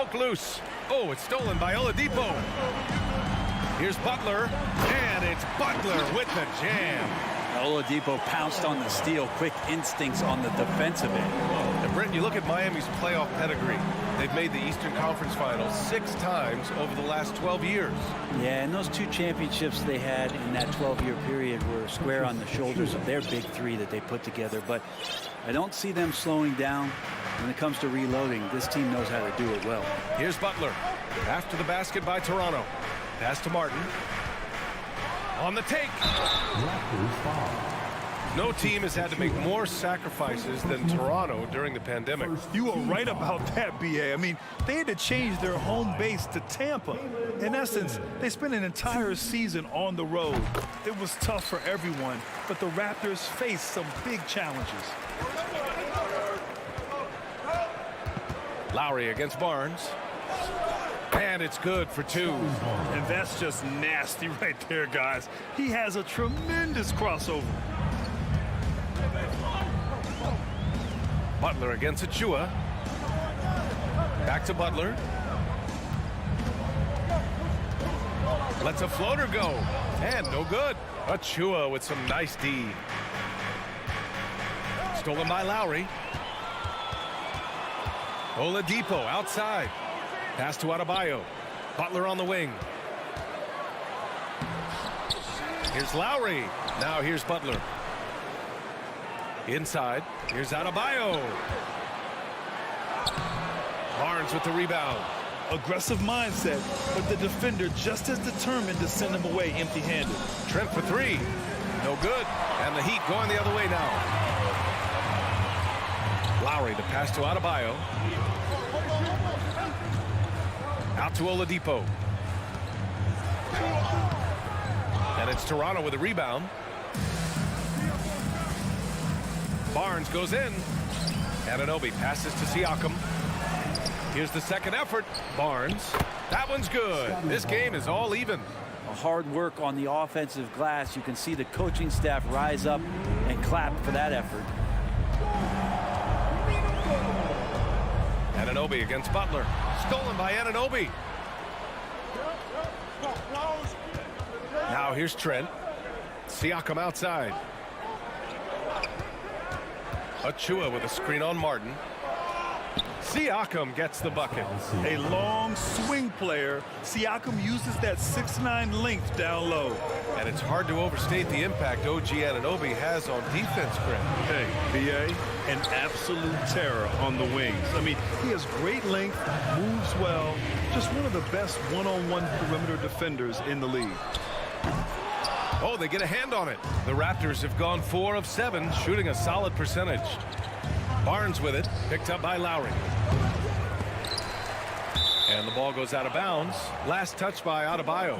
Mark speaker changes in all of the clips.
Speaker 1: broke loose. Oh, it's stolen by Oladipo. Here's Butler, and it's Butler with the jam.
Speaker 2: Oladipo pounced on the steal. Quick instincts on the defensive end.
Speaker 1: And Brent, you look at Miami's playoff pedigree. They've made the Eastern Conference Finals 6 times over the last 12 years.
Speaker 2: Yeah, and those 2 championships they had in that 12-year period were square on the shoulders of their big 3 that they put together. But I don't see them slowing down when it comes to reloading. This team knows how to do it well.
Speaker 1: Here's Butler. After the basket by Toronto. Pass to Martin. On the take. No team has had to make more sacrifices than Toronto during the pandemic.
Speaker 3: You are right about that, B.A. I mean, they had to change their home base to Tampa. In essence, they spent an entire season on the road. It was tough for everyone, but the Raptors faced some big challenges.
Speaker 1: Lowry against Barnes. And it's good for 2.
Speaker 3: And that's just nasty right there, guys. He has a tremendous crossover.
Speaker 1: Butler against Achua. Back to Butler. Lets a floater go. And no good. Achua with some nice D. Stolen by Lowry. Oladipo outside. Pass to Adebayo. Butler on the wing. Here's Lowry. Now here's Butler. Inside. Here's Adebayo. Barnes with the rebound.
Speaker 3: Aggressive mindset, but the defender just as determined to send him away empty-handed.
Speaker 1: Trent for 3. No good. And the Heat going the other way now. Lowry, the pass to Adebayo. Out to Oladipo. And it's Toronto with a rebound. Barnes goes in. Anunoby passes to Siakam. Here's the second effort. Barnes. That one's good. This game is all even.
Speaker 2: Hard work on the offensive glass. You can see the coaching staff rise up and clap for that effort.
Speaker 1: Anunoby against Butler. Stolen by Anunoby. Now here's Trent. Siakam outside. Achua with a screen on Martin. Siakam gets the bucket.
Speaker 3: A long swing player. Siakam uses that 6'9" length down low.
Speaker 1: And it's hard to overstate the impact OG Anunoby has on defense, Grant.
Speaker 3: Hey, B.A., an absolute terror on the wings. I mean, he has great length, moves well, just one of the best one-on-one perimeter defenders in the league.
Speaker 1: Oh, they get a hand on it. The Raptors have gone 4 of 7, shooting a solid percentage. Barnes with it, picked up by Lowry. And the ball goes out of bounds. Last touch by Adebayo.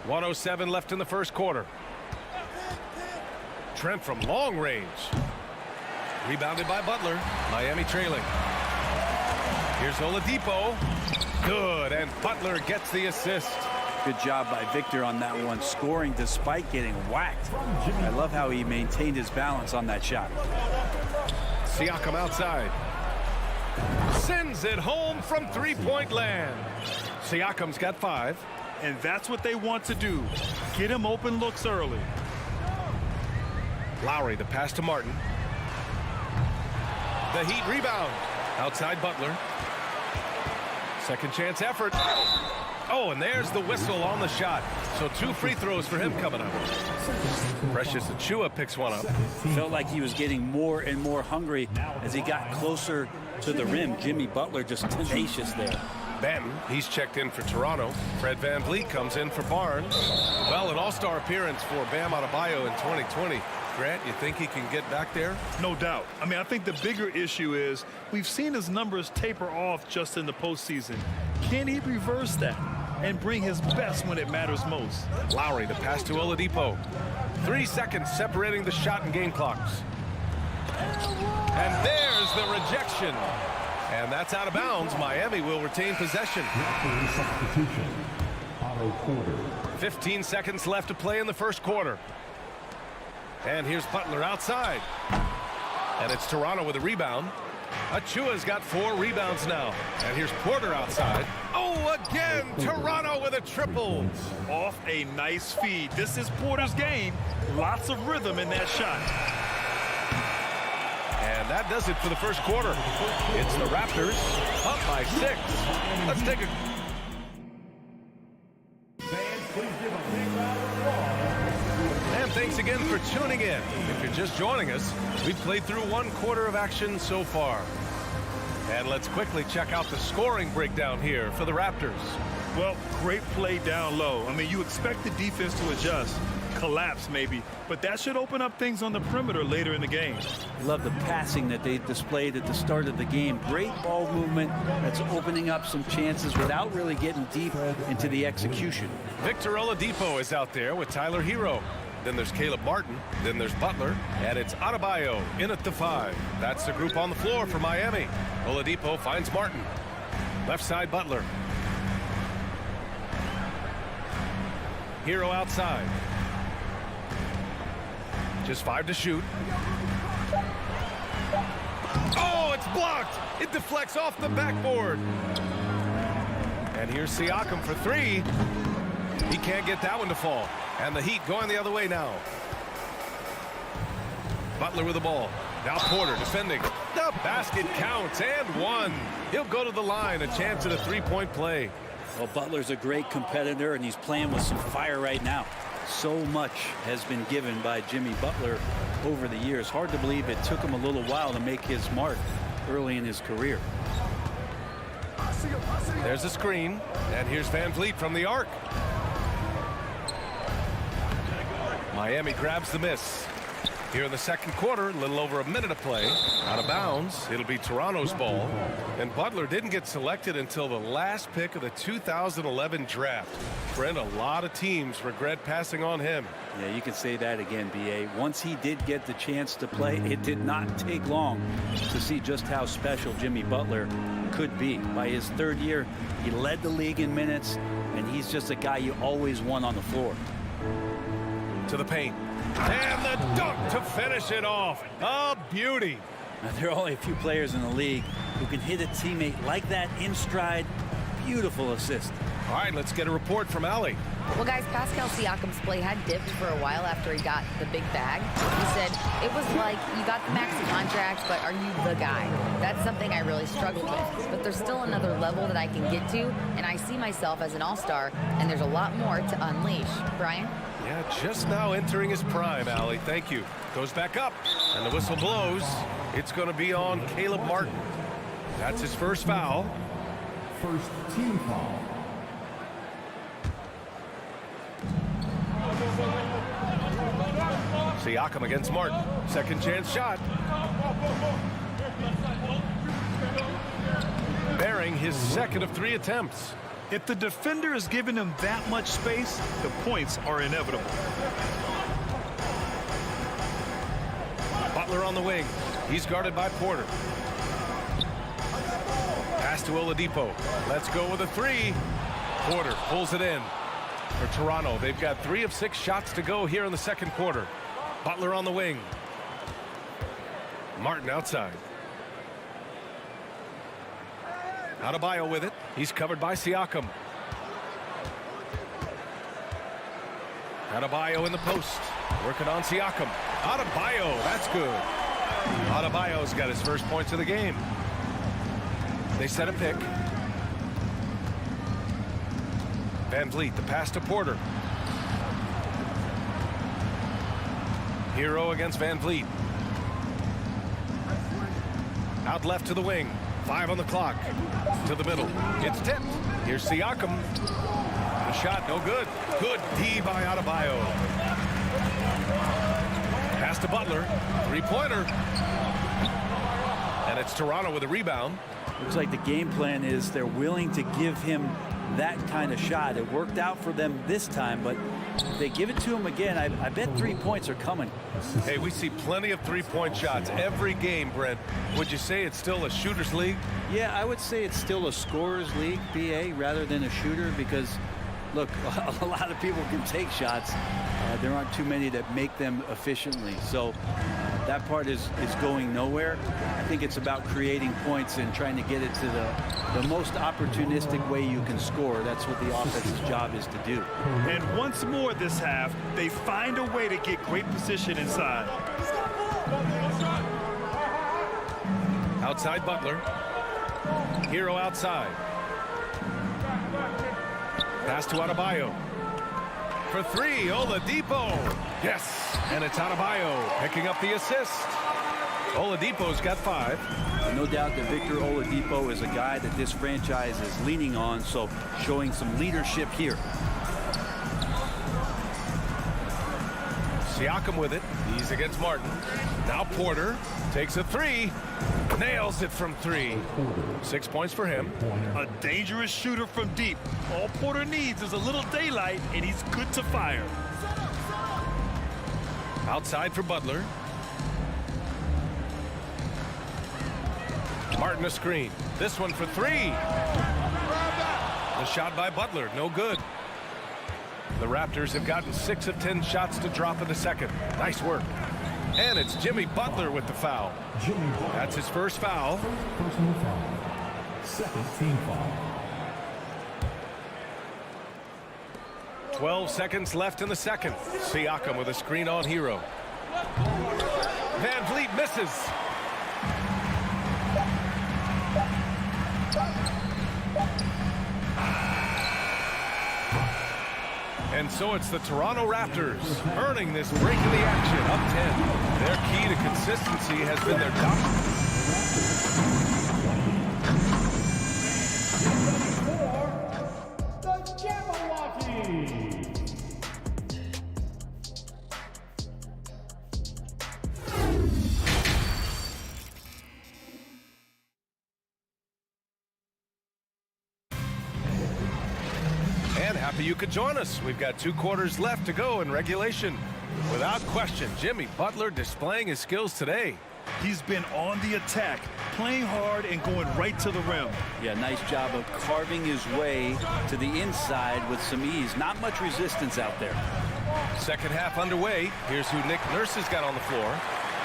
Speaker 1: .107 left in the first quarter. Trent from long range. Rebounded by Butler. Miami trailing. Here's Oladipo. Good, and Butler gets the assist.
Speaker 2: Good job by Victor on that one, scoring despite getting whacked. I love how he maintained his balance on that shot.
Speaker 1: Siakam outside. Sends it home from three-point land. Siakam's got 5.
Speaker 3: And that's what they want to do. Get him open looks early.
Speaker 1: Lowry, the pass to Martin. The Heat rebound. Outside Butler. Second chance effort. Oh, and there's the whistle on the shot. So 2 free throws for him coming up. Precious Achua picks one up.
Speaker 2: Felt like he was getting more and more hungry as he got closer to the rim. Jimmy Butler just tenacious there.
Speaker 1: Banton, he's checked in for Toronto. Fred VanVleet comes in for Barnes. Well, an all-star appearance for Bam Adebayo in 2020. Grant, you think he can get back there?
Speaker 3: No doubt. I mean, I think the bigger issue is we've seen his numbers taper off just in the postseason. Can he reverse that and bring his best when it matters most?
Speaker 1: Lowry, the pass to Oladipo. 3 seconds separating the shot and game clocks. And there's the rejection. And that's out of bounds. Miami will retain possession. 15 seconds left to play in the first quarter. And here's Butler outside. And it's Toronto with a rebound. Achua's got 4 rebounds now. And here's Porter outside. Oh, again, Toronto with a triple.
Speaker 3: Off a nice feed. This is Porter's game. Lots of rhythm in that shot.
Speaker 1: And that does it for the first quarter. It's the Raptors up by 6. Let's take a... And thanks again for tuning in. If you're just joining us, we've played through 1 quarter of action so far. And let's quickly check out the scoring breakdown here for the Raptors.
Speaker 3: Well, great play down low. I mean, you expect the defense to adjust, collapse maybe, but that should open up things on the perimeter later in the game.
Speaker 2: I love the passing that they displayed at the start of the game. Great ball movement that's opening up some chances without really getting deep into the execution.
Speaker 1: Victor Oladipo is out there with Tyler Hero. Then there's Caleb Martin. Then there's Butler. And it's Adebayo in at the 5. That's the group on the floor for Miami. Oladipo finds Martin. Left side, Butler. Hero outside. Just 5 to shoot. Oh, it's blocked. It deflects off the backboard. And here's Siakam for 3. He can't get that one to fall. And the Heat going the other way now. Butler with the ball. Now Porter defending. The basket counts and 1. He'll go to the line. A chance at a 3-point play.
Speaker 2: Well, Butler's a great competitor, and he's playing with some fire right now. So much has been given by Jimmy Butler over the years. Hard to believe it took him a little while to make his mark early in his career.
Speaker 1: There's a screen, and here's Van Vliet from the arc. Miami grabs the miss. Here in the second quarter, a little over a minute of play. Out of bounds. It'll be Toronto's ball. And Butler didn't get selected until the last pick of the 2011 draft. Brent, a lot of teams regret passing on him.
Speaker 2: Yeah, you can say that again, B.A. Once he did get the chance to play, it did not take long to see just how special Jimmy Butler could be. By his 3rd year, he led the league in minutes, and he's just a guy you always want on the floor.
Speaker 1: To the paint. And the dunk to finish it off. A beauty.
Speaker 2: Now, there are only a few players in the league who can hit a teammate like that in stride. Beautiful assist.
Speaker 1: All right, let's get a report from Allie.
Speaker 4: Well, guys, Pascal Siakam's play had dipped for a while after he got the big bag. He said, it was like, you got the maxi contract, but are you the guy? That's something I really struggled with. But there's still another level that I can get to, and I see myself as an all-star, and there's a lot more to unleash. Brian?
Speaker 1: Yeah, just now entering his prime, Allie. Thank you. Goes back up, and the whistle blows. It's going to be on Caleb Martin. That's his first foul.
Speaker 5: First team foul.
Speaker 1: Siakam against Martin. Second chance shot. Bearing his second of 3 attempts.
Speaker 3: If the defender is giving him that much space, the points are inevitable.
Speaker 1: Butler on the wing. He's guarded by Porter. Pass to Oladipo. Let's go with a 3. Porter pulls it in. For Toronto, they've got 3 of 6 shots to go here in the second quarter. Butler on the wing. Martin outside. Adebayo with it. He's covered by Siakam. Adebayo in the post. Working on Siakam. Adebayo, that's good. Adebayo's got his first points of the game. They set a pick. Van Vliet, the pass to Porter. Hero against Van Vliet. Out left to the wing. 5 on the clock. To the middle. It's tipped. Here's Siakam. The shot, no good. Good D by Adebayo. Pass to Butler. 3-pointer. And it's Toronto with a rebound.
Speaker 2: Looks like the game plan is they're willing to give him that kind of shot. It worked out for them this time, but if they give it to him again, I bet 3 points are coming.
Speaker 1: Hey, we see plenty of 3-point shots every game, Brent. Would you say it's still a shooter's league?
Speaker 2: Yeah, I would say it's still a scorer's league, BA, rather than a shooter, because Look, a lot of people can take shots. There aren't too many that make them efficiently. So that part is going nowhere. I think it's about creating points and trying to get it to the most opportunistic way you can score. That's what the offense's job is to do.
Speaker 3: And once more this half, they find a way to get great position inside.
Speaker 1: Outside Butler. Hero outside. Pass to Adebayo. For three, Oladipo. Yes, and it's Adebayo picking up the assist. Oladipo's got 5.
Speaker 2: No doubt that Victor Oladipo is a guy that this franchise is leaning on, so showing some leadership here.
Speaker 1: Siakam with it. He's against Martin. Now Porter takes a 3. Nails it from 3. 6 points for him.
Speaker 3: A dangerous shooter from deep. All Porter needs is a little daylight, and he's good to fire.
Speaker 1: Outside for Butler. Martin a screen. This one for 3. The shot by Butler, no good. The Raptors have gotten 6 of 10 shots to drop in the second. Nice work. And it's Jimmy Butler with the foul. That's his first foul.
Speaker 5: Personal foul. Second team foul.
Speaker 1: 12 seconds left in the second. Siakam with a screen on Hero. Van Vliet misses. And so it's the Toronto Raptors earning this break in the action, up 10. Their key to consistency has been their dominance.
Speaker 5: The Cavaliers.
Speaker 1: Happy you could join us. We've got 2 quarters left to go in regulation. Without question, Jimmy Butler displaying his skills today.
Speaker 3: He's been on the attack, playing hard and going right to the rim.
Speaker 2: Yeah, nice job of carving his way to the inside with some ease. Not much resistance out there.
Speaker 1: Second half underway. Here's who Nick Nurse has got on the floor.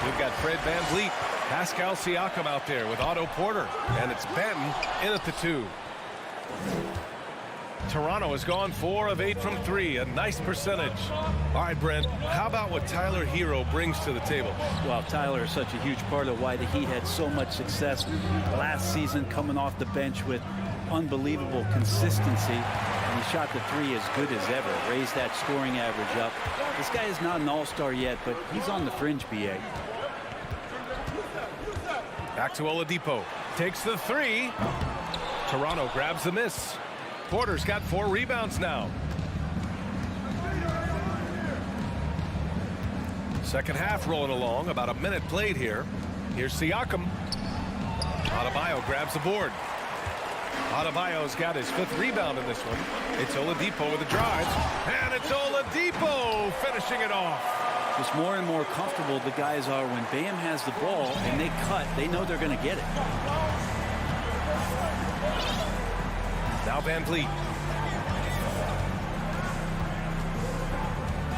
Speaker 1: We've got Fred VanVleet, Pascal Siakam out there with Otto Porter, and it's Benton in at the 2. Toronto has gone 4 of 8 from 3, a nice percentage. All right, Brent, how about what Tyler Hero brings to the table?
Speaker 2: Well, Tyler is such a huge part of why the Heat had so much success last season, coming off the bench with unbelievable consistency. And he shot the 3 as good as ever, raised that scoring average up. This guy is not an all-star yet, but he's on the fringe, BA.
Speaker 1: Back to Oladipo. Takes the 3. Toronto grabs the miss. Porter's got 4 rebounds now. Second half rolling along, about a minute played here. Here's Siakam. Adebayo grabs the board. Adebayo's got his 5th rebound in this one. It's Oladipo with a drive, and it's Oladipo finishing it off.
Speaker 2: Just more and more comfortable the guys are when Bam has the ball and they cut, they know they're going to get it.
Speaker 1: Now VanVleet.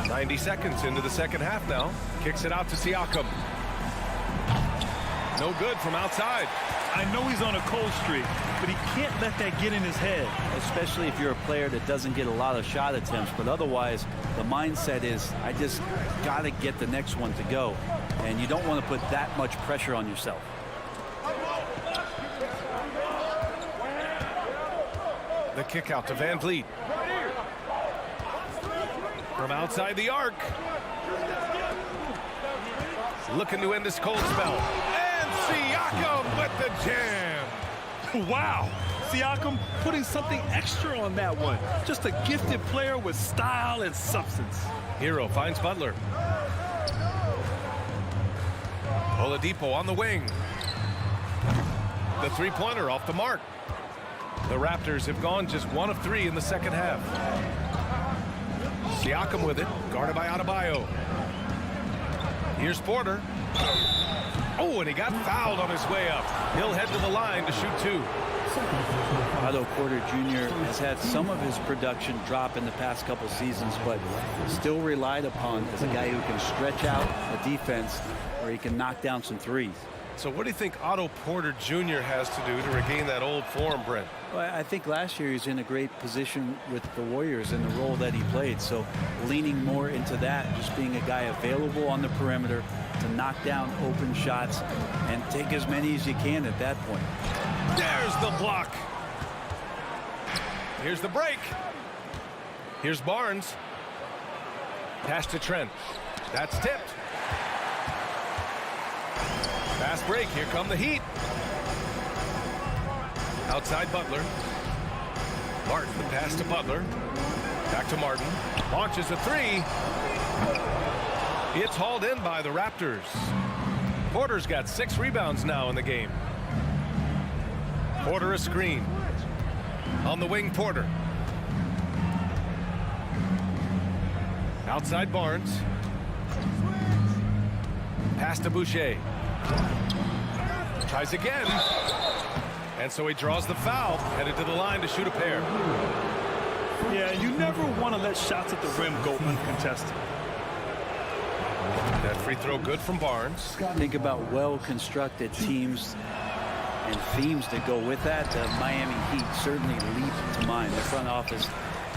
Speaker 1: 90 seconds into the second half now. Kicks it out to Siakam. No good from outside.
Speaker 3: I know he's on a cold streak, but he can't let that get in his head.
Speaker 2: Especially if you're a player that doesn't get a lot of shot attempts, but otherwise the mindset is I just got to get the next one to go, and you don't want to put that much pressure on yourself.
Speaker 1: The kick out to VanVleet. From outside the arc. Looking to end this cold spell. And Siakam with the jam.
Speaker 3: Wow. Siakam putting something extra on that one. Just a gifted player with style and substance.
Speaker 1: Hero finds Butler. Oladipo on the wing. The 3-pointer off the mark. The Raptors have gone just 1 of 3 in the second half. Siakam with it, guarded by Adebayo. Here's Porter. Oh, and he got fouled on his way up. He'll head to the line to shoot 2.
Speaker 2: Otto Porter Jr. has had some of his production drop in the past couple seasons, but still relied upon as a guy who can stretch out a defense where he can knock down some threes.
Speaker 1: So what do you think Otto Porter Jr. has to do to regain that old form, Brent?
Speaker 2: Well, I think last year he was in a great position with the Warriors in the role that he played. So leaning more into that, just being a guy available on the perimeter to knock down open shots and take as many as you can at that point.
Speaker 1: There's the block. Here's the break. Here's Barnes. Pass to Trent. That's tipped. Fast break. Here come the Heat. Outside Butler. Martin, the pass to Butler. Back to Martin. Launches a 3. It's hauled in by the Raptors. Porter's got 6 rebounds now in the game. Porter a screen. On the wing, Porter. Outside Barnes. Pass to Boucher. Tries again. And so he draws the foul, headed to the line to shoot a pair.
Speaker 3: Yeah, you never want to let shots at the rim go uncontested.
Speaker 1: That free throw good from Barnes.
Speaker 2: Think about well-constructed teams and themes that go with that. The Miami Heat certainly leap to mind. The front office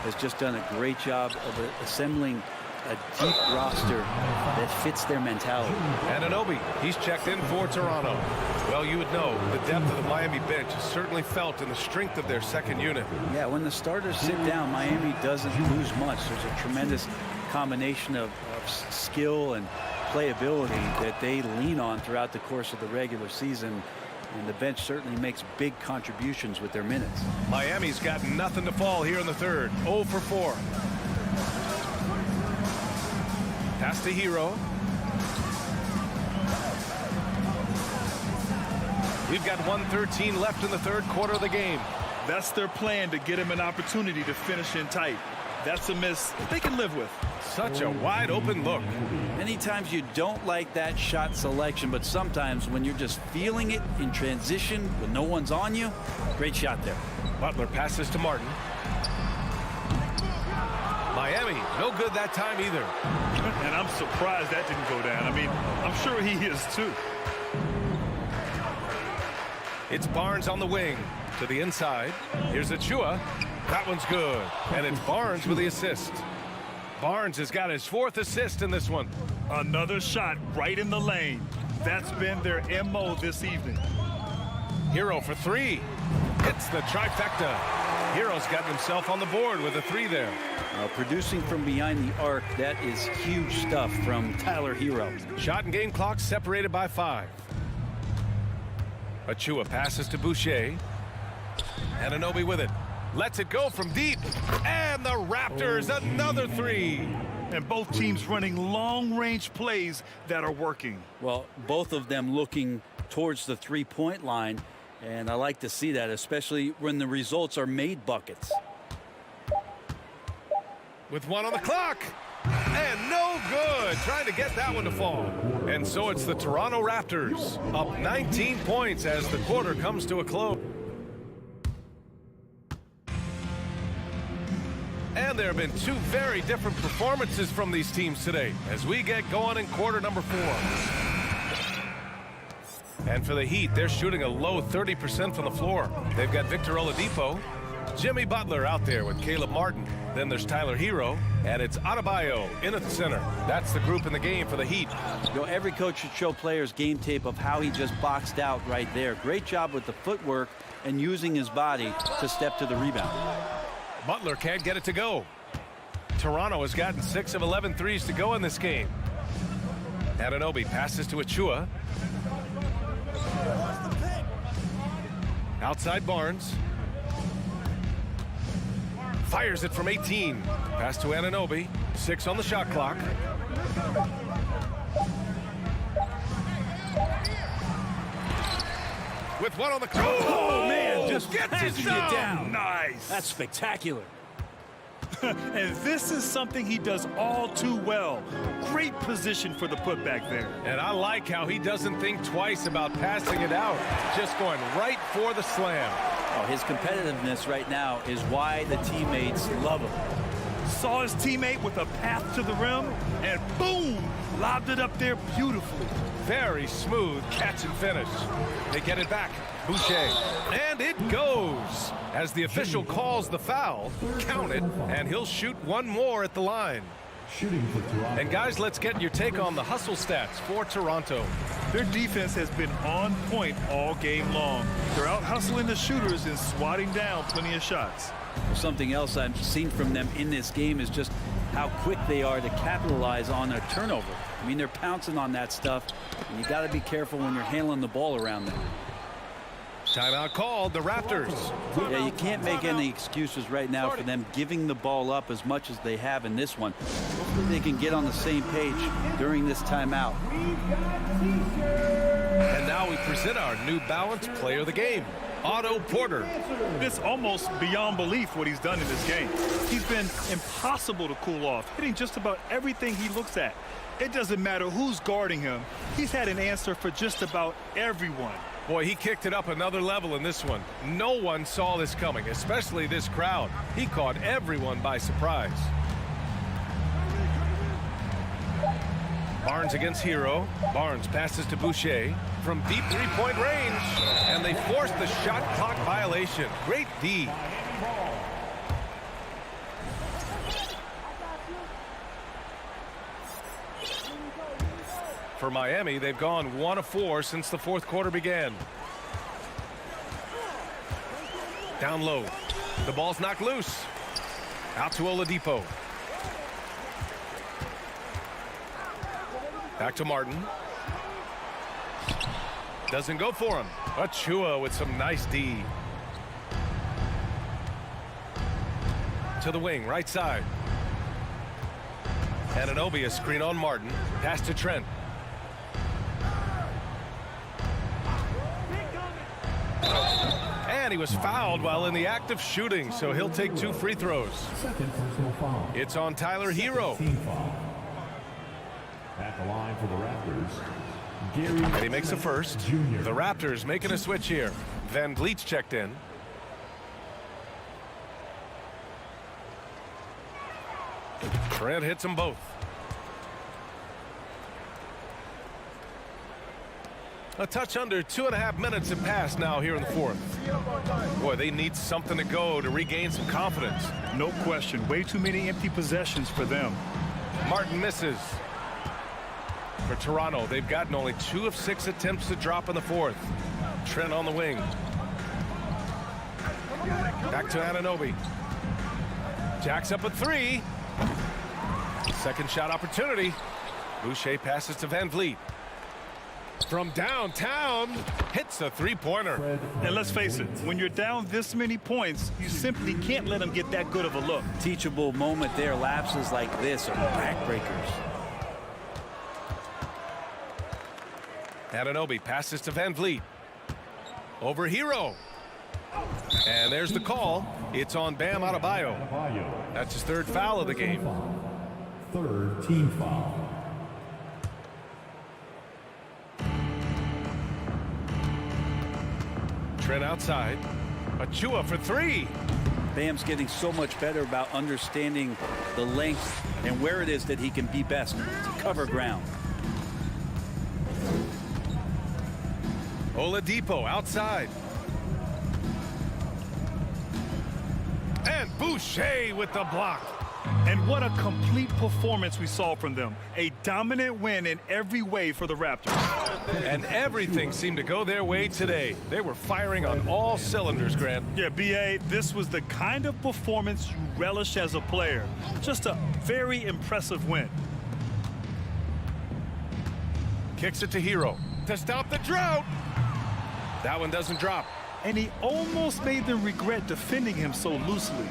Speaker 2: has just done a great job of assembling a deep roster that fits their mentality.
Speaker 1: Anunoby, he's checked in for Toronto. Well, you would know the depth of the Miami bench is certainly felt in the strength of their second unit.
Speaker 2: Yeah, when the starters sit down, Miami doesn't lose much. There's a tremendous combination of skill and playability that they lean on throughout the course of the regular season. And the bench certainly makes big contributions with their minutes.
Speaker 1: Miami's got nothing to fall here in the third. 0 for 4. Pass to Hero. We've got 1:13 left in the third quarter of the game.
Speaker 3: That's their plan, to get him an opportunity to finish in tight. That's a miss they can live with.
Speaker 1: Such a wide open look.
Speaker 2: Many times you don't like that shot selection, but sometimes when you're just feeling it in transition when no one's on you, great shot there.
Speaker 1: Butler passes to Martin. Miami, no good that time either.
Speaker 3: And I'm surprised that didn't go down. I mean, I'm sure he is too.
Speaker 1: It's Barnes on the wing to the inside. Here's Achua. That one's good. And it's Barnes with the assist. Barnes has got his 4th assist in this one.
Speaker 3: Another shot right in the lane. That's been their MO this evening.
Speaker 1: Hero for 3. It's the trifecta. Hero's got himself on the board with a 3 there.
Speaker 2: Producing from behind the arc, that is huge stuff from Tyler Hero.
Speaker 1: Shot and game clock separated by 5. Achua passes to Boucher. Anunoby with it. Lets it go from deep. And the Raptors, another 3.
Speaker 3: And both teams running long-range plays that are working.
Speaker 2: Well, both of them looking towards the three-point line. And I like to see that, especially when the results are made buckets.
Speaker 1: With 1 on the clock. And no good. Trying to get that one to fall. And so it's the Toronto Raptors up 19 points as the quarter comes to a close. And there have been 2 very different performances from these teams today as we get going in quarter number 4. And for the Heat, they're shooting a low 30% from the floor. They've got Victor Oladipo, Jimmy Butler out there with Caleb Martin. Then there's Tyler Hero, and it's Adebayo in at the center. That's the group in the game for the Heat.
Speaker 2: You know, every coach should show players game tape of how he just boxed out right there. Great job with the footwork and using his body to step to the rebound.
Speaker 1: Butler can't get it to go. Toronto has gotten 6 of 11 threes to go in this game. Anunoby passes to Achua. Outside Barnes. Fires it from 18. Pass to Anunoby. 6 on the shot clock. With 1 on the clock.
Speaker 2: Oh, man, just
Speaker 1: gets it
Speaker 2: passing it down.
Speaker 3: Nice.
Speaker 2: That's spectacular.
Speaker 3: And this is something he does all too well. Great position for the putback there.
Speaker 1: And I like how he doesn't think twice about passing it out, just going right for the slam.
Speaker 2: Oh, his competitiveness right now is why the teammates love him.
Speaker 3: Saw his teammate with a path to the rim, and boom, lobbed it up there beautifully.
Speaker 1: Very smooth catch and finish. They get it back. Boucher. And it goes. As the official calls the foul, count it, and he'll shoot one more at the line.
Speaker 5: Shooting for Toronto.
Speaker 1: And guys, let's get your take on the hustle stats for Toronto.
Speaker 3: Their defense has been on point all game long. They're out hustling the shooters and swatting down plenty of shots.
Speaker 2: Something else I've seen from them in this game is just how quick they are to capitalize on a turnover. I mean, they're pouncing on that stuff, and you got to be careful when you're handling the ball around them.
Speaker 1: Timeout called, the Raptors.
Speaker 2: Yeah, you can't make any excuses right now for them giving the ball up as much as they have in this one. Hopefully they can get on the same page during this timeout.
Speaker 1: And now we present our New Balance player of the game, Otto Porter.
Speaker 3: It's almost beyond belief what he's done in this game. He's been impossible to cool off, hitting just about everything he looks at. It doesn't matter who's guarding him. He's had an answer for just about everyone.
Speaker 1: Boy, he kicked it up another level in this one. No one saw this coming, especially this crowd. He caught everyone by surprise. Barnes against Hero. Barnes passes to Boucher from deep three-point range, and they forced the shot clock violation. Great D. For Miami, they've gone 1 of 4 since the fourth quarter began. Down low. The ball's knocked loose. Out to Oladipo. Back to Martin. Doesn't go for him. Achua with some nice D. To the wing, right side. Anunoby, a screen on Martin. Pass to Trent. And he was fouled while in the act of shooting, so he'll take 2 free throws.
Speaker 5: Second personal foul.
Speaker 1: It's on Tyler Hero.
Speaker 5: Team foul. At the line for the Raptors, Gary.
Speaker 1: And he makes a first.
Speaker 5: Jr.
Speaker 1: The Raptors making a switch here. Van Vliet's checked in. Trent hits them both. A touch under 2.5 minutes have passed now here in the fourth. Boy, they need something to go to regain some confidence.
Speaker 3: No question. Way too many empty possessions for them.
Speaker 1: Martin misses. For Toronto, they've gotten only 2 of 6 attempts to drop in the fourth. Trent on the wing. Back to Anunoby. Jacks up a 3. Second shot opportunity. Boucher passes to Van Vliet. From downtown, hits a three-pointer.
Speaker 3: And let's face it, when you're down this many points, you simply can't let them get that good of a look.
Speaker 2: Teachable moment there. Lapses like this are backbreakers.
Speaker 1: Anunoby passes to Van Vliet. Over Hero. And there's the call. It's on Bam Adebayo. That's his 3rd foul of the game.
Speaker 5: Third team foul.
Speaker 1: Trent outside. Achua for 3.
Speaker 2: Bam's getting so much better about understanding the length and where it is that he can be best to cover ground.
Speaker 1: Oladipo outside. And Boucher with the block.
Speaker 3: And what a complete performance we saw from them. A dominant win in every way for the Raptors.
Speaker 1: And everything seemed to go their way today. They were firing on all cylinders, Grant.
Speaker 3: Yeah, B.A., this was the kind of performance you relish as a player. Just a very impressive win.
Speaker 1: Kicks it to Hero to stop the drought. That one doesn't drop.
Speaker 3: And he almost made them regret defending him so loosely.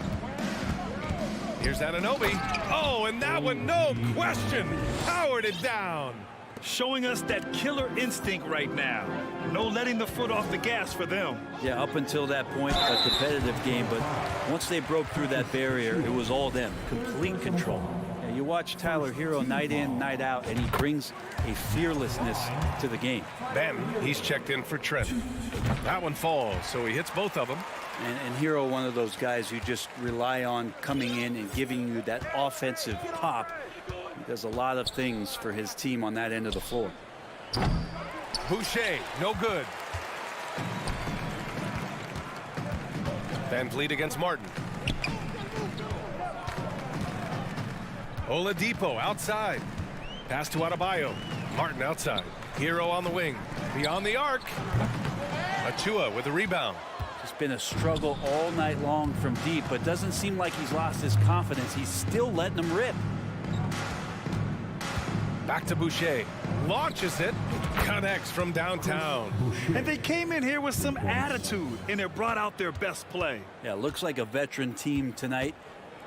Speaker 1: Here's Anunoby. Oh, and that one, no question, powered it down.
Speaker 3: showing us that killer instinct right now. No letting the foot off the gas for them.
Speaker 2: Yeah, up until that point, a competitive game, but once they broke through that barrier, it was all them, complete control. And you watch Tyler Hero night in, night out, and he brings a fearlessness to the game.
Speaker 1: Ben, he's checked in for Trent. That one falls, so he hits both of them.
Speaker 2: And Hero, one of those guys who just rely on coming in and giving you that offensive pop. He does a lot of things for his team on that end of the floor.
Speaker 1: Boucher, no good. Van Vliet against Martin. Oladipo outside. Pass to Adebayo. Martin outside. Hero on the wing. Beyond the arc. Achua with the rebound.
Speaker 2: It's been a struggle all night long from deep, but doesn't seem like he's lost his confidence. He's still letting them rip.
Speaker 1: Back to Boucher. Launches it. Connects from downtown.
Speaker 3: And they came in here with some attitude, and it brought out their best play.
Speaker 2: Yeah, looks like a veteran team tonight,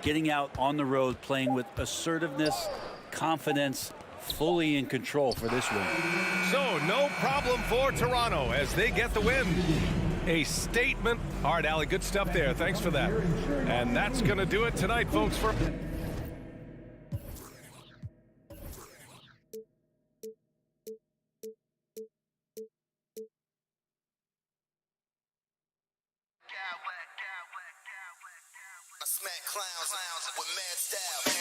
Speaker 2: getting out on the road, playing with assertiveness, confidence, fully in control for this win.
Speaker 1: So no problem for Toronto as they get the win. A statement. All right, Allie, good stuff there. Thanks for that. And that's going to do it tonight, folks. For
Speaker 6: smack clowns with mad style.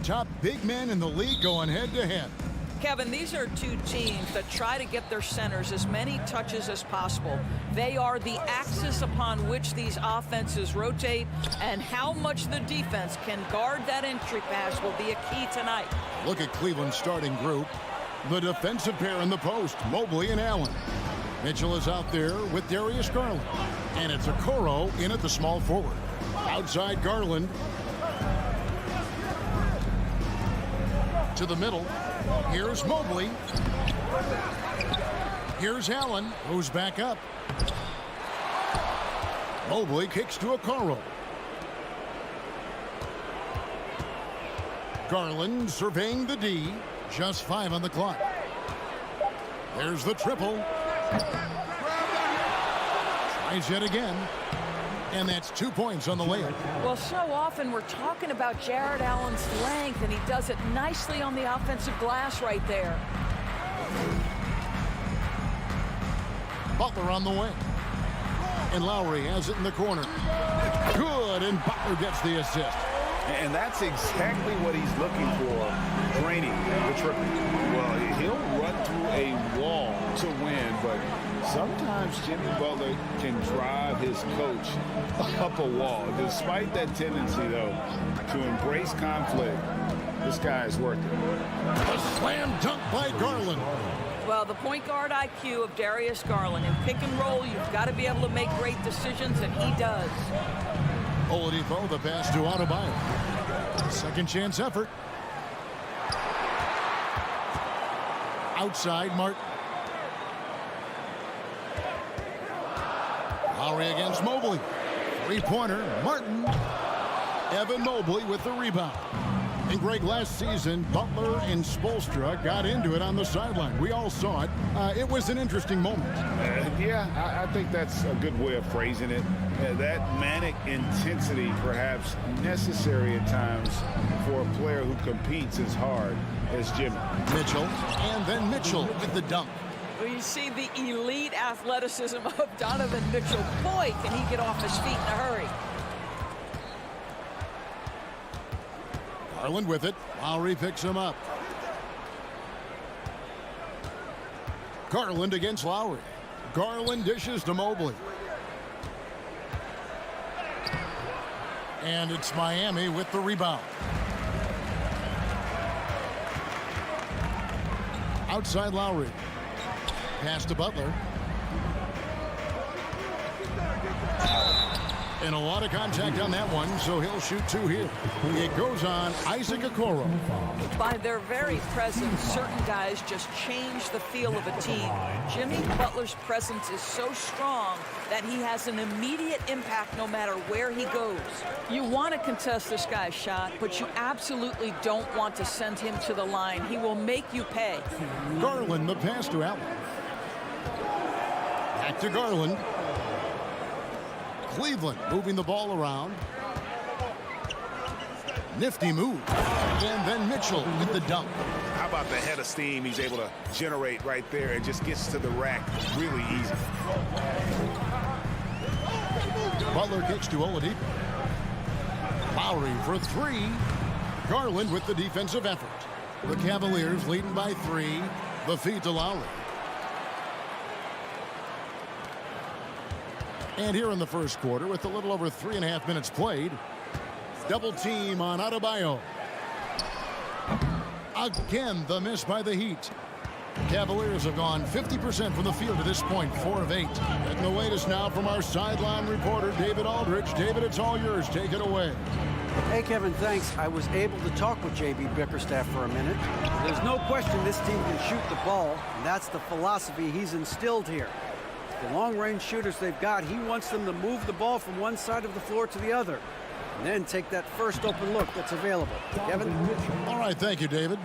Speaker 7: top big men in the league going head-to-head.
Speaker 8: Kevin, these are two teams that try to get their centers as many touches as possible. They are the axis upon which these offenses rotate, and how much the defense can guard that entry pass will be a key tonight.
Speaker 7: Look at Cleveland's starting group. The defensive pair in the post, Mobley and Allen. Mitchell is out there with Darius Garland. And it's Okoro in at the small forward. Outside Garland. To the middle. Here's Mobley. Here's Allen, who's back up. Mobley kicks to Okoro. Garland surveying the D. Just 5 on the clock. There's the triple. Tries yet again. And that's 2 points on the layup.
Speaker 8: Well, so often we're talking about Jared Allen's length, and he does it nicely on the offensive glass right there.
Speaker 7: Butler on the wing. And Lowry has it in the corner. Good, and Butler gets the assist.
Speaker 9: And that's exactly what he's looking for, draining the triple. Well, he'll run through a wall to win, but sometimes Jimmy Butler can drive his coach up a wall. Despite that tendency, though, to embrace conflict, this guy is worth it.
Speaker 7: A slam dunk by Garland.
Speaker 8: Well, the point guard IQ of Darius Garland. In pick and roll, you've got to be able to make great decisions, and he does.
Speaker 7: Oladipo, the pass to Adebayo. Second chance effort. Outside Martin. Lowry against Mobley. Three-pointer, Martin. Evan Mobley with the rebound. And Greg, last season, Butler and Spoelstra got into it on the sideline. We all saw it. It was an interesting moment.
Speaker 9: Yeah, I think that's a good way of phrasing it. That manic intensity perhaps necessary at times for a player who competes as hard as Jimmy.
Speaker 7: Mitchell, and then Mitchell with the dunk.
Speaker 8: Well, you see the elite athleticism of Donovan Mitchell. Boy, can he get off his feet in a hurry.
Speaker 7: Garland with it. Lowry picks him up. Garland against Lowry. Garland dishes to Mobley. And it's Miami with the rebound. Outside Lowry. Pass to Butler. And a lot of contact on that one, so he'll shoot 2 here. It goes on Isaac Okoro.
Speaker 8: By their very presence, certain guys just change the feel of a team. Jimmy Butler's presence is so strong that he has an immediate impact no matter where he goes. You want to contest this guy's shot, but you absolutely don't want to send him to the line. He will make you pay.
Speaker 7: Garland, the pass to Allen. Back to Garland. Cleveland moving the ball around. Nifty move. And then Mitchell with the dunk.
Speaker 9: How about the head of steam he's able to generate right there? It just gets to the rack really easy.
Speaker 7: Butler kicks to Oladipo. Lowry for 3. Garland with the defensive effort. The Cavaliers leading by 3. The feed to Lowry. And here in the first quarter, with a little over 3.5 minutes played, double team on Adebayo. Again, the miss by the Heat. Cavaliers have gone 50% from the field to this point, 4 of 8. Getting the latest now from our sideline reporter, David Aldridge. David, it's all yours. Take it away.
Speaker 10: Hey, Kevin, thanks. I was able to talk with J.B. Bickerstaff for a minute. There's no question this team can shoot the ball, and that's the philosophy he's instilled here. The long-range shooters they've got, he wants them to move the ball from one side of the floor to the other, and then take that first open look that's available. Kevin?
Speaker 7: All right, thank you, David.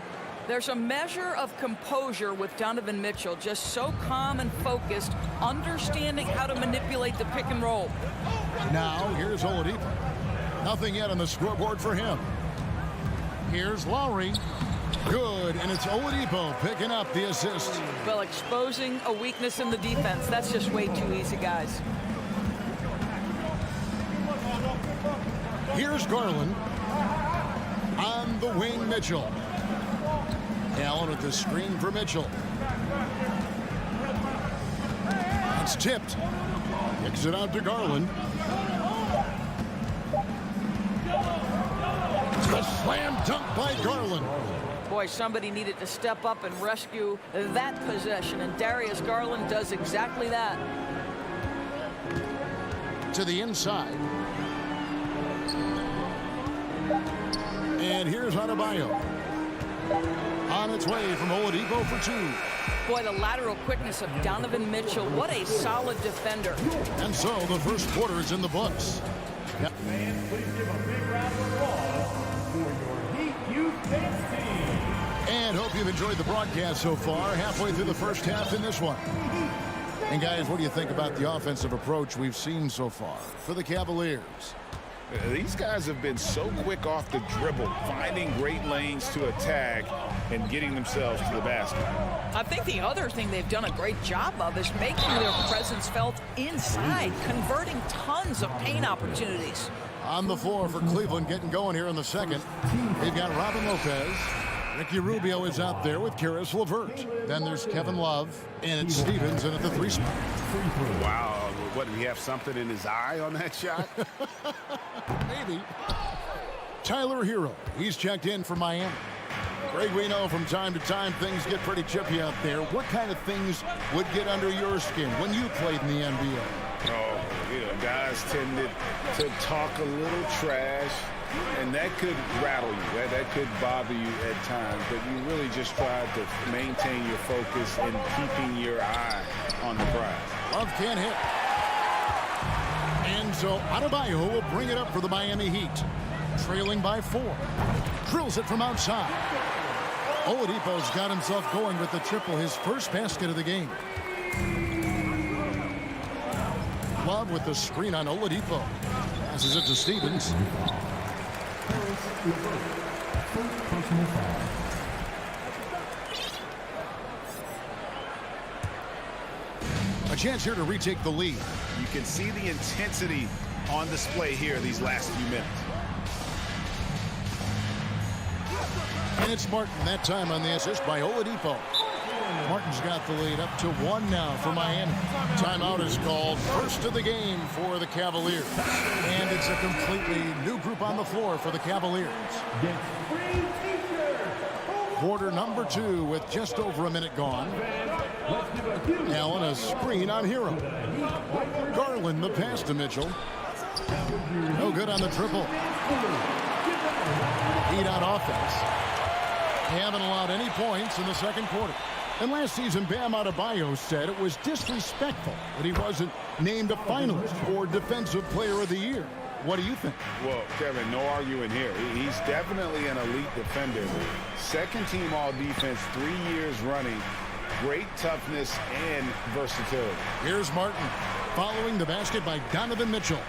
Speaker 8: There's a measure of composure with Donovan Mitchell, just so calm and focused, understanding how to manipulate the pick and roll.
Speaker 7: Now, here's Oladipo. Nothing yet on the scoreboard for him. Here's Lowry. Good, and it's Oladipo picking up the assist.
Speaker 8: Well, exposing a weakness in the defense, that's just way too easy, guys.
Speaker 7: Here's Garland. On the wing, Mitchell. Allen with the screen for Mitchell. It's tipped. Kicks it out to Garland. The slam dunk by Garland.
Speaker 8: Boy, somebody needed to step up and rescue that possession, and Darius Garland does exactly that.
Speaker 7: To the inside. And here's Adebayo. On its way from Oladipo for two.
Speaker 8: Boy, the lateral quickness of Donovan Mitchell. What a solid defender.
Speaker 7: And so the first quarter is in the books. Yep.
Speaker 5: Fans, please give a big round of applause for your Heat Youth Dance team.
Speaker 7: And hope you've enjoyed the broadcast so far. Halfway through the first half in this one. And guys, what do you think about the offensive approach we've seen so far for the Cavaliers?
Speaker 9: These guys have been so quick off the dribble, finding great lanes to attack and getting themselves to the basket.
Speaker 8: I think the other thing they've done a great job of is making their presence felt inside, converting tons of paint opportunities.
Speaker 7: On the floor for Cleveland, getting going here in the second. They've got Robin Lopez. Ricky Rubio is out there with Karis LeVert. Then there's Kevin Love, and it's Stevens in at the three spot.
Speaker 9: Wow, what, did he have something in his eye on that shot?
Speaker 7: Maybe. Tyler Hero, he's checked in for Miami. Greg, we know from time to time things get pretty chippy out there. What kind of things would get under your skin when you played in the NBA?
Speaker 9: Oh, guys tended to talk a little trash, and that could rattle you. That could bother you at times, but you really just try to maintain your focus and keeping your eye on the prize.
Speaker 7: Love can't hit. And so Adebayo will bring it up for the Miami Heat. Trailing by 4. Drills it from outside. Oladipo's got himself going with the triple, his first basket of the game. Love with the screen on Oladipo. Passes it to Stevens. A chance here to retake the lead.
Speaker 9: You can see the intensity on display here these last few minutes.
Speaker 7: And it's Martin that time on the assist by Oladipo. Martin's got the lead up to 1 now for Miami. Timeout is called. First of the game for the Cavaliers. And it's a completely new group on the floor for the Cavaliers. Quarter number 2 with just over a minute gone. Allen a screen on Hero. Garland the pass to Mitchell. No good on the triple. Heat on offense. They haven't allowed any points in the second quarter. And last season, Bam Adebayo said it was disrespectful that he wasn't named a finalist for Defensive Player of the Year. What do you think?
Speaker 9: Well, Kevin, no arguing here. He's definitely an elite defender. Second team all defense 3 years running. Great toughness and versatility.
Speaker 7: Here's Martin following the basket by Donovan Mitchell.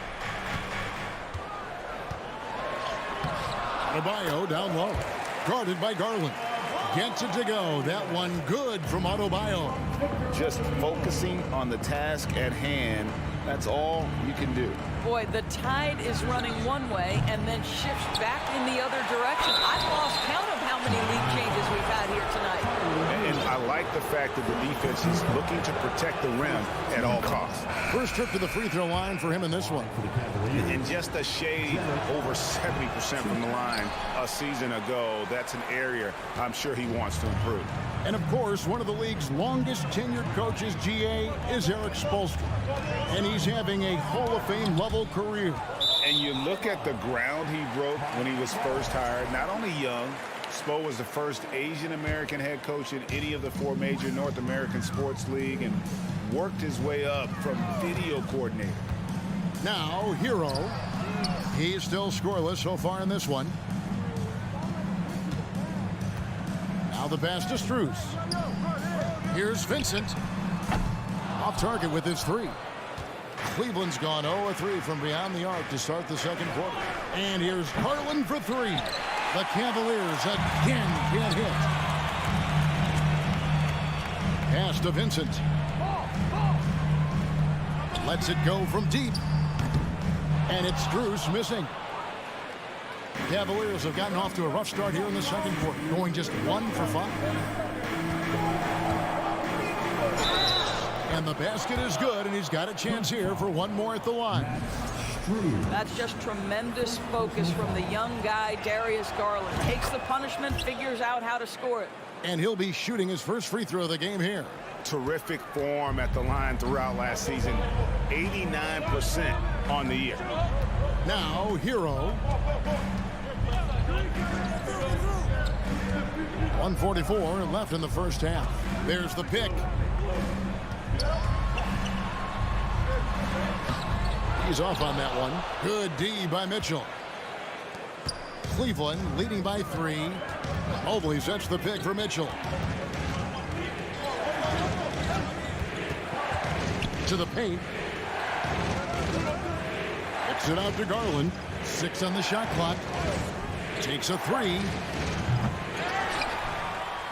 Speaker 7: Adebayo down low. Guarded by Garland. Gets it to go. That one good from Adebayo.
Speaker 9: Just focusing on the task at hand. That's all you can do.
Speaker 8: Boy, the tide is running one way and then shifts back in the other direction. I've lost count of how many lead changes we've had here tonight.
Speaker 9: And I like the fact that the defense is looking to protect the rim at all costs.
Speaker 7: First trip to the free throw line for him in this one.
Speaker 9: And just a shade over 70% from the line a season ago. That's an area I'm sure he wants to improve.
Speaker 7: And of course, one of the league's longest tenured coaches, GA, is Eric Spoelstra. And he's having a Hall of Fame level career.
Speaker 9: And you look at the ground he broke when he was first hired. Not only young, Spo was the first Asian American head coach in any of the 4 major North American sports league and worked his way up from video coordinator.
Speaker 7: Now, Hero. He's still scoreless so far in this one. Now the pass to Strus. Here's Vincent. Off target with his 3. Cleveland's gone 0-3 from beyond the arc to start the second quarter. And here's Garland for 3. The Cavaliers again can't hit. Pass to Vincent. Lets it go from deep. And it's Strus missing. Cavaliers have gotten off to a rough start here in the second quarter, going just 1 for 5. And the basket is good, and he's got a chance here for one more at the line.
Speaker 8: That's just tremendous focus from the young guy, Darius Garland. Takes the punishment, figures out how to score it.
Speaker 7: And he'll be shooting his first free throw of the game here.
Speaker 9: Terrific form at the line throughout last season. 89% on the year.
Speaker 7: Now, Hero. 1:44 left in the first half. There's the pick. He's off on that one. Good D by Mitchell. Cleveland leading by 3. Mobley sets the pick for Mitchell. To the paint. Kicks it out to Garland. 6 on the shot clock. Takes a 3.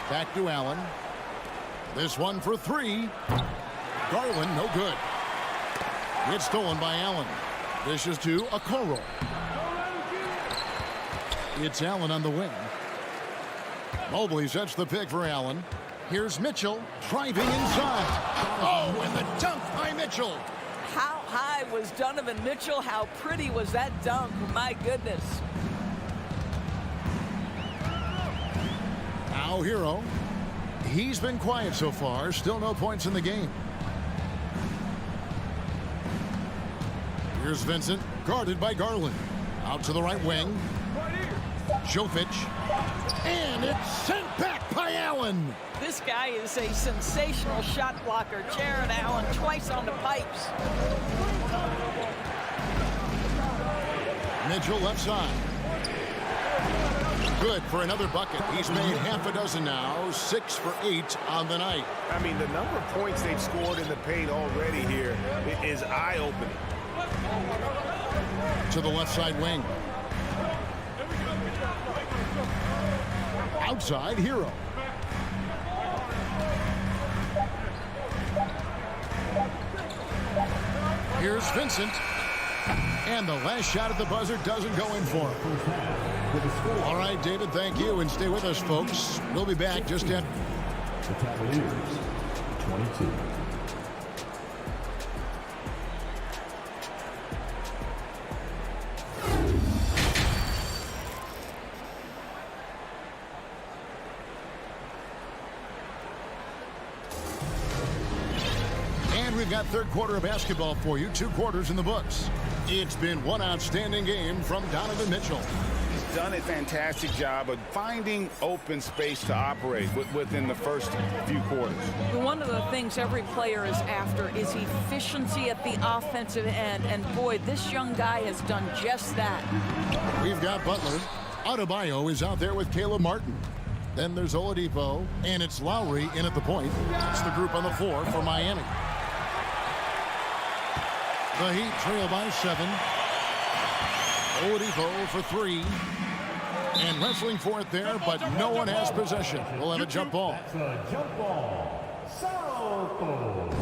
Speaker 7: Back to Allen. This one for 3. Garland, no good. It's stolen by Allen. Dishes to Okoro. It's Allen on the wing. Mobley sets the pick for Allen. Here's Mitchell driving inside. Oh, and the dunk by Mitchell.
Speaker 8: How high was Donovan Mitchell? How pretty was that dunk? My goodness.
Speaker 7: Now Hero. He's been quiet so far. Still no points in the game. Here's Vincent, guarded by Garland. Out to the right wing. Jovic. And it's sent back by Allen.
Speaker 8: This guy is a sensational shot blocker. Jared Allen twice on the pipes.
Speaker 7: Mitchell left side. Good for another bucket. He's made half a dozen now. 6 for 8 on the night.
Speaker 9: I mean, the number of points they've scored in the paint already here is eye-opening.
Speaker 7: To the left side wing. Outside, Hero. Here's Vincent. And the last shot at the buzzer doesn't go in for him. All right, David, thank you. And stay with us, folks. We'll be back just after.
Speaker 5: The Cavaliers, 22.
Speaker 7: We've got third quarter of basketball for you. 2 quarters in the books. It's been one outstanding game from Donovan Mitchell.
Speaker 9: He's done a fantastic job of finding open space to operate within the first few quarters.
Speaker 8: One of the things every player is after is efficiency at the offensive end. And boy, this young guy has done just that.
Speaker 7: We've got Butler. Adebayo is out there with Caleb Martin. Then there's Oladipo. And it's Lowry in at the point. It's the group on the floor for Miami. The Heat trail by 7. Oladipo for 3. And wrestling for it there, but no one has possession. We'll have a jump ball.
Speaker 5: That's a jump ball. Southall.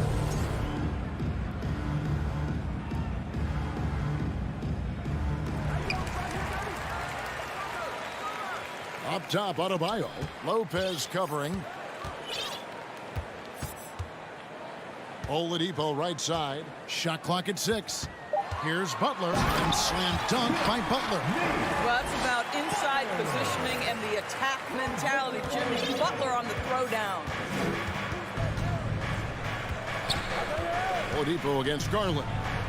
Speaker 7: Up top, Adebayo. Lopez covering. Oladipo right side. Shot clock at 6. Here's Butler. And slam dunk by Butler.
Speaker 8: Well, it's about inside positioning and the attack mentality. Jimmy Butler on the throwdown.
Speaker 7: Oladipo against Garland.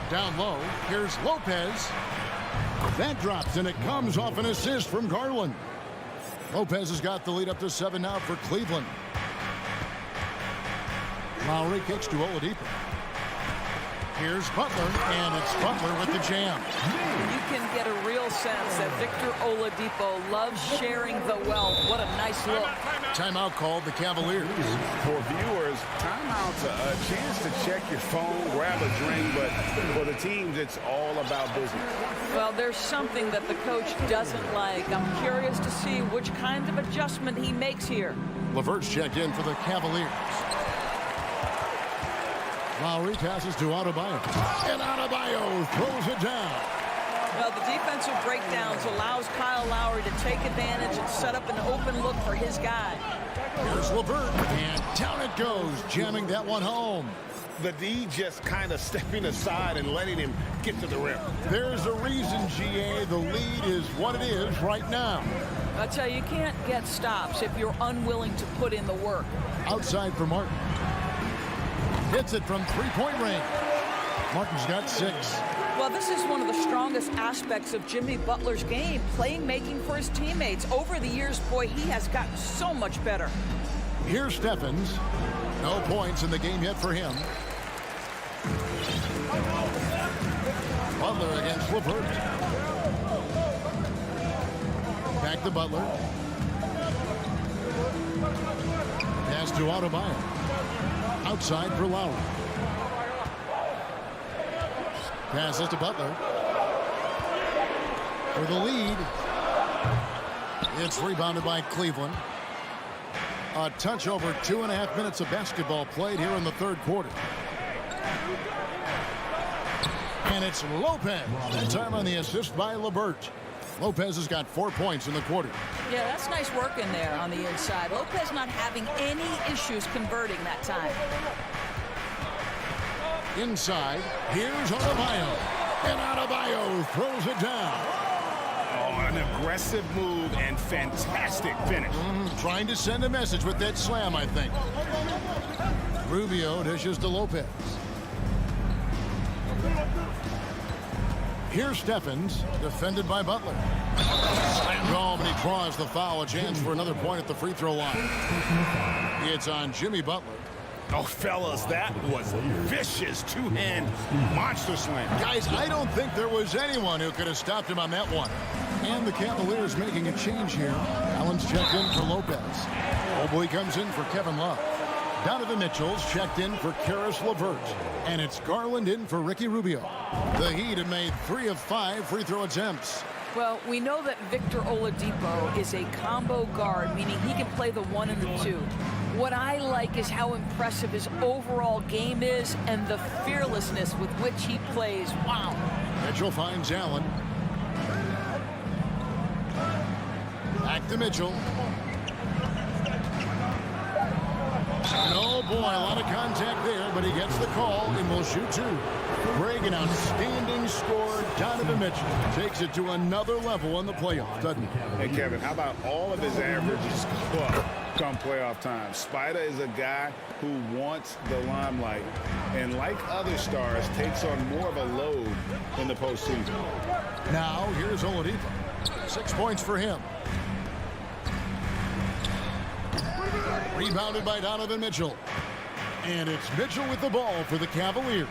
Speaker 7: Down low. Here's Lopez. That drops, and it comes off an assist from Garland. Lopez has got the lead up to 7 now for Cleveland. Lowry kicks to Oladipo. Here's Butler, and it's Butler with the jam.
Speaker 8: You can get a real sense that Victor Oladipo loves sharing the wealth. What a nice look.
Speaker 7: Timeout called the Cavaliers.
Speaker 9: For viewers, timeout's a chance to check your phone, grab a drink, but for the teams, it's all about business.
Speaker 8: Well, there's something that the coach doesn't like. I'm curious to see which kind of adjustment he makes here.
Speaker 7: LeVert's checked in for the Cavaliers. Lowry passes to Adebayo. And Adebayo throws it down.
Speaker 8: Well, the defensive breakdowns allows Kyle Lowry to take advantage and set up an open look for his guy.
Speaker 7: Here's LeVert, and down it goes, jamming that one home.
Speaker 9: The D just kind of stepping aside and letting him get to the rim.
Speaker 7: There's a reason, GA, the lead is what it is right now.
Speaker 8: I tell you, you can't get stops if you're unwilling to put in the work.
Speaker 7: Outside for Martin. Hits it from three-point range. Martin's got 6.
Speaker 8: Well, this is one of the strongest aspects of Jimmy Butler's game, playing-making for his teammates. Over the years, boy, he has gotten so much better.
Speaker 7: Here's Stephens. No points in the game yet for him. Butler against LeVert. Back to Butler. Pass to Adebayo. Outside for Lowry. Passes to Butler. For the lead. It's rebounded by Cleveland. A touch over 2.5 minutes of basketball played here in the third quarter. And it's Lopez. That time on the assist by LeVert. Lopez has got 4 points in the quarter.
Speaker 8: Yeah, that's nice work in there on the inside. Lopez not having any issues converting that time.
Speaker 7: Inside, here's Adebayo. And Adebayo throws it down.
Speaker 9: Oh, an aggressive move and fantastic finish.
Speaker 7: Trying to send a message with that slam, I think. Rubio dishes to Lopez. Here's Stephens, defended by Butler. Slammed home, and he draws the foul. A chance for another point at the free throw line. It's on Jimmy Butler.
Speaker 9: Oh, fellas, that was a vicious two-hand monster slam.
Speaker 7: Guys, I don't think there was anyone who could have stopped him on that one. And the Cavaliers making a change here. Allen's checked in for Lopez. Mobley comes in for Kevin Love. Donovan Mitchell's checked in for Karis LeVert. And it's Garland in for Ricky Rubio. The Heat have made 3 of 5 free throw attempts.
Speaker 8: Well, we know that Victor Oladipo is a combo guard, meaning he can play the 1 and the 2. What I like is how impressive his overall game is and the fearlessness with which he plays. Wow.
Speaker 7: Mitchell finds Allen. Back to Mitchell. No, boy, a lot of contact there, but he gets the call and will shoot 2. Greg, an outstanding scorer. Donovan Mitchell takes it to another level in the playoffs, doesn't he?
Speaker 9: Hey, Kevin, how about all of his averages come playoff time? Spider is a guy who wants the limelight and, like other stars, takes on more of a load in the postseason.
Speaker 7: Now, here's Oladipo. 6 points for him. Rebounded by Donovan Mitchell. And it's Mitchell with the ball for the Cavaliers.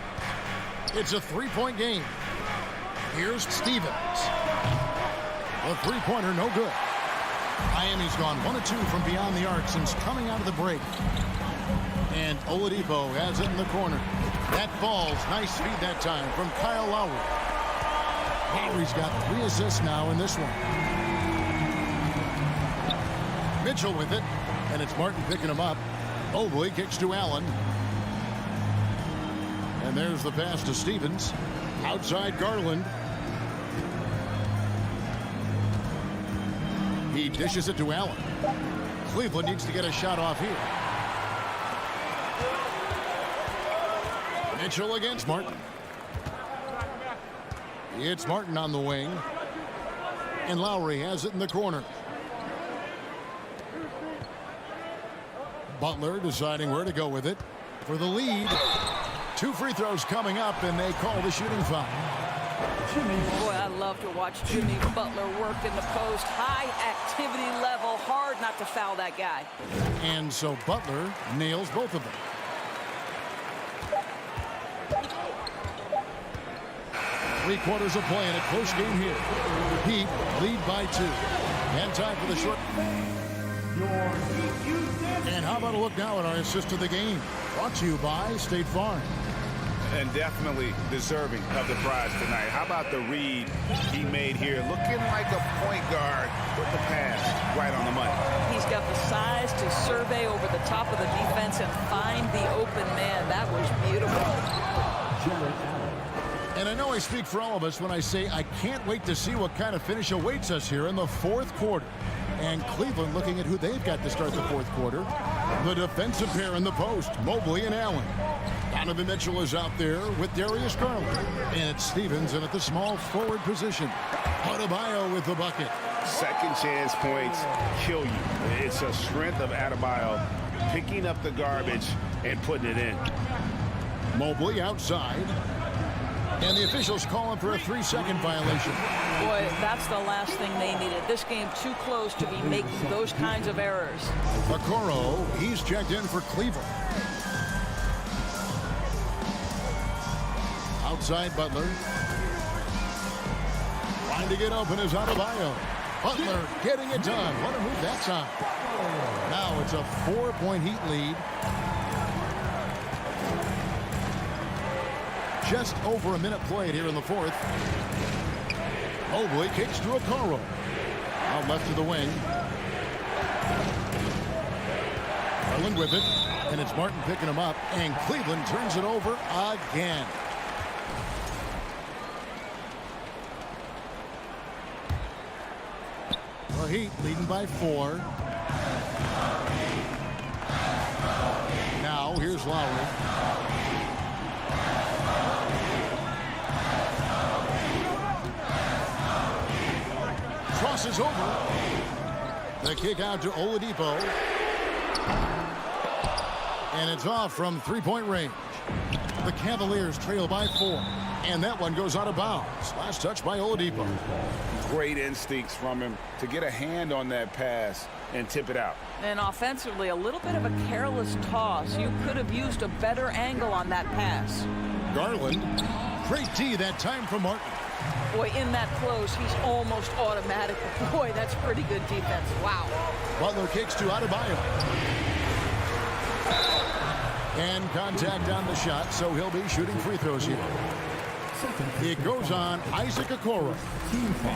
Speaker 7: It's a 3-point game. Here's Stevens. The three-pointer, no good. Miami's gone 1 of 2 from beyond the arc since coming out of the break. And Oladipo has it in the corner. That falls. Nice feed that time from Kyle Lowry. Lowry's got 3 assists now in this one. Mitchell with it. And it's Martin picking him up. Mobley kicks to Allen. And there's the pass to Stevens. Outside Garland. He dishes it to Allen. Cleveland needs to get a shot off here. Mitchell against Martin. It's Martin on the wing. And Lowry has it in the corner. Butler deciding where to go with it for the lead. 2 free throws coming up, and they call the shooting foul.
Speaker 8: Boy, I love to watch Jimmy Butler work in the post. High activity level. Hard not to foul that guy.
Speaker 7: And so Butler nails both of them. Three quarters of play in a close game here. Heat lead by 2. And time for the short. And how about a look now at our assist of the game? Brought to you by State Farm.
Speaker 9: And definitely deserving of the prize tonight. How about the read he made here? Looking like a point guard with the pass right on the money.
Speaker 8: He's got the size to survey over the top of the defense and find the open man. That was beautiful.
Speaker 7: And I know I speak for all of us when I say I can't wait to see what kind of finish awaits us here in the fourth quarter. And Cleveland looking at who they've got to start the fourth quarter. The defensive pair in the post, Mobley and Allen. Donovan Mitchell is out there with Darius Garland. And it's Stevens in at the small forward position. Adebayo with the bucket.
Speaker 9: Second chance points kill you. It's a strength of Adebayo picking up the garbage and putting it in.
Speaker 7: Mobley outside. And the officials calling for a 3-second violation.
Speaker 8: Boy, that's the last thing they needed. This game too close to be making those kinds of errors.
Speaker 7: Okoro, he's checked in for Cleveland. Outside Butler. Trying to get open is Adebayo. Butler getting it done. What a move that's on. Now it's a 4-point Heat lead. Just over a minute played here in the fourth. Mobley kicks to Okoro. Out left to the wing. Garland with it. And it's Martin picking him up. And Cleveland turns it over again. The Heat leading by 4. Now here's Lowry. Crosses over. The kick out to Oladipo. And it's off from 3-point range. The Cavaliers trail by 4. And that one goes out of bounds. Last touch by Oladipo.
Speaker 9: Great instincts from him to get a hand on that pass and tip it out.
Speaker 8: And offensively, a little bit of a careless toss. You could have used a better angle on that pass.
Speaker 7: Garland. Great D that time from Martin.
Speaker 8: Boy, in that close, he's almost automatic. Boy, that's pretty good defense. Wow.
Speaker 7: Butler kicks to Adebayo. And contact on the shot, so he'll be shooting free throws here. It goes on Isaac Okoro.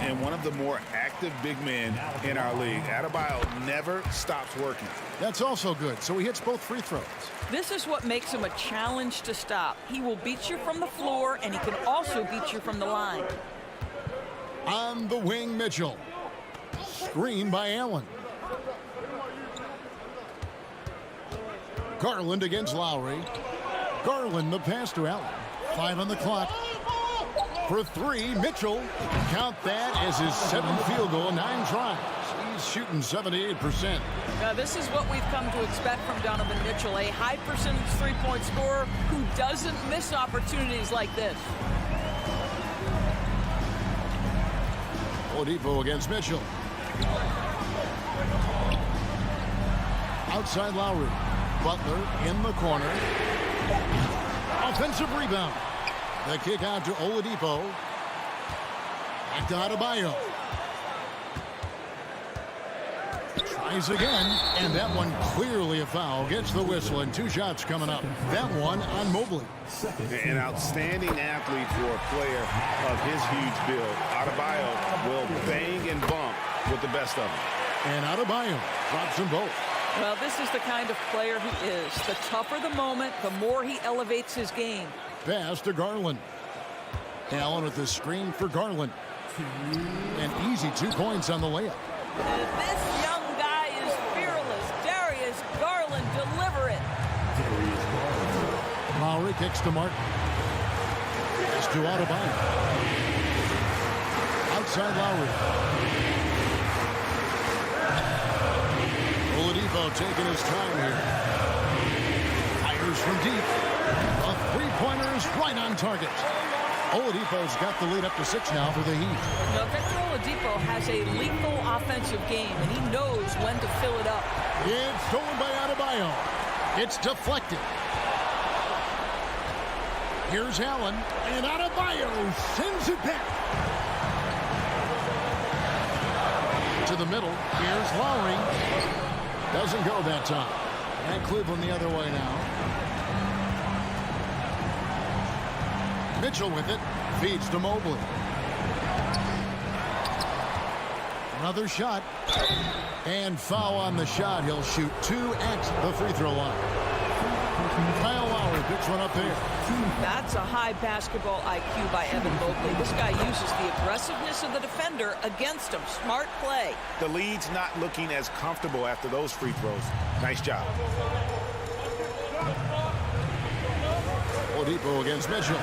Speaker 9: And one of the more active big men in our league. Adebayo never stops working.
Speaker 7: That's also good, so he hits both free throws.
Speaker 8: This is what makes him a challenge to stop. He will beat you from the floor, and he can also beat you from the line.
Speaker 7: On the wing, Mitchell. Screen by Allen. Garland against Lowry. Garland the pass to Allen. 5 on the clock. For 3, Mitchell. Count that as his 7th field goal, 9 tries. He's shooting 78%.
Speaker 8: Now, this is what we've come to expect from Donovan Mitchell, a high percentage three-point scorer who doesn't miss opportunities like this.
Speaker 7: Oladipo against Mitchell. Outside Lowry. Butler in the corner. Offensive rebound. The kick out to Oladipo. Back to Adebayo. Tries again, and that one clearly a foul. Gets the whistle, and 2 shots coming up. That one on Mobley.
Speaker 9: An outstanding athlete for a player of his huge build. Adebayo will bang and bump with the best of them.
Speaker 7: And Adebayo drops them both.
Speaker 8: Well, this is the kind of player he is. The tougher the moment, the more he elevates his game.
Speaker 7: Pass to Garland. Allen with the screen for Garland. An easy 2 points on the layup.
Speaker 8: This young guy is fearless. Darius Garland, deliver it.
Speaker 7: Lowry kicks to Martin. Pass to Adebayo. Outside Lowry. Oladipo taking his time here. Fires from deep. A 3-pointer's right on target. Oladipo's got the lead up to 6 now for the Heat.
Speaker 8: Now, Victor Oladipo has a lethal offensive game, and he knows when to fill it up.
Speaker 7: It's stolen by Adebayo. It's deflected. Here's Allen, and Adebayo sends it back. To the middle. Here's Lowry. Doesn't go that time. And Cleveland the other way now. Mitchell with it. Feeds to Mobley. Another shot. And foul on the shot. He'll shoot 2 at the free throw line. Kyle Lowry picks puts one up there.
Speaker 8: That's a high basketball IQ by Evan Mobley. This guy uses the aggressiveness of the defender against him. Smart play.
Speaker 9: The lead's not looking as comfortable after those free throws. Nice job.
Speaker 7: Oladipo against Mitchell.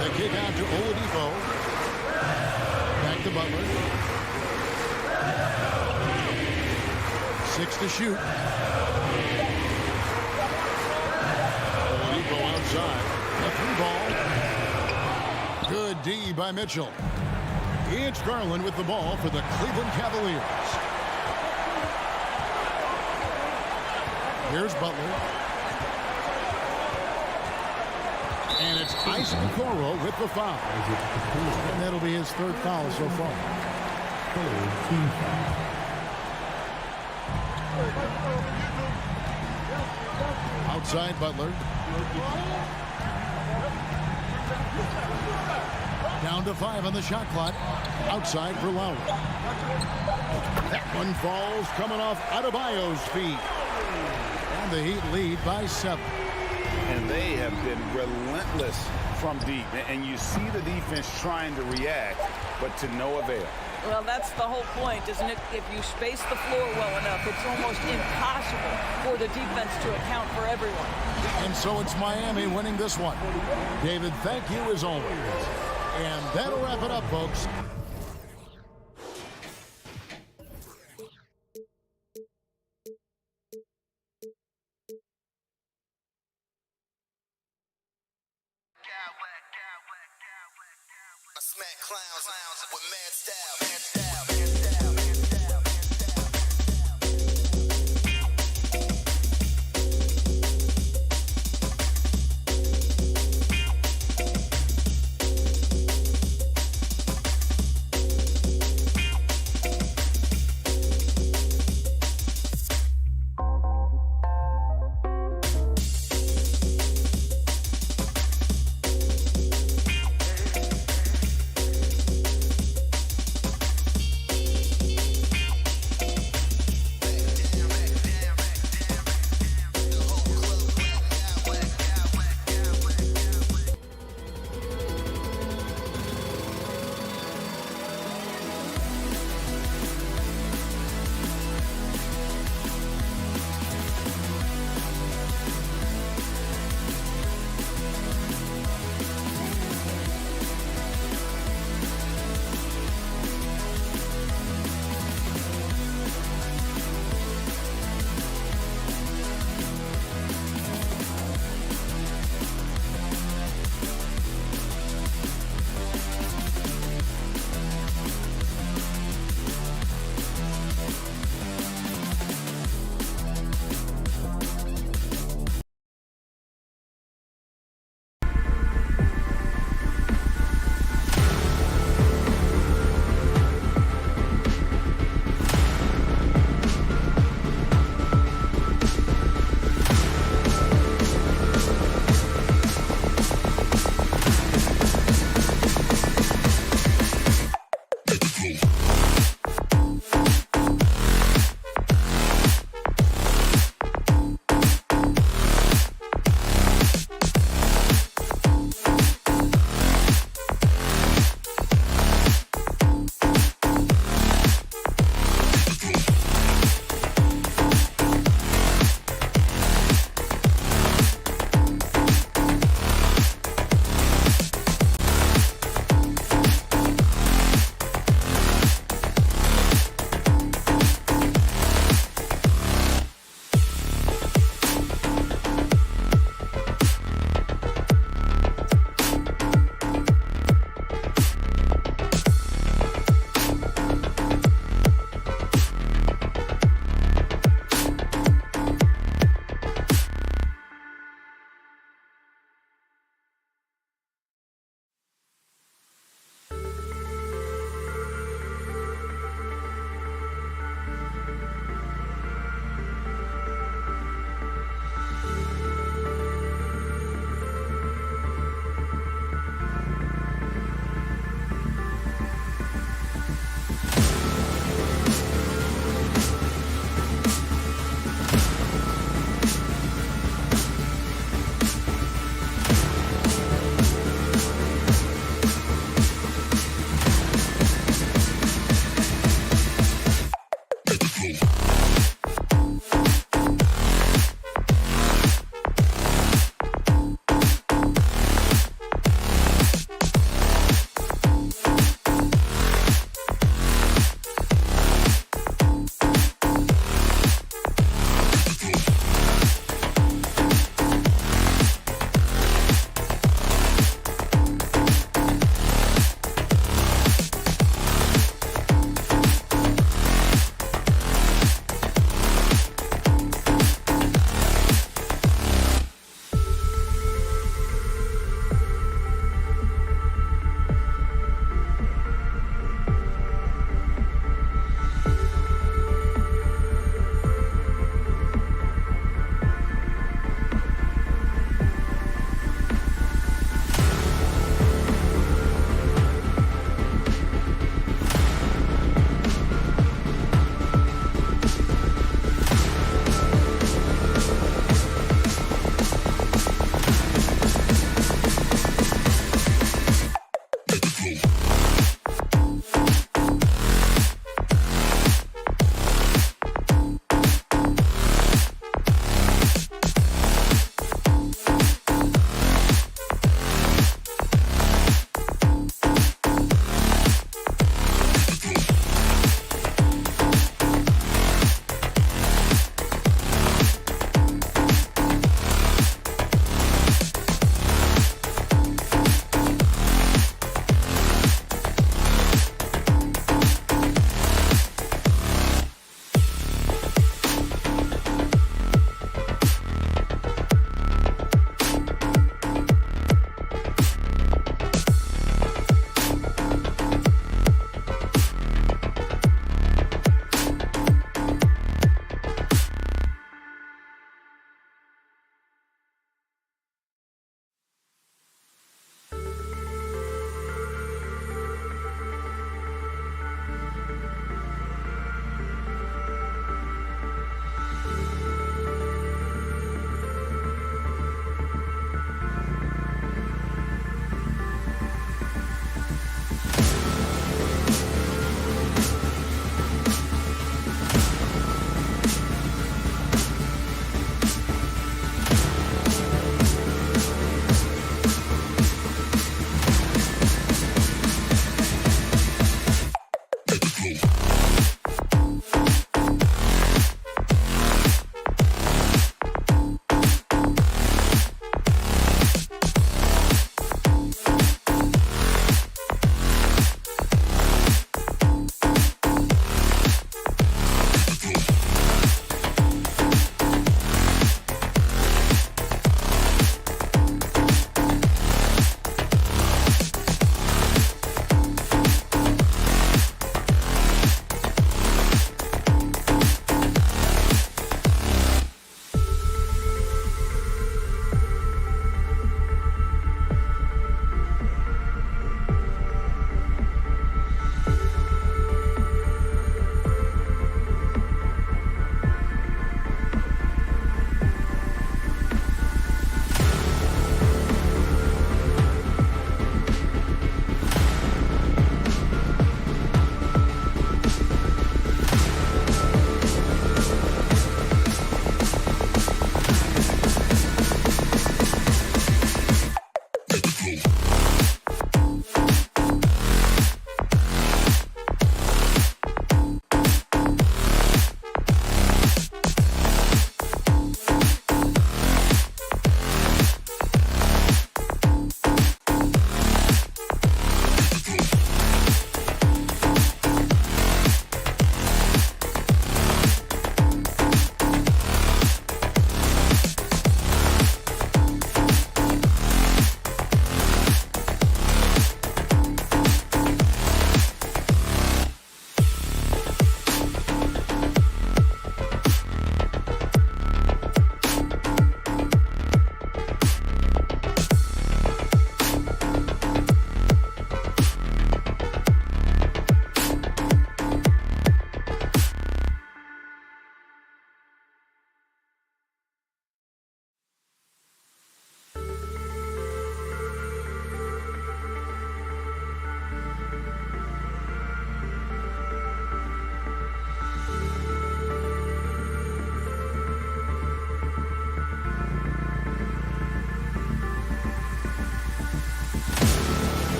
Speaker 7: The kick out to Oladipo. Back to Butler. 6 to shoot. Oladipo outside. A three ball. Good D by Mitchell. It's Garland with the ball for the Cleveland Cavaliers. Here's Butler. And it's Isaac Okoro with the foul. And that'll be his third foul so far. Outside Butler. Down to 5 on the shot clock. Outside for Lowry. That one falls coming off Adebayo's feet. And the Heat lead by 7.
Speaker 9: And they have been relentless from deep. And you see the defense trying to react, but to no avail.
Speaker 8: Well, that's the whole point, isn't it? If you space the floor well enough, it's almost impossible for the defense to account for everyone.
Speaker 7: And so it's Miami winning this one. David, thank you as always. And that'll wrap it up, folks.
Speaker 6: I smack clowns with mad style.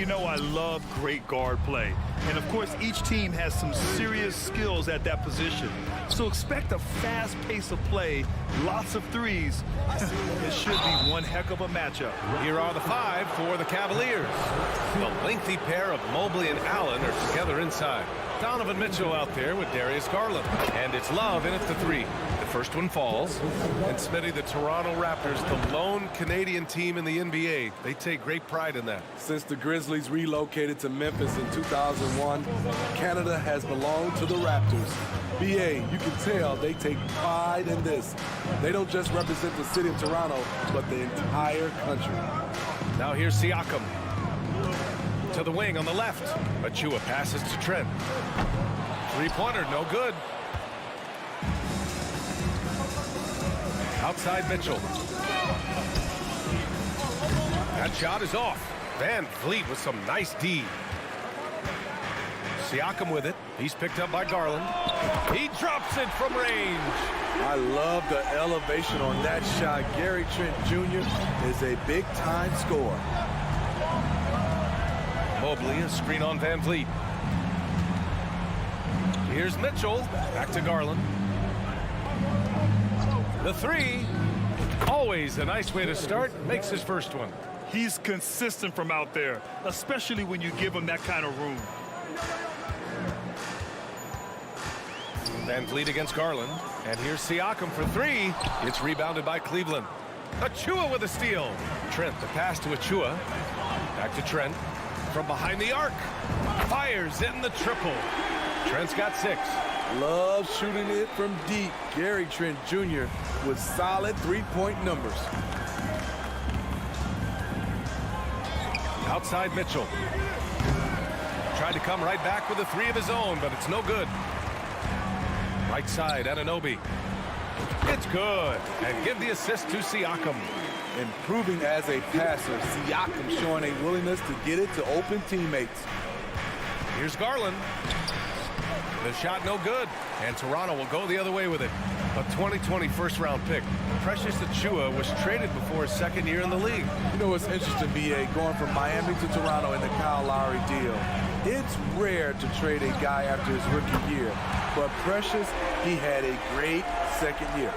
Speaker 3: You know I love great guard play. And of course, each team has some serious skills at that position. So expect a fast pace of play, lots of threes. It should be one heck of a matchup.
Speaker 1: Here are the five for the Cavaliers. The lengthy pair of Mobley and Allen are together inside. Donovan Mitchell out there with Darius Garland. And it's Love in at the three. The first one falls. And Smitty, the Toronto Raptors, the lone Canadian team in the NBA. They take great pride in that.
Speaker 11: Since the Grizzlies relocated to Memphis in 2001, Canada has belonged to the Raptors. BA, you can tell they take pride in this. They don't just represent the city of Toronto, but the entire country.
Speaker 1: Now here's Siakam. To the wing on the left. Achua passes to Trent. Three-pointer, no good. Outside Mitchell. That shot is off. Van Vliet with some nice D. Siakam with it. He's picked up by Garland. He drops it from range.
Speaker 11: I love the elevation on that shot. Gary Trent Jr. is a big-time scorer.
Speaker 1: Mobley, a screen on Van Vliet. Here's Mitchell. Back to Garland. The three. Always a nice way to start. Makes his first one.
Speaker 3: He's consistent from out there, especially when you give him that kind of room.
Speaker 1: Van Vliet against Garland. And here's Siakam for three. It's rebounded by Cleveland. Achua with a steal. Trent, the pass to Achua. Back to Trent. From behind the arc. Fires in the triple. Trent's got 6.
Speaker 11: Love shooting it from deep. Gary Trent Jr. with solid three-point numbers.
Speaker 1: Outside Mitchell. Tried to come right back with a 3 of his own, but it's no good. Right side, Anunoby. It's good. And give the assist to Siakam.
Speaker 11: Improving as a passer, Siakam showing a willingness to get it to open teammates.
Speaker 1: Here's Garland. The shot no good. And Toronto will go the other way with it. A 2020 first-round pick. Precious Achua was traded before his second year in the league.
Speaker 11: You know what's interesting, B.A., going from Miami to Toronto in the Kyle Lowry deal. It's rare to trade a guy after his rookie year. But Precious, he had a great second year.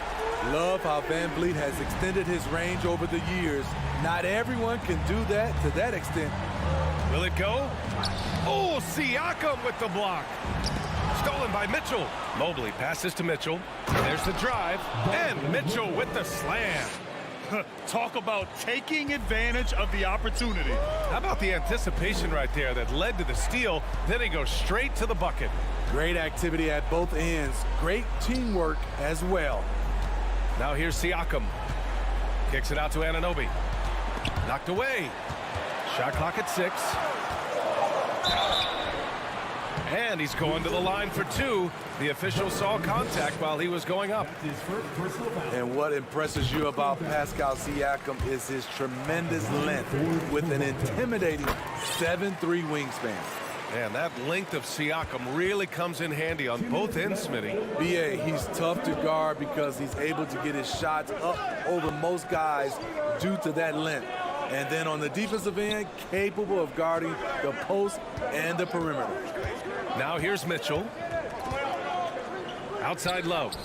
Speaker 11: Love how Van Vliet has extended his range over the years. Not everyone can do that to that extent.
Speaker 1: Will it go? Oh, Siakam with the block. Stolen by Mitchell. Mobley passes to Mitchell. There's the drive. And Mitchell with the slam.
Speaker 3: Talk about taking advantage of the opportunity.
Speaker 1: How about the anticipation right there that led to the steal? Then he goes straight to the bucket.
Speaker 11: Great activity at both ends. Great teamwork as well.
Speaker 1: Now here's Siakam. Kicks it out to Anunoby. Knocked away. Shot clock at 6. And he's going to the line for 2. The official saw contact while he was going up.
Speaker 11: And what impresses you about Pascal Siakam is his tremendous length with an intimidating 7'3" wingspan.
Speaker 1: And that length of Siakam really comes in handy on both ends, Smitty.
Speaker 11: B.A., he's tough to guard because he's able to get his shots up over most guys due to that length. And then on the defensive end, capable of guarding the post and the perimeter.
Speaker 1: Now here's Mitchell. Outside Love.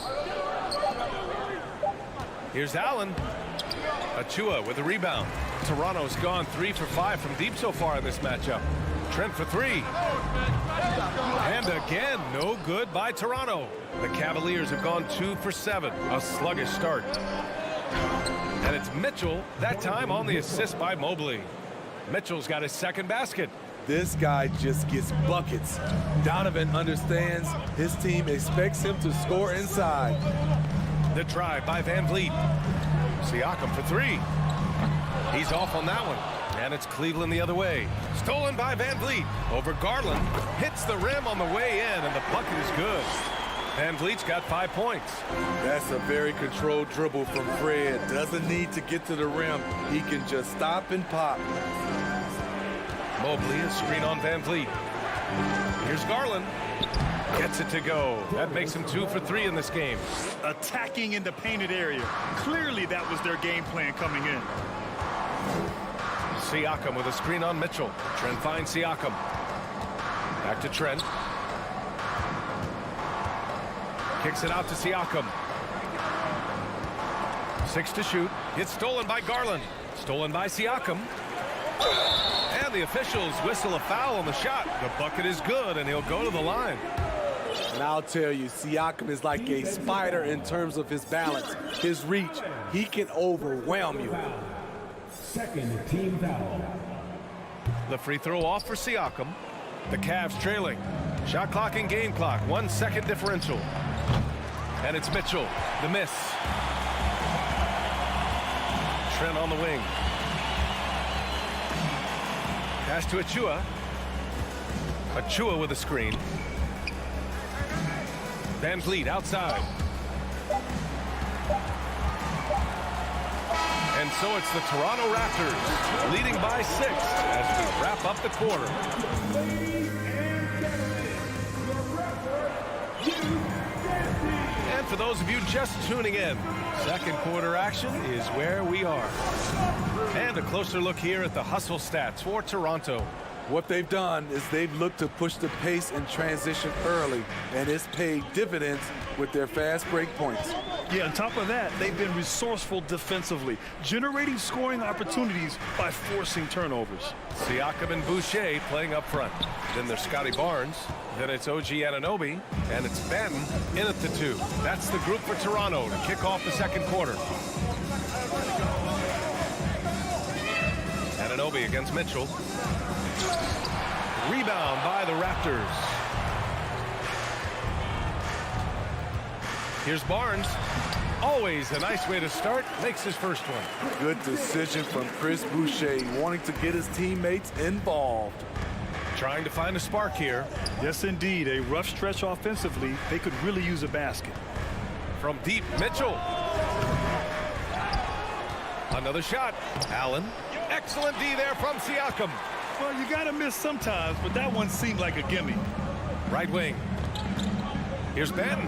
Speaker 1: Here's Allen. Achua with the rebound. Toronto's gone 3 for 5 from deep so far in this matchup. Trent for 3. And again, no good by Toronto. The Cavaliers have gone 2 for 7. A sluggish start. And it's Mitchell, that time on the assist by Mobley. Mitchell's got his second basket.
Speaker 11: This guy just gets buckets. Donovan understands his team expects him to score inside.
Speaker 1: The drive by Van Vliet. Siakam for 3. He's off on that one. And it's Cleveland the other way. Stolen by Van Vliet. Over Garland. Hits the rim on the way in, and the bucket is good. Van Vliet's got 5 points.
Speaker 11: That's a very controlled dribble from Fred. Doesn't need to get to the rim. He can just stop and pop.
Speaker 1: Mobley, a screen on Van Vliet. Here's Garland. Gets it to go. That makes him 2 for 3 in this game.
Speaker 3: Attacking in the painted area. Clearly that was their game plan coming in.
Speaker 1: Siakam with a screen on Mitchell. Trent finds Siakam. Back to Trent. Kicks it out to Siakam. 6 to shoot. It's stolen by Garland. Stolen by Siakam. And the officials whistle a foul on the shot. The bucket is good, and he'll go to the line.
Speaker 11: And I'll tell you, Siakam is like a spider in terms of his balance, his reach. He can overwhelm you.
Speaker 5: Second team foul.
Speaker 1: The free throw off for Siakam. The Cavs trailing. Shot clock and game clock. 1 second differential. And it's Mitchell. The miss. Trent on the wing. Pass to Achua. Achua with a screen. Van Vliet outside. And so it's the Toronto Raptors leading by 6 as we wrap up the quarter. And for those of you just tuning in, second quarter action is where we are. And a closer look here at the hustle stats for Toronto.
Speaker 11: What they've done is they've looked to push the pace and transition early, and it's paid dividends with their fast break points.
Speaker 3: Yeah, on top of that, they've been resourceful defensively, generating scoring opportunities by forcing turnovers.
Speaker 1: Siakam and Boucher playing up front. Then there's Scotty Barnes. Then it's OG Anunoby. And it's Ben in at the 2. That's the group for Toronto to kick off the second quarter. Anunoby against Mitchell. Rebound by the Raptors. Here's Barnes. Always a nice way to start. Makes his first one.
Speaker 11: Good decision from Chris Boucher, wanting to get his teammates involved.
Speaker 1: Trying to find a spark here.
Speaker 3: Yes, indeed. A rough stretch offensively. They could really use a basket.
Speaker 1: From deep, Mitchell. Another shot. Allen. Excellent D there from Siakam.
Speaker 3: Well, you got to miss sometimes, but that one seemed like a gimme.
Speaker 1: Right wing. Here's Ben,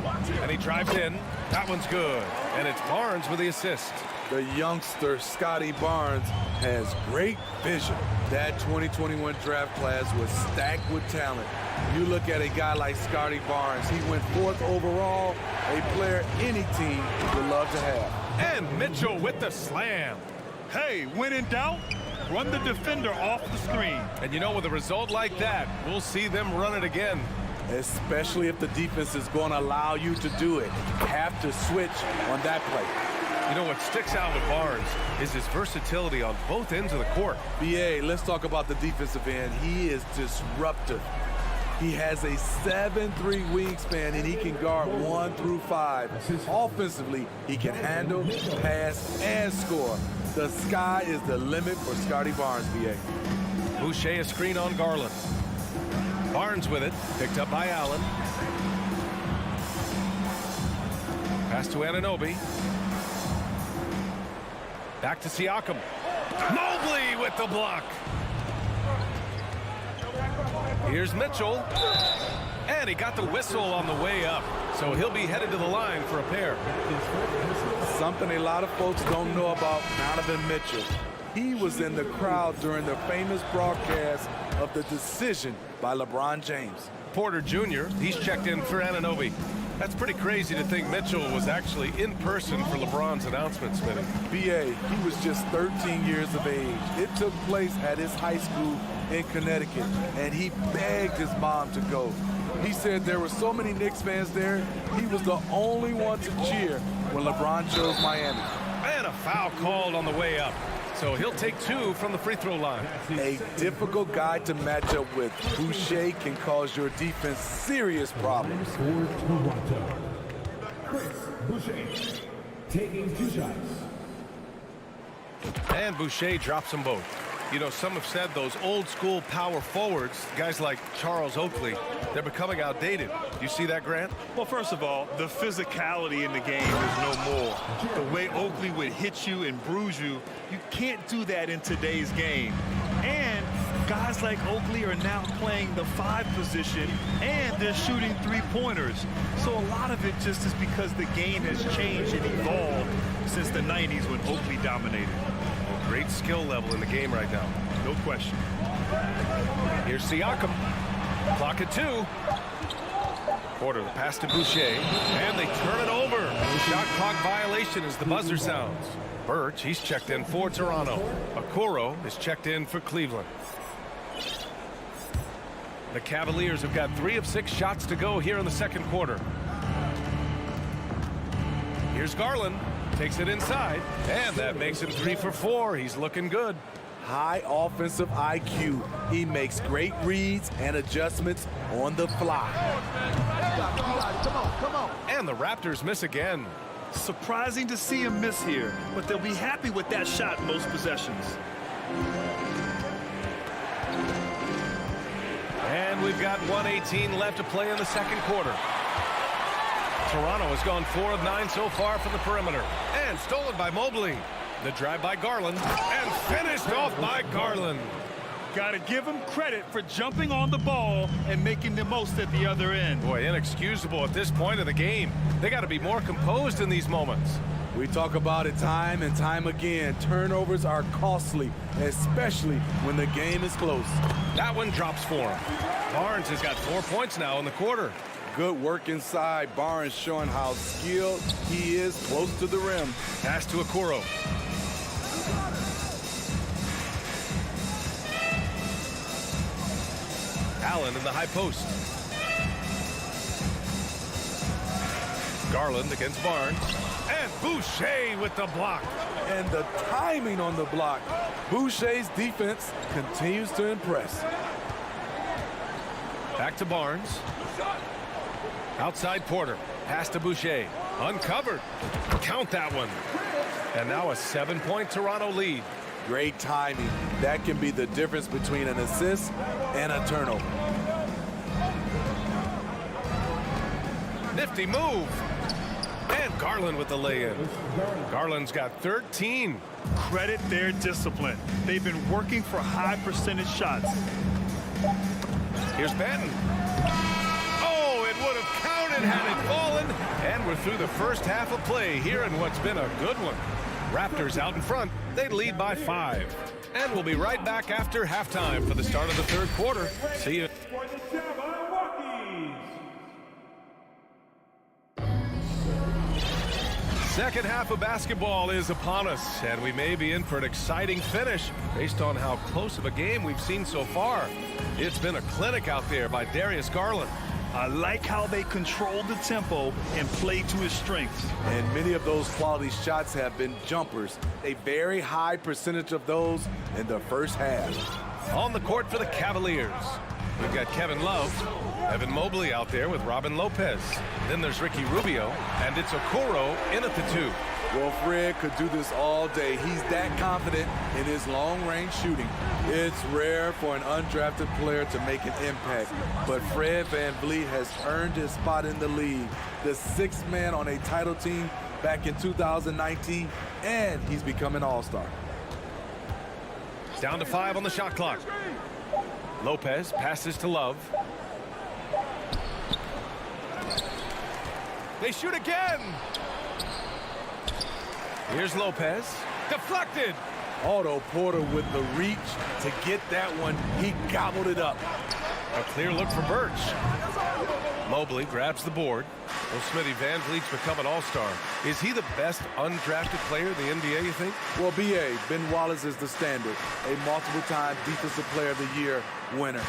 Speaker 1: and he drives in. That one's good, and it's Barnes with the assist.
Speaker 11: The youngster, Scotty Barnes, has great vision. That 2021 draft class was stacked with talent. You look at a guy like Scotty Barnes, he went 4th overall, a player any team would love to have.
Speaker 1: And Mitchell with the slam.
Speaker 3: Hey, when in doubt, run the defender off the screen.
Speaker 1: And you know, with a result like that, we'll see them run it again.
Speaker 11: Especially if the defense is going to allow you to do it. You have to switch on that play.
Speaker 1: You know, what sticks out with Barnes is his versatility on both ends of the court.
Speaker 11: BA, let's talk about the defensive end. He is disruptive. He has a 7'3" wingspan, and he can guard 1 through 5. Offensively, he can handle, pass, and score. The sky is the limit for Scotty Barnes, BA.
Speaker 1: Boucher a screen on Garland. Barnes with it, picked up by Allen. Pass to Anunoby. Back to Siakam. Mobley with the block. Here's Mitchell. And he got the whistle on the way up. So he'll be headed to the line for a pair.
Speaker 11: Something a lot of folks don't know about Donovan Mitchell. He was in the crowd during the famous broadcast of the decision by LeBron James.
Speaker 1: Porter Jr., he's checked in for Anunoby. That's pretty crazy to think Mitchell was actually in person for LeBron's announcement, Smitty.
Speaker 11: BA, he was just 13 years of age. It took place at his high school in Connecticut, and he begged his mom to go. He said there were so many Knicks fans there, he was the only one to cheer when LeBron chose Miami.
Speaker 1: And a foul called on the way up. So he'll take 2 from the free throw line.
Speaker 11: A difficult guy to match up with. Boucher can cause your defense serious problems.
Speaker 5: For Toronto, Chris Boucher taking 2 shots.
Speaker 1: And Boucher drops them both. You know, some have said those old school power forwards, guys like Charles Oakley, they're becoming outdated. You see that, Grant?
Speaker 3: Well, first of all, the physicality in the game is no more. The way Oakley would hit you and bruise you, you can't do that in today's game. And guys like Oakley are now playing the 5 position, and they're shooting 3-pointers. So a lot of it just is because the game has changed and evolved since the 90s when Oakley dominated.
Speaker 1: Great skill level in the game right now.
Speaker 3: No question.
Speaker 1: Here's Siakam. Clock at 2. Porter, the pass to Boucher, and they turn it over. Shot clock violation as the buzzer sounds. Birch, he's checked in for Toronto. Okoro is checked in for Cleveland. The Cavaliers have got 3 of 6 shots to go here in the second quarter. Here's Garland. Takes it inside, and that makes him 3 for 4. He's looking good.
Speaker 11: High offensive IQ. He makes great reads and adjustments on the fly.
Speaker 10: Come on.
Speaker 1: And the Raptors miss again.
Speaker 3: Surprising to see him miss here, but they'll be happy with that shot most possessions.
Speaker 1: And we've got 1:18 left to play in the second quarter. Toronto has gone 4 of 9 so far from the perimeter. And stolen by Mobley. The drive by Garland. And finished off by Garland.
Speaker 3: Got to give him credit for jumping on the ball and making the most at the other end.
Speaker 1: Boy, inexcusable at this point of the game. They got to be more composed in these moments.
Speaker 11: We talk about it time and time again. Turnovers are costly, especially when the game is close.
Speaker 1: That one drops for him. Barnes has got 4 points now in the quarter.
Speaker 11: Good work inside. Barnes showing how skilled he is close to the rim.
Speaker 1: Pass to Okoro. Allen in the high post. Garland against Barnes. And Boucher with the block.
Speaker 11: And the timing on the block. Boucher's defense continues to impress.
Speaker 1: Back to Barnes. Outside Porter. Pass to Boucher. Uncovered. Count that one. And now a 7-point Toronto lead.
Speaker 11: Great timing. That can be the difference between an assist and a turnover.
Speaker 1: Nifty move. And Garland with the lay-in. Garland's got 13.
Speaker 3: Credit their discipline. They've been working for high percentage shots.
Speaker 1: Here's Benton. Oh, it would have counted had it fallen. And we're through the first half of play here in what's been a good one. Raptors out in front. They lead by 5. And we'll be right back after halftime for the start of the third quarter. See you. Second half of basketball is upon us, and we may be in for an exciting finish based on how close of a game we've seen so far. It's been a clinic out there by Darius Garland.
Speaker 3: I like how they control the tempo and play to his strengths.
Speaker 11: And many of those quality shots have been jumpers. A very high percentage of those in the first half.
Speaker 1: On the court for the Cavaliers, we've got Kevin Love, Evan Mobley out there with Robin Lopez. Then there's Ricky Rubio, and it's Okoro in at the 2.
Speaker 11: Well, Fred could do this all day. He's that confident in his long-range shooting. It's rare for an undrafted player to make an impact, but Fred VanVleet has earned his spot in the league. The 6th man on a title team back in 2019, and he's become an all-star.
Speaker 1: Down to 5 on the shot clock. Lopez passes to Love. They shoot again. Here's Lopez. Deflected.
Speaker 11: Otto Porter with the reach to get that one. He gobbled it up.
Speaker 1: A clear look for Birch. Mobley grabs the board. Well, Smitty, VanVleet's become an all-star. Is he the best undrafted player in the NBA, you think?
Speaker 11: Well, B.A., Ben Wallace is the standard. A multiple-time Defensive Player of the Year winner.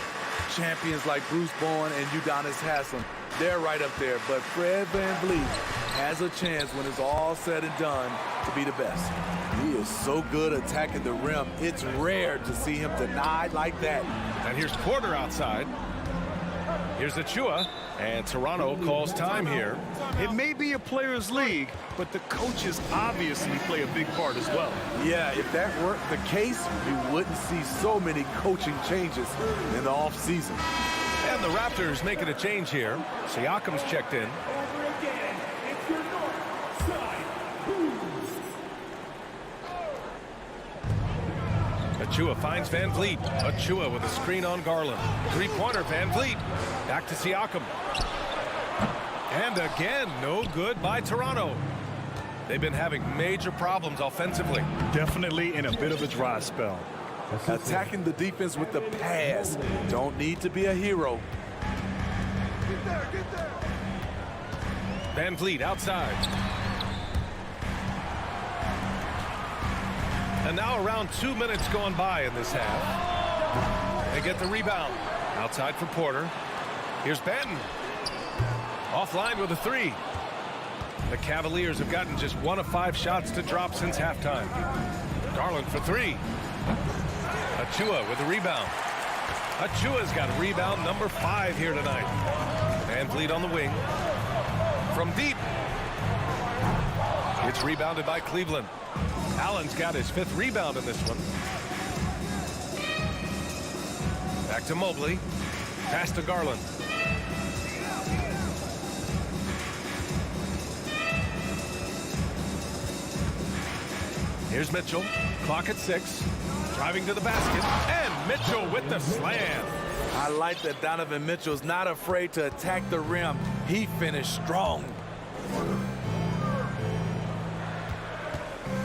Speaker 11: Champions like Bruce Bowen and Udonis Haslem, they're right up there. But Fred VanVleet has a chance when it's all said and done to be the best. He is so good attacking the rim. It's rare to see him denied like that.
Speaker 1: And here's Porter outside. Here's Achua, and Toronto calls time here.
Speaker 3: It may be a players' league, but the coaches obviously play a big part as well.
Speaker 11: Yeah, if that weren't the case, you wouldn't see so many coaching changes in the offseason.
Speaker 1: And the Raptors making a change here. Siakam's checked in. Achua finds VanVleet. Achua with a screen on Garland. Three-pointer, VanVleet. Back to Siakam. And again, no good by Toronto. They've been having major problems offensively.
Speaker 3: Definitely in a bit of a dry spell.
Speaker 11: Attacking the defense with the pass. Don't need to be a hero.
Speaker 5: Get there.
Speaker 1: VanVleet outside. And now around 2 minutes gone by in this half. They get the rebound. Outside for Porter. Here's Benton. Offline with a 3. The Cavaliers have gotten just 1 of 5 shots to drop since halftime. Garland for 3. Achua with a rebound. Achua's got rebound number 5 here tonight. VanVleet on the wing. From deep. It's rebounded by Cleveland. Allen's got his 5th rebound in this one. Back to Mobley. Pass to Garland. Here's Mitchell. Clock at 6. Driving to the basket. And Mitchell with the slam.
Speaker 11: I like that Donovan Mitchell's not afraid to attack the rim. He finished strong.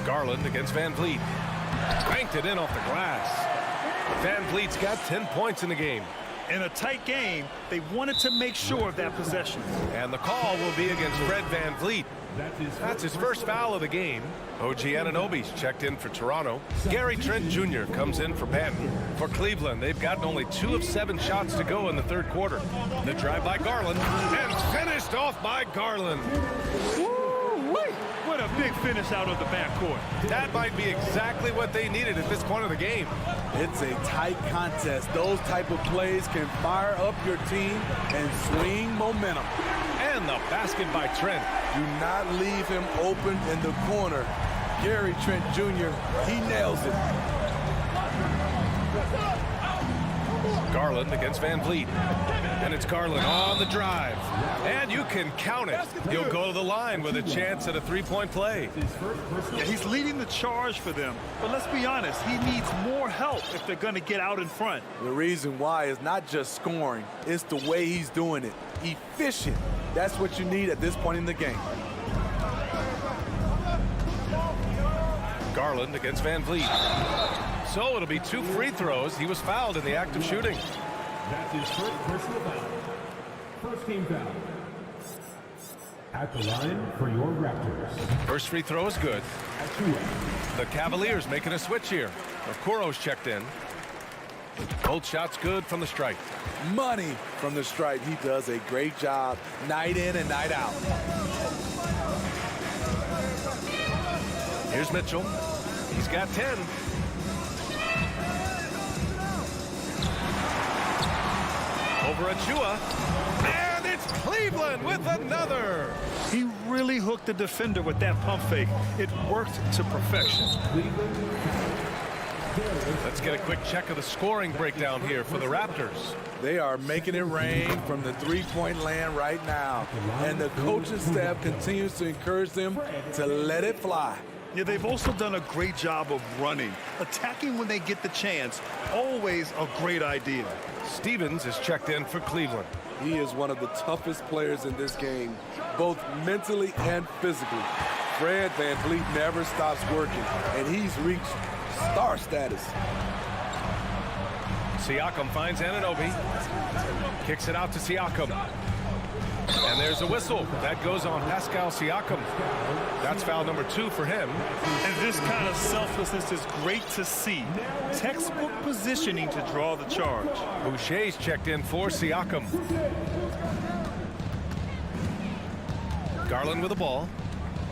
Speaker 1: Garland against VanVleet. Banked it in off the glass. VanVleet's got 10 points in the game.
Speaker 3: In a tight game, they wanted to make sure of that possession.
Speaker 1: And the call will be against Fred VanVleet. That's his first foul of the game. OG Anunoby's checked in for Toronto. Gary Trent Jr. comes in for Benton. For Cleveland, they've gotten only 2 of 7 shots to go in the third quarter. The drive by Garland, and finished off by Garland.
Speaker 3: Woo-wee. What What a big finish out of the backcourt.
Speaker 1: That might be exactly what they needed at this point of the game.
Speaker 11: It's a tight contest. Those type of plays can fire up your team and swing momentum.
Speaker 1: And the basket by Trent.
Speaker 11: Do not leave him open in the corner. Gary Trent Jr., he nails it.
Speaker 1: Garland against Van Vliet. And it's Garland on the drive. And you can count it. He'll go to the line with a chance at a three-point play.
Speaker 3: Yeah, he's leading the charge for them. But let's be honest, he needs more help if they're going to get out in front.
Speaker 11: The reason why is not just scoring, it's the way he's doing it. Efficient. That's what you need at this point in the game.
Speaker 1: Garland against Van Vliet. So it'll be 2 free throws. He was fouled in the act of shooting.
Speaker 5: That's his first personal foul. First team foul. At the line for your Raptors.
Speaker 1: First free throw is good. The Cavaliers making a switch here. Okoro's checked in. Both shots good from the stripe.
Speaker 11: Money from the stripe. He does a great job night in and night out.
Speaker 1: Here's Mitchell. He's got 10. Over Achua. And it's Cleveland with another.
Speaker 3: He really hooked the defender with that pump fake. It worked to perfection.
Speaker 1: Let's get a quick check of the scoring breakdown here for the Raptors.
Speaker 11: They are making it rain from the three-point land right now. And the coaching staff continues to encourage them to let it fly.
Speaker 3: Yeah, they've also done a great job of running. Attacking when they get the chance, always a great idea.
Speaker 1: Stevens is checked in for Cleveland.
Speaker 11: He is one of the toughest players in this game, both mentally and physically. Fred VanVleet never stops working, and he's reached star status.
Speaker 1: Siakam finds Anunoby. Kicks it out to Siakam. And there's a whistle. That goes on Pascal Siakam. That's foul number 2 for him.
Speaker 3: And this kind of selflessness is great to see. Textbook positioning to draw the charge.
Speaker 1: Boucher's checked in for Siakam. Garland with the ball.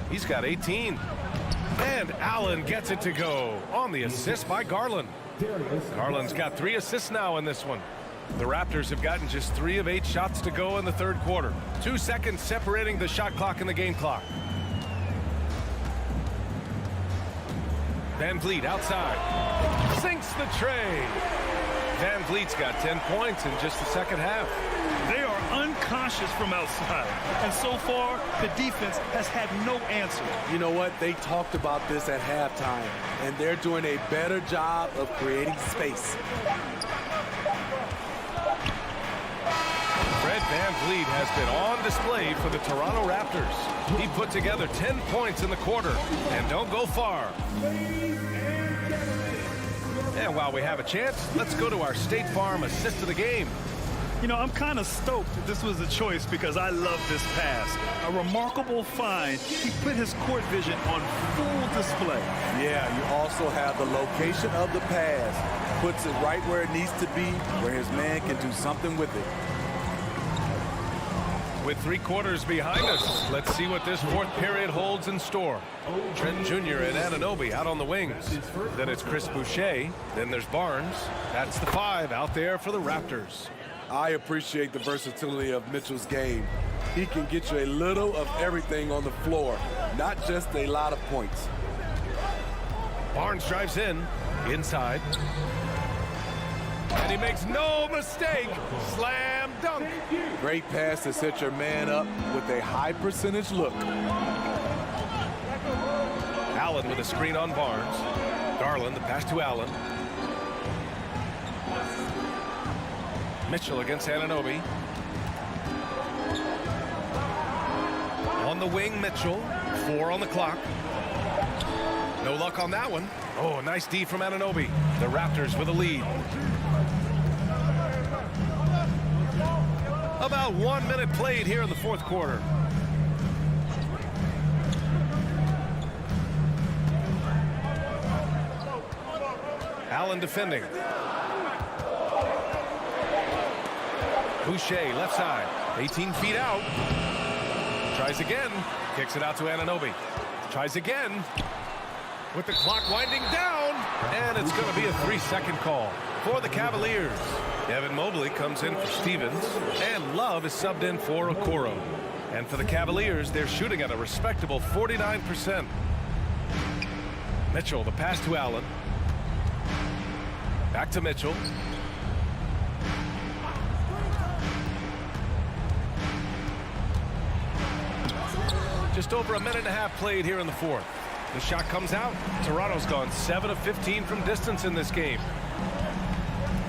Speaker 1: He's got 18. And Allen gets it to go on the assist by Garland. Garland's got 3 assists now in this one. The Raptors have gotten just 3 of 8 shots to go in the third quarter. 2 seconds separating the shot clock and the game clock. Van Vliet outside. Sinks the tray. Van Vliet's got 10 points in just the second half.
Speaker 3: They are unconscious from outside. And so far, the defense has had no answer.
Speaker 11: You know what? They talked about this at halftime, and they're doing a better job of creating space.
Speaker 1: Fred VanVleet has been on display for the Toronto Raptors. He put together 10 points in the quarter, and don't go far. And while we have a chance, let's go to our State Farm assist of the game.
Speaker 3: You know, I'm kind of stoked this was a choice because I love this pass. A remarkable find. He put his court vision on full display.
Speaker 11: Yeah, you also have the location of the pass. Puts it right where it needs to be, where his man can do something with it.
Speaker 1: With 3 quarters behind us, let's see what this fourth period holds in store. Trent Jr. and Anunoby out on the wings. Then it's Chris Boucher. Then there's Barnes. That's the 5 out there for the Raptors.
Speaker 11: I appreciate the versatility of Mitchell's game. He can get you a little of everything on the floor, not just a lot of points.
Speaker 1: Barnes drives in, inside. And he makes no mistake. Slam dunk.
Speaker 11: Great pass to set your man up with a high percentage look.
Speaker 1: Allen with a screen on Barnes. Garland, the pass to Allen. Mitchell against Anunoby. On the wing, Mitchell. 4 on the clock. No luck on that one. Oh, nice D from Anunoby. The Raptors with a lead. About 1 minute played here in the fourth quarter. Allen defending. Boucher, left side. 18 feet out. Tries again. Kicks it out to Anunoby. Tries again with the clock winding down, and it's going to be a 3-second call for the Cavaliers. Evan Mobley comes in for Stevens, and Love is subbed in for Okoro. And for the Cavaliers, they're shooting at a respectable 49%. Mitchell, the pass to Allen. Back to Mitchell. Just over a minute and a half played here in the fourth. The shot comes out. Toronto's gone 7 of 15 from distance in this game.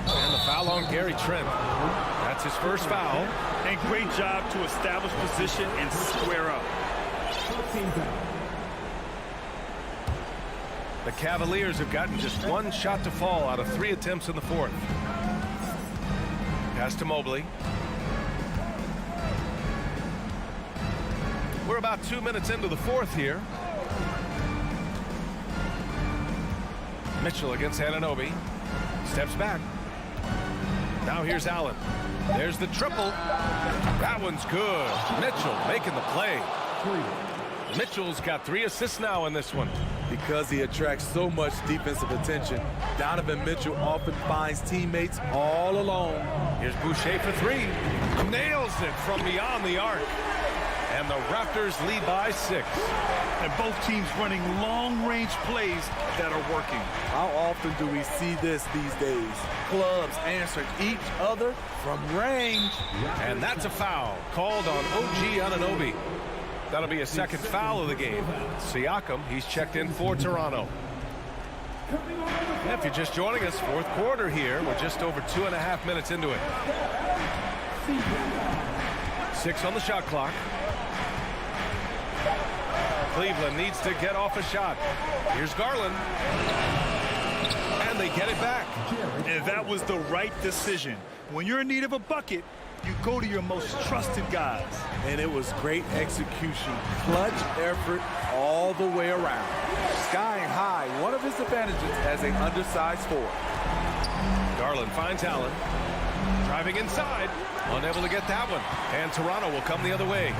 Speaker 1: And the foul on Gary Trent. That's his first foul.
Speaker 3: And great job to establish position and square up.
Speaker 1: The Cavaliers have gotten just one shot to fall out of 3 attempts in the fourth. Pass to Mobley. We're about 2 minutes into the fourth here. Mitchell against Anunoby. Steps back. Now here's Allen. There's the triple. That one's good. Mitchell making the play. Mitchell's got 3 assists now in this one.
Speaker 11: Because he attracts so much defensive attention, Donovan Mitchell often finds teammates all alone.
Speaker 1: Here's Boucher for 3. Nails it from beyond the arc. And the Raptors lead by 6.
Speaker 3: And both teams running long-range plays that are working.
Speaker 11: How often do we see this these days? Clubs answering each other from range.
Speaker 1: And that's a foul called on OG Anunoby. That'll be a second foul of the game. Siakam, he's checked in for Toronto. If you're just joining us, fourth quarter here. We're just over 2.5 minutes into it. 6 on the shot clock. Cleveland needs to get off a shot. Here's Garland. And they get it back.
Speaker 3: And that was the right decision. When you're in need of a bucket, you go to your most trusted guys.
Speaker 11: And it was great execution. Clutch effort all the way around. Skying high, one of his advantages as an undersized forward.
Speaker 1: Garland finds Allen. Driving inside. Unable to get that one. And Toronto will come the other way.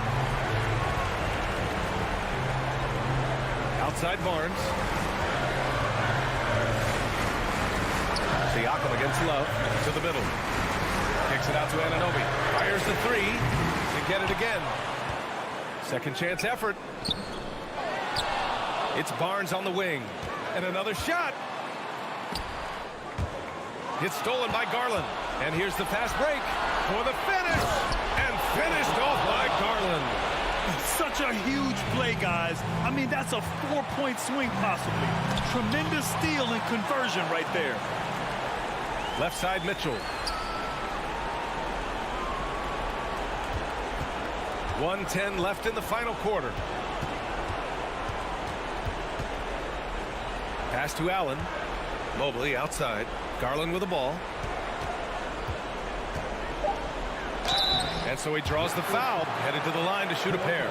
Speaker 1: Outside Barnes. Siakam against Love. To the middle. Kicks it out to Anunoby. Fires the 3 to get it again. Second chance effort. It's Barnes on the wing. And another shot. It's stolen by Garland. And here's the fast break for the finish. And finished off by Garland.
Speaker 3: Such a huge play, guys. I mean, that's a 4-point swing possibly. Tremendous steal and conversion right there.
Speaker 1: Left side Mitchell. 1:10 left in the final quarter. Pass to Allen. Mobley outside. Garland with the ball. And so he draws the foul, headed to the line to shoot a pair.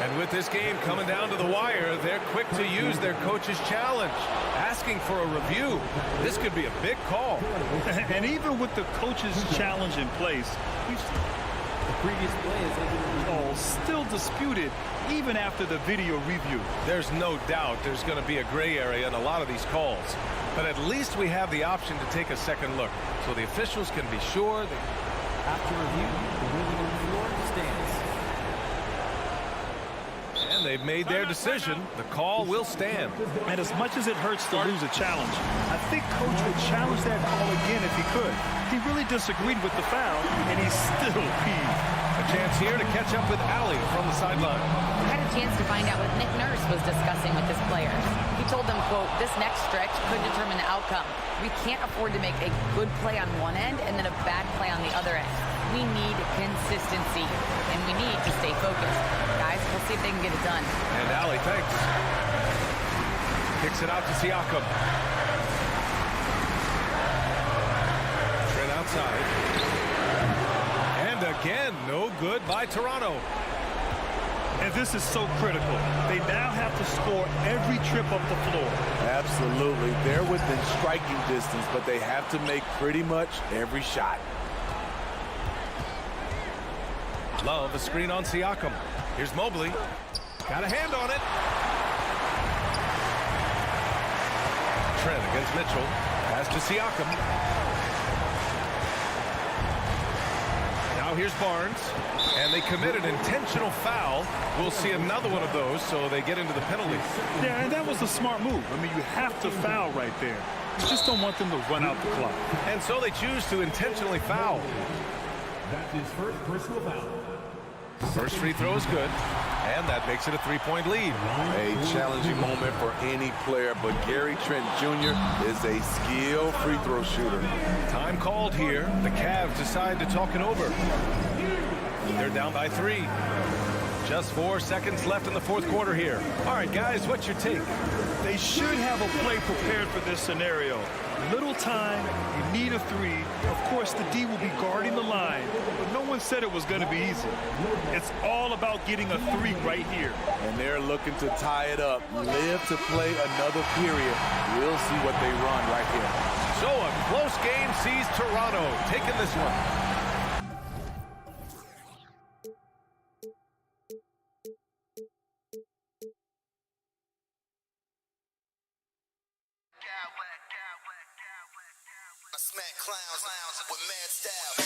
Speaker 1: And with this game coming down to the wire, they're quick to use their coach's challenge, asking for a review. This could be a big call.
Speaker 3: And even with the coach's challenge in place, the previous play is still disputed even after the video review.
Speaker 1: There's no doubt there's going to be a gray area in a lot of these calls. But at least we have the option to take a second look, so the officials can be sure that
Speaker 12: after review, the ruling on the floor stands.
Speaker 1: And they've made their decision. The call will stand.
Speaker 3: And as much as it hurts to lose a challenge, I think Coach would challenge that call again if he could. He really disagreed with the foul, and he's still peeved.
Speaker 1: A chance here to catch up with Allie from the sideline.
Speaker 4: I had a chance to find out what Nick Nurse was discussing with his players. He told them, quote, this next stretch could determine the outcome. We can't afford to make a good play on one end and then a bad play on the other end. We need consistency, and we need to stay focused. Guys, we'll see if they can get it done.
Speaker 1: And Allie, thanks. Kicks it out to Siakam. Trent outside. And again, no good by Toronto.
Speaker 3: And this is so critical. They now have to score every trip up the floor.
Speaker 11: Absolutely. They're within striking distance, but they have to make pretty much every shot.
Speaker 1: Love, a screen on Siakam. Here's Mobley. Got a hand on it. Trent against Mitchell. Pass to Siakam. Now here's Barnes. And they commit an intentional foul. We'll see another one of those, so they get into the penalties.
Speaker 3: Yeah, and that was a smart move. I mean, you have to foul right there. You just don't want them to run out the clock.
Speaker 1: And so they choose to intentionally foul.
Speaker 5: That's his first personal foul.
Speaker 1: First free throw is good, and that makes it a 3-point lead.
Speaker 11: A challenging moment for any player, but Gary Trent Jr. is a skilled free throw shooter.
Speaker 1: Time called here. The Cavs decide to talk it over. They're down by 3. Just 4 seconds left in the fourth quarter here. All right, guys, what's your take?
Speaker 3: They should have a play prepared for this scenario. Little time, you need a 3. Of course, the D will be guarding the line, but no one said it was going to be easy. It's all about getting a 3 right here.
Speaker 11: And they're looking to tie it up, live to play another period. We'll see what they run right here.
Speaker 1: So a close game sees Toronto taking this one.
Speaker 6: I smack clowns with mad style.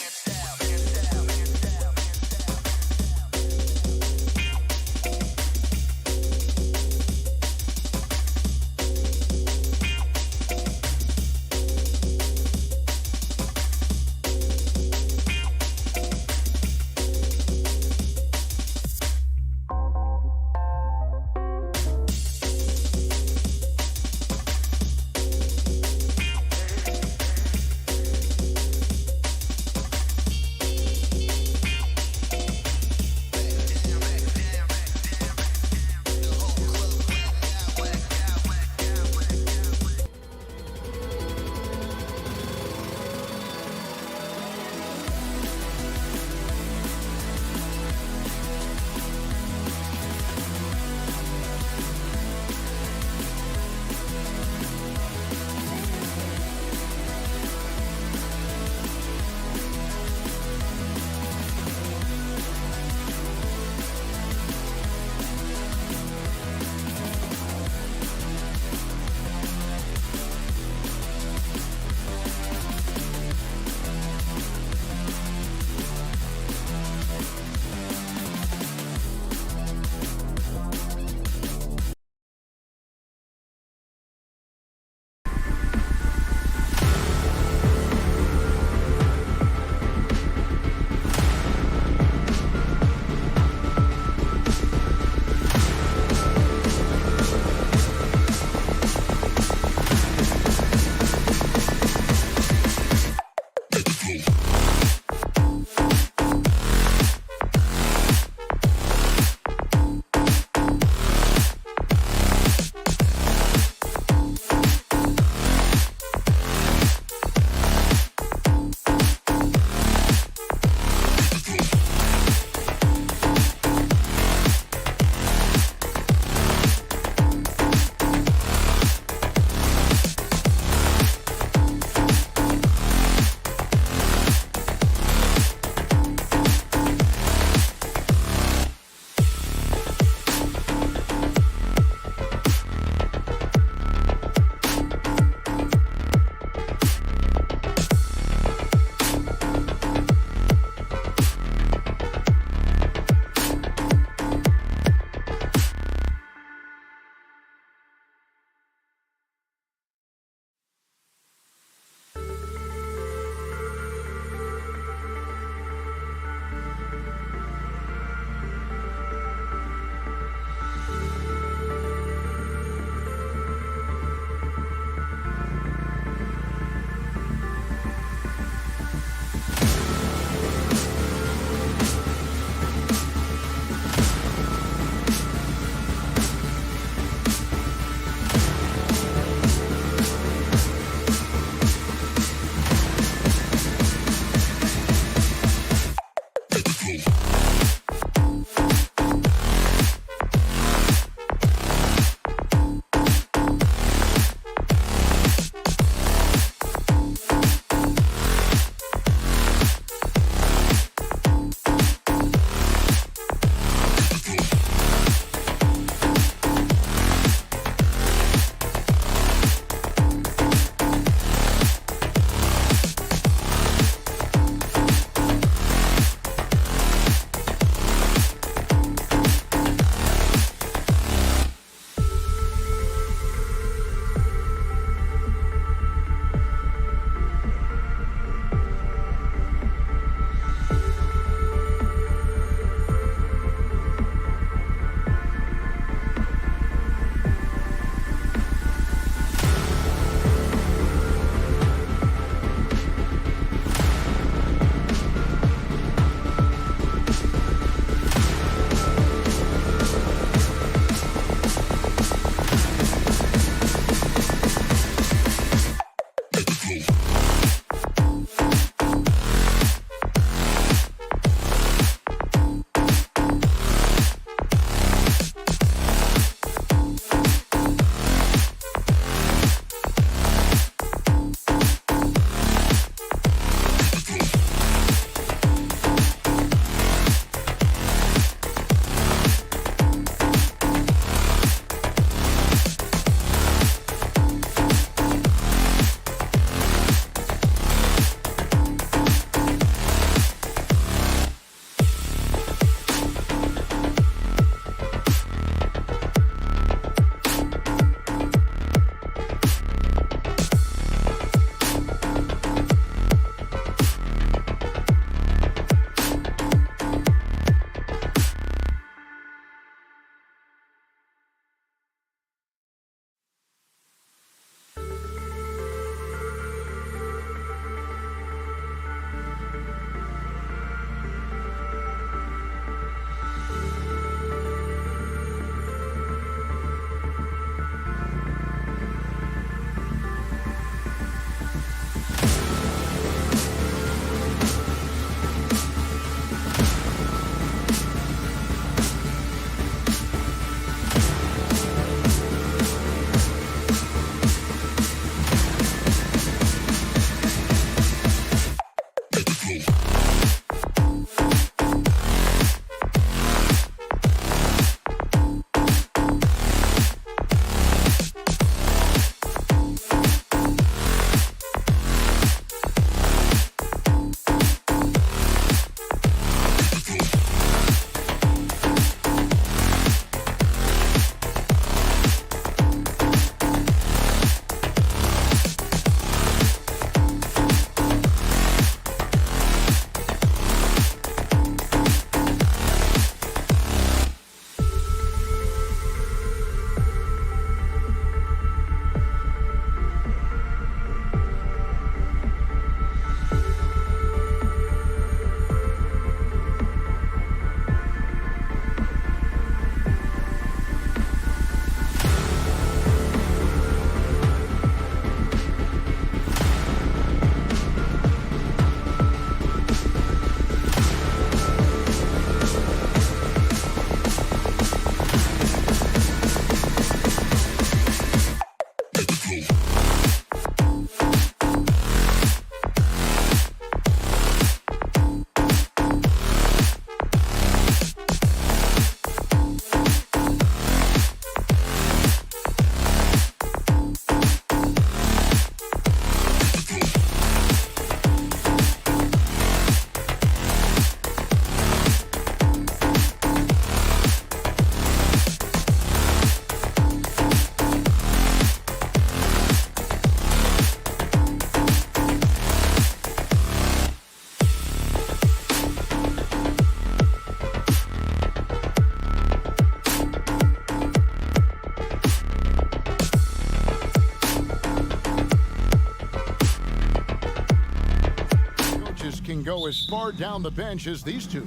Speaker 7: go as far down the bench as these two.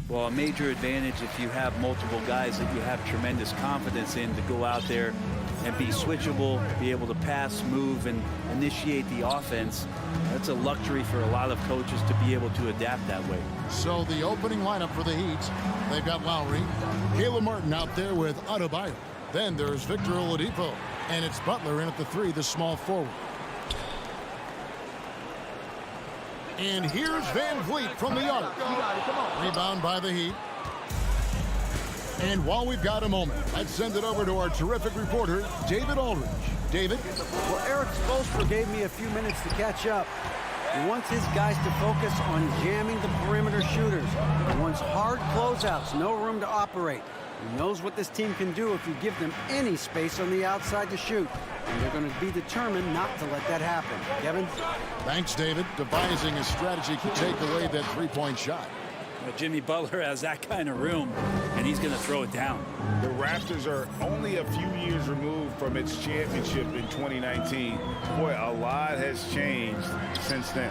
Speaker 2: Well, a major advantage if you have multiple guys that you have tremendous confidence in to go out there and be switchable, be able to pass, move, and initiate the offense. That's a luxury for a lot of coaches to be able to adapt that way.
Speaker 7: So the opening lineup for the Heat, they've got Lowry, Caleb Martin out there with Adebayo. Then there's Victor Oladipo, and it's Butler in at the 3, the small forward. And here's Van Vliet from the arc. Rebound by the Heat. And while we've got a moment, let's send it over to our terrific reporter, David Aldridge. David?
Speaker 10: Well, Eric Spoelstra gave me a few minutes to catch up. He wants his guys to focus on jamming the perimeter shooters. He wants hard closeouts, no room to operate. He knows what this team can do if you give them any space on the outside to shoot. And they're going to be determined not to let that happen. Kevin?
Speaker 7: Thanks, David. Devising a strategy to take away that three-point shot.
Speaker 2: Well, Jimmy Butler has that kind of room, and he's going to throw it down.
Speaker 9: The Raptors are only a few years removed from its championship in 2019. Boy, a lot has changed since then.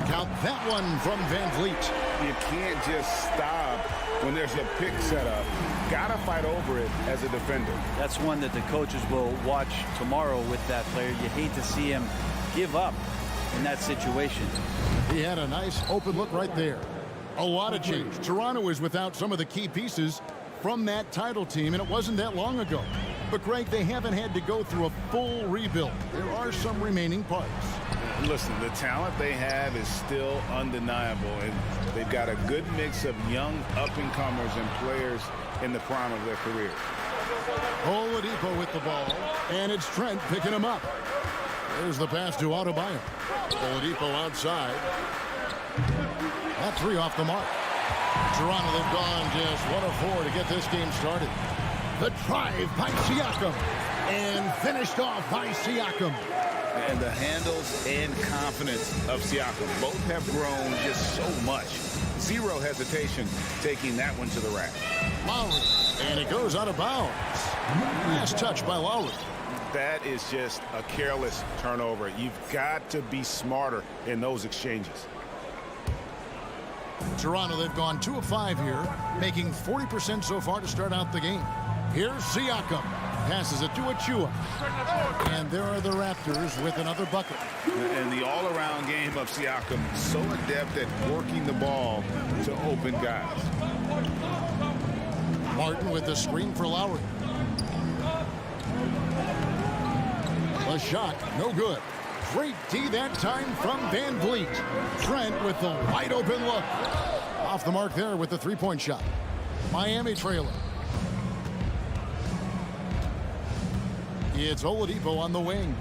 Speaker 7: Count that one from Van Vliet.
Speaker 9: You can't just stop when there's a pick set up. Gotta fight over it as a defender.
Speaker 2: That's one that the coaches will watch tomorrow with that player. You hate to see him give up in that situation.
Speaker 7: He had a nice open look right there. A lot of change. Toronto is without some of the key pieces from that title team, and it wasn't that long ago. But, Greg, they haven't had to go through a full rebuild. There are some remaining parts.
Speaker 9: Listen, the talent they have is still undeniable, and they've got a good mix of young up-and-comers and players in the prime of their career.
Speaker 7: Oladipo with the ball, and it's Trent picking him up. There's the pass to Adebayo. Oladipo outside. That three off the mark. Toronto, they've gone just 1 of 4 to get this game started. The drive by Siakam, and finished off by Siakam.
Speaker 9: And the handles and confidence of Siakam both have grown just so much. Zero hesitation taking that one to the rack.
Speaker 7: Lowry, and it goes out of bounds. Nice touch by Lowry.
Speaker 9: That is just a careless turnover. You've got to be smarter in those exchanges.
Speaker 7: Toronto, they've gone 2 of 5 here, making 40% so far to start out the game. Here's Siakam. Passes it to Achua. And there are the Raptors with another bucket.
Speaker 9: And the all-around game of Siakam, so adept at working the ball to open guys.
Speaker 7: Martin with the screen for Lowry. A shot, no good. Great D that time from Van Vliet. Trent with the wide open look. Off the mark there with the three-point shot. Miami trailing. It's Oladipo on the wing.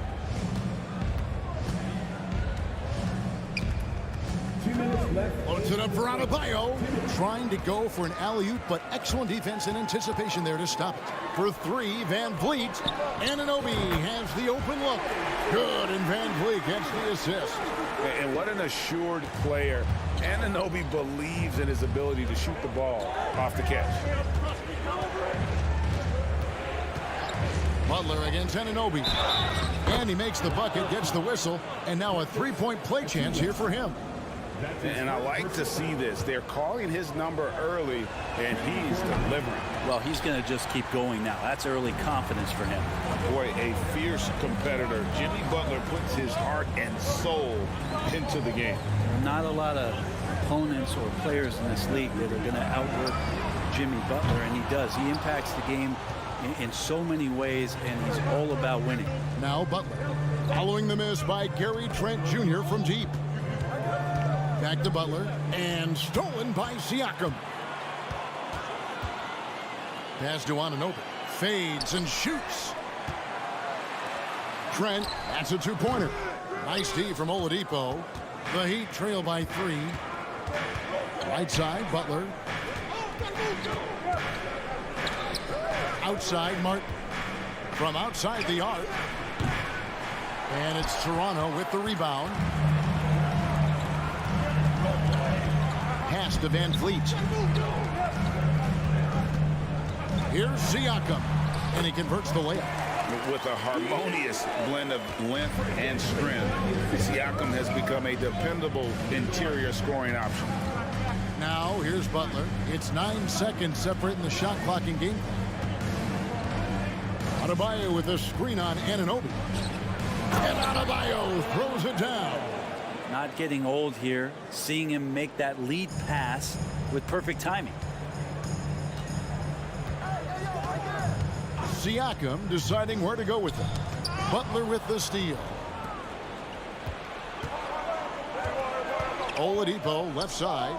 Speaker 5: 2 minutes left.
Speaker 7: Loads it up for Adebayo. Trying to go for an alley-oop, but excellent defense and anticipation there to stop it. For 3, Van Vliet. Anunoby has the open look. Good, and Van Vliet gets the assist.
Speaker 9: And what an assured player. Anunoby believes in his ability to shoot the ball off the catch.
Speaker 7: Butler against Anunoby. And he makes the bucket, gets the whistle, and now a three-point play chance here for him.
Speaker 9: And I like to see this. They're calling his number early, and he's delivering.
Speaker 2: Well, he's going to just keep going now. That's early confidence for him.
Speaker 9: Boy, a fierce competitor. Jimmy Butler puts his heart and soul into the game.
Speaker 2: There are not a lot of opponents or players in this league that are going to outwork Jimmy Butler, and he does. He impacts the game in so many ways, and he's all about winning.
Speaker 7: Now Butler, following the miss by Gary Trent Jr. from deep. Back to Butler, and stolen by Siakam. Pass to Anunoby. Fades and shoots. Trent, that's a two-pointer. Nice D from Oladipo. The Heat trail by 3. Right side, Butler. Outside, Martin. From outside the arc. And it's Toronto with the rebound. Pass to Van Vliet. Here's Siakam. And he converts the layup.
Speaker 9: With a harmonious blend of length and strength, Siakam has become a dependable interior scoring option.
Speaker 7: Now, here's Butler. It's 9 seconds separating the shot clock and game. Adebayo with a screen on Anunoby. And Adebayo throws it down.
Speaker 2: Not getting old here. Seeing him make that lead pass with perfect timing.
Speaker 7: Siakam deciding where to go with it. Butler with the steal. Oladipo left side.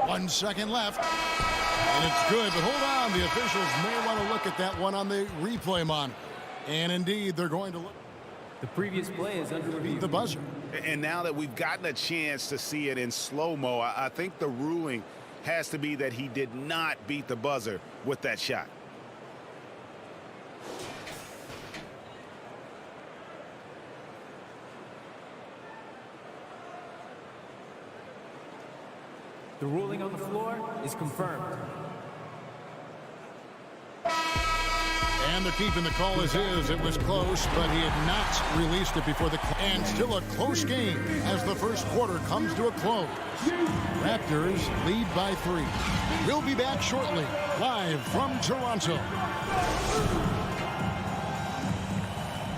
Speaker 7: 1 second left. And it's good, but hold on. The officials may want to look at that one on the replay monitor. And indeed, they're going to look.
Speaker 12: The previous play is under review.
Speaker 7: The buzzer.
Speaker 9: And now that we've gotten a chance to see it in slow-mo, I think the ruling has to be that he did not beat the buzzer with that shot.
Speaker 12: The ruling on the floor is confirmed.
Speaker 7: And they're keeping the call as is. It was close, but he had not released it before the... And still a close game as the first quarter comes to a close. Raptors lead by 3. We'll be back shortly, live from Toronto.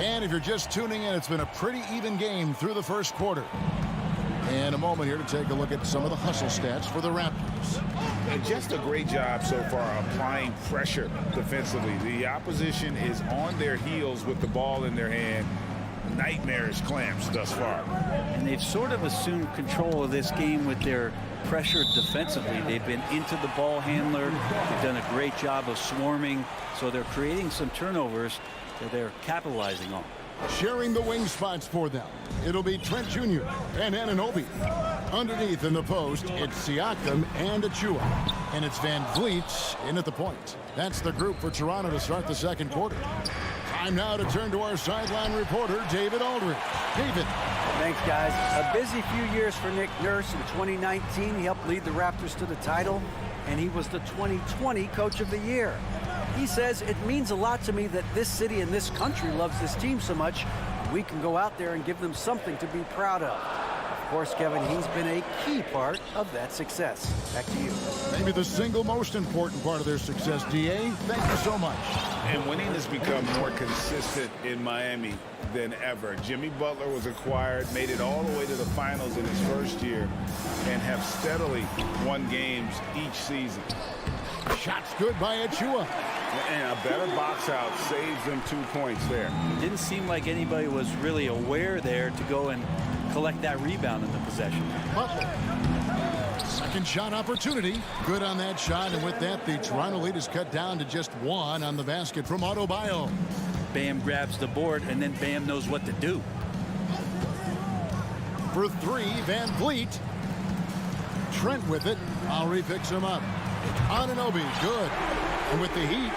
Speaker 7: And if you're just tuning in, it's been a pretty even game through the first quarter. And a moment here to take a look at some of the hustle stats for the Raptors.
Speaker 9: And just a great job so far applying pressure defensively. The opposition is on their heels with the ball in their hand. Nightmarish clamps thus far.
Speaker 2: And they've sort of assumed control of this game with their pressure defensively. They've been into the ball handler. They've done a great job of swarming. So they're creating some turnovers that they're capitalizing on.
Speaker 7: Sharing the wing spots for them, it'll be Trent Jr. and Anunoby. Underneath in the post, it's Siakam and Achua. And it's Van Vliet in at the point. That's the group for Toronto to start the second quarter. Time now to turn to our sideline reporter, David Aldridge. David.
Speaker 10: Thanks, guys. A busy few years for Nick Nurse. In 2019, he helped lead the Raptors to the title, and he was the 2020 Coach of the Year. He says, it means a lot to me that this city and this country loves this team so much. We can go out there and give them something to be proud of. Of course, Kevin, he's been a key part of that success. Back to you.
Speaker 7: Maybe the single most important part of their success, DA. Thank you so much.
Speaker 9: And winning has become more consistent in Miami than ever. Jimmy Butler was acquired, made it all the way to the finals in his first year, and have steadily won games each season.
Speaker 7: Shots good by Achua.
Speaker 9: And a better box out saves them 2 points there.
Speaker 2: It didn't seem like anybody was really aware there to go and collect that rebound in the possession.
Speaker 7: Butler. Second shot opportunity. Good on that shot. And with that, the Toronto lead is cut down to just 1 on the basket from Adebayo.
Speaker 2: Bam grabs the board, and then Bam knows what to do.
Speaker 7: For 3, Van Vliet. Trent with it. Lowry picks him up. Anunoby, good. And with the Heat,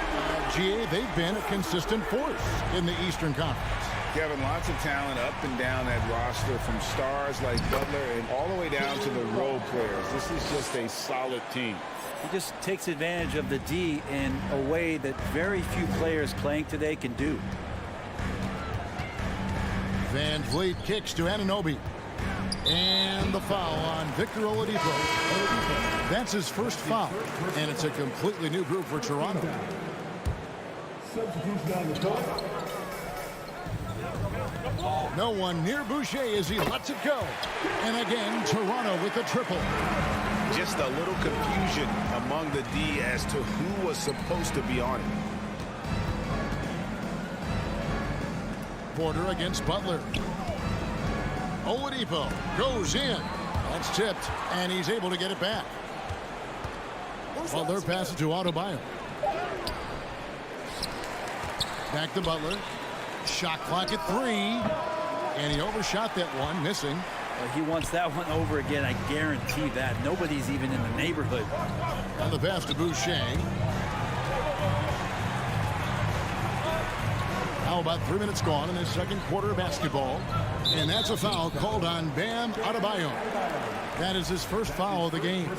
Speaker 7: GA, they've been a consistent force in the Eastern Conference.
Speaker 9: Kevin, lots of talent up and down that roster, from stars like Butler and all the way down to the role players. This is just a solid team.
Speaker 2: He just takes advantage of the D in a way that very few players playing today can do.
Speaker 7: Van Vliet kicks to Anunoby. And the foul on Victor Oladipo. That's his first foul. And it's a completely new group for Toronto. No one near Boucher as he lets it go. And again, Toronto with the triple.
Speaker 9: Just a little confusion among the D as to who was supposed to be on it.
Speaker 7: Porter against Butler. Oladipo goes in. That's tipped, and he's able to get it back. Butler passes to Adebayo. Back to Butler. Shot clock at 3. And he overshot that one, missing.
Speaker 2: Well, he wants that one over again, I guarantee that. Nobody's even in the neighborhood.
Speaker 7: On the pass to Boucher. How about 3 minutes gone in the second quarter of basketball? And that's a foul called on Bam Adebayo. That is his first foul of the game.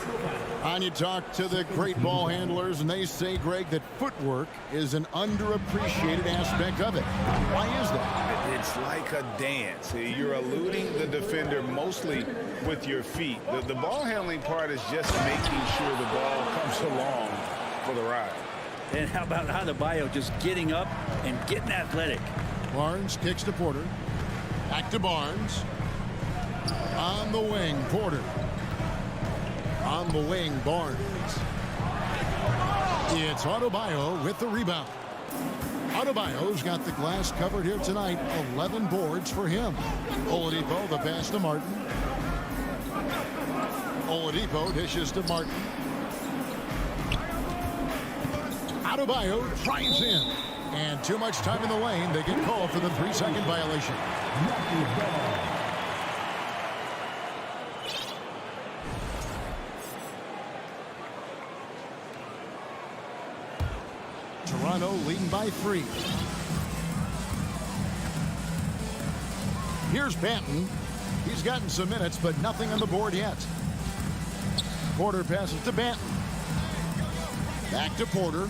Speaker 7: And you talk to the great ball handlers, and they say, Greg, that footwork is an underappreciated aspect of it. Why is that?
Speaker 9: It's like a dance. You're eluding the defender mostly with your feet. The ball handling part is just making sure the ball comes along for the ride.
Speaker 2: And how about Adebayo just getting up and getting athletic?
Speaker 7: Barnes kicks to Porter. Back to Barnes. On the wing, Porter. On the wing, Barnes. It's Adebayo with the rebound. Adebayo's got the glass covered here tonight. 11 boards for him. Oladipo, the pass to Martin. Oladipo dishes to Martin. Adebayo drives in. And too much time in the lane. They get called for the 3-second violation. Toronto leading by 3. Here's Banton. He's gotten some minutes, but nothing on the board yet. Porter passes to Banton. Back to Porter.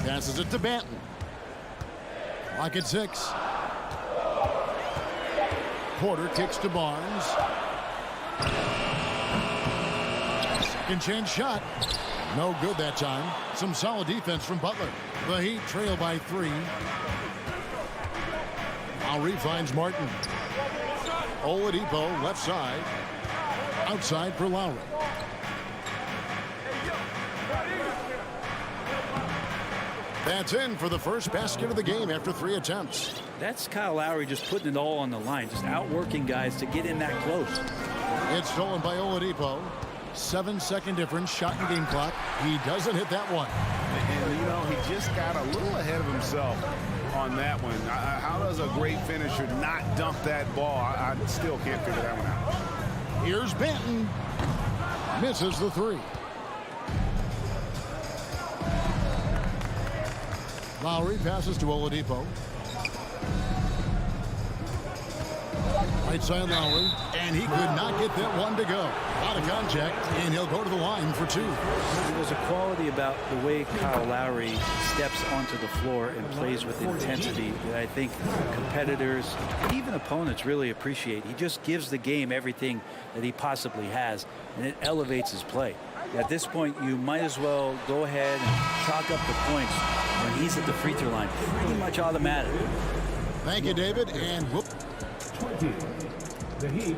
Speaker 7: Passes it to Banton. Clock at 6. Porter kicks to Barnes. Second chance shot. No good that time. Some solid defense from Butler. The Heat trail by 3. Lowry finds Martin. Oladipo left side. Outside for Lowry. That's in for the first basket of the game after 3 attempts.
Speaker 2: That's Kyle Lowry just putting it all on the line, just outworking guys to get in that close.
Speaker 7: It's stolen by Oladipo. 7-second difference, shot and game clock. He doesn't hit that one.
Speaker 9: And, you know, he just got a little ahead of himself on that one. How does a great finisher not dump that ball? I still can't figure that one out.
Speaker 7: Here's Benton. Misses the 3. Lowry passes to Oladipo. Right side Lowry, and he could not get that one to go. Out of contact, and he'll go to the line for 2.
Speaker 2: There's a quality about the way Kyle Lowry steps onto the floor and plays with intensity that I think competitors, even opponents, really appreciate. He just gives the game everything that he possibly has, and it elevates his play. At this point, you might as well go ahead and chalk up the points when he's at the free throw line. Pretty much automatic.
Speaker 7: Thank you, David, and whoop.
Speaker 5: 20. The Heat,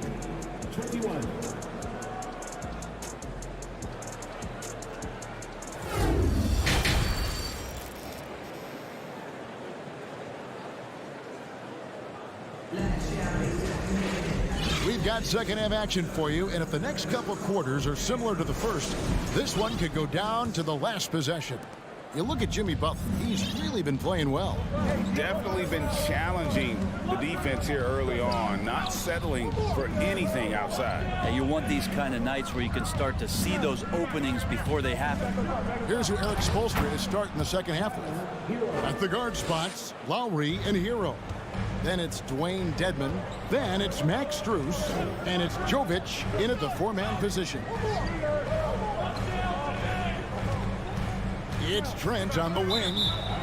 Speaker 5: 21.
Speaker 7: We've got second half action for you, and if the next couple quarters are similar to the first, this one could go down to the last possession. You look at Jimmy Butler. He's really been playing well.
Speaker 9: Definitely been challenging the defense here early on, not settling for anything outside.
Speaker 2: Yeah, you want these kind of nights where you can start to see those openings before they happen.
Speaker 7: Here's who Eric Spoelstra is starting the second half with. At the guard spots, Lowry and Hero. Then it's Dwayne Dedmon. Then it's Max Strus. And it's Jovic in at the 4-man position. It's Trent on the wing.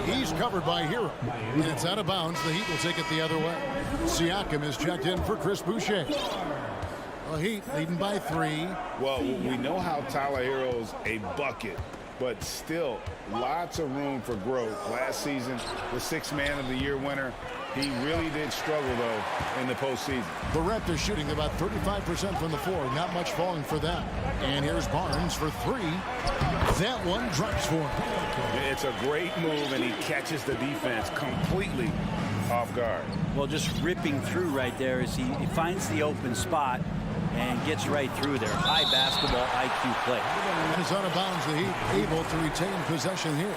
Speaker 7: He's covered by Hero. And it's out of bounds. The Heat will take it the other way. Siakam is checked in for Chris Boucher. The Heat leading by 3.
Speaker 9: Well, we know how Tyler Hero's a bucket, but still lots of room for growth. Last season, the 6th Man of the Year winner. He really did struggle, though, in the postseason.
Speaker 7: The Raptors shooting about 35% from the floor. Not much falling for them. And here's Barnes for 3. That one drops for him.
Speaker 9: It's a great move, and he catches the defense completely off guard.
Speaker 2: Well, just ripping through right there as he finds the open spot and gets right through there. High basketball IQ play.
Speaker 7: And it's out of bounds. The Heat able to retain possession here.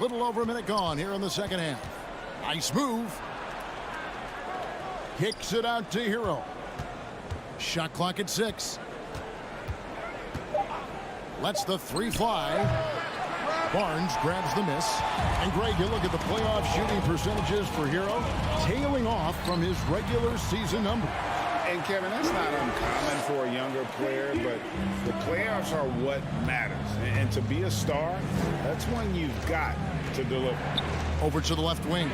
Speaker 7: Little over a minute gone here in the second half. Nice move. Kicks it out to Hero. Shot clock at 6. Lets the 3 fly. Barnes grabs the miss. And Greg, you look at the playoff shooting percentages for Hero, tailing off from his regular season number.
Speaker 9: And Kevin, that's not uncommon for a younger player, but the playoffs are what matters. And to be a star, that's when you've got to deliver.
Speaker 7: Over to the left wing.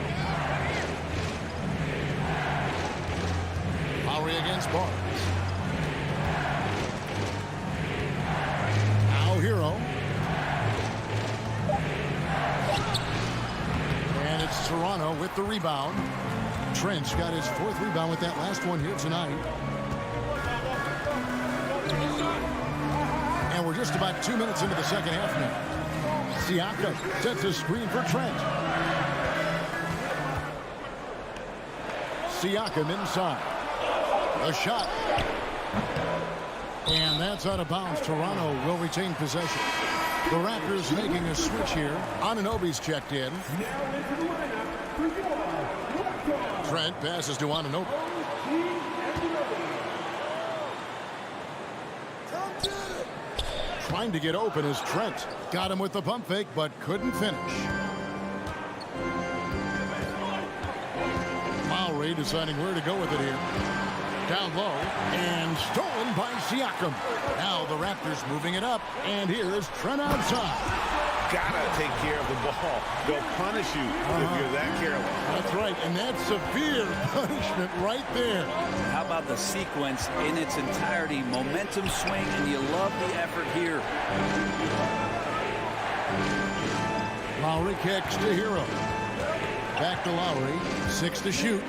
Speaker 7: Lowry against Barnes. Now Hero. And it's Toronto with the rebound. Trent's got his 4th rebound with that last one here tonight. And we're just about 2 minutes into the second half now. Siakam sets a screen for Trent. Siakam inside. A shot. And that's out of bounds. Toronto will retain possession. The Raptors making a switch here. Anunoby's checked in. Trent passes to Anunoby. Trying to get open is Trent. Got him with the pump fake, but couldn't finish. Lowry deciding where to go with it here. Down low, and stolen by Siakam. Now the Raptors moving it up, and here's Trent outside.
Speaker 9: Gotta take care of the ball. They'll punish you if you're that careless.
Speaker 7: That's right, and that's severe punishment right there.
Speaker 2: How about the sequence in its entirety? Momentum swing, and you love the effort here.
Speaker 7: Lowry kicks to Hero. Back to Lowry. 6 to shoot.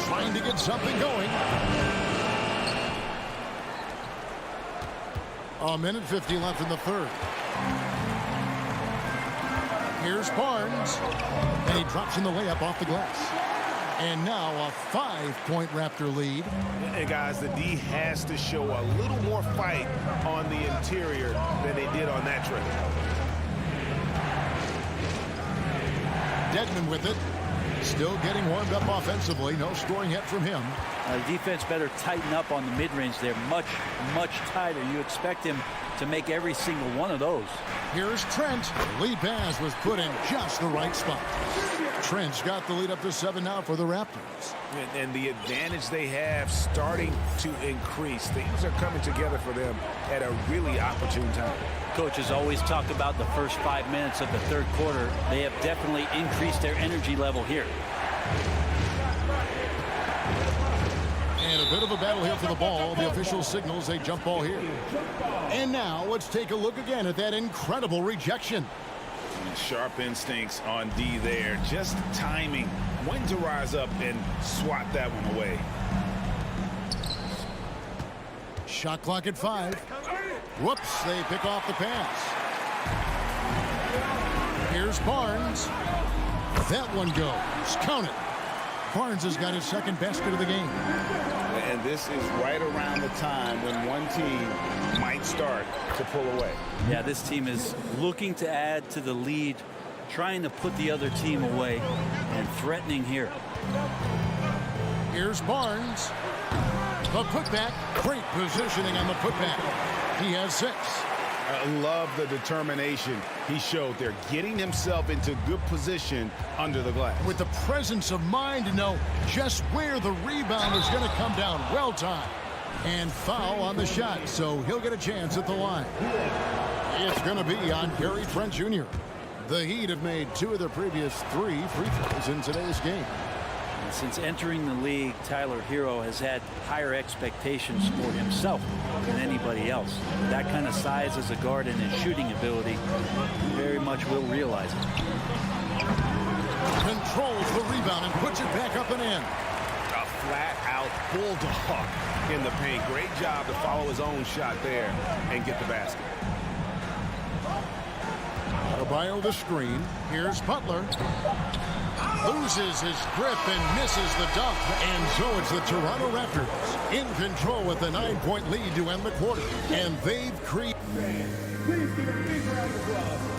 Speaker 7: Trying to get something going. A minute 50 left in the third. Here's Barnes. And he drops in the layup off the glass. And now a 5-point Raptor lead.
Speaker 9: And guys, the D has to show a little more fight on the interior than they did on that trip.
Speaker 7: Dedmon with it. Still getting warmed up offensively. No scoring yet from him.
Speaker 2: Defense better tighten up on the mid-range. They're much, much tighter. You expect him to make every single one of those.
Speaker 7: Here's Trent. Lead pass was put in just the right spot. Trent's got the lead up to 7 now for the Raptors.
Speaker 9: And the advantage they have starting to increase. Things are coming together for them at a really opportune time.
Speaker 2: Coaches always talk about the first 5 minutes of the third quarter. They have definitely increased their energy level here.
Speaker 7: And a bit of a battle here for the ball. The official signals a jump ball here. And now let's take a look again at that incredible rejection.
Speaker 9: Sharp instincts on D there. Just timing when to rise up and swat that one away.
Speaker 7: Shot clock at 5. Whoops, they pick off the pass. Here's Barnes. That one goes. Count it. Barnes has got his second basket of the game.
Speaker 9: And this is right around the time when one team might start to pull away.
Speaker 2: Yeah, this team is looking to add to the lead, trying to put the other team away, and threatening here.
Speaker 7: Here's Barnes. The putback. Great positioning on the putback. He has 6.
Speaker 9: I love the determination he showed there, getting himself into good position under the glass.
Speaker 7: With the presence of mind to know just where the rebound is going to come down. Well timed. And foul on the shot, so he'll get a chance at the line. It's going to be on Gary Trent Jr. The Heat have made 2 of their previous 3 free throws in today's game.
Speaker 2: And since entering the league, Tyler Hero has had higher expectations for himself than anybody else. That kind of size as a guard and his shooting ability, he very much will realize it.
Speaker 7: Controls the rebound and puts it back up and in.
Speaker 9: A flat-out bulldog in the paint. Great job to follow his own shot there and get the basket.
Speaker 7: Adebayo the screen. Here's Butler. Loses his grip and misses the dunk. And so it's the Toronto Raptors in control with a 9-point lead to end the quarter. And they've created.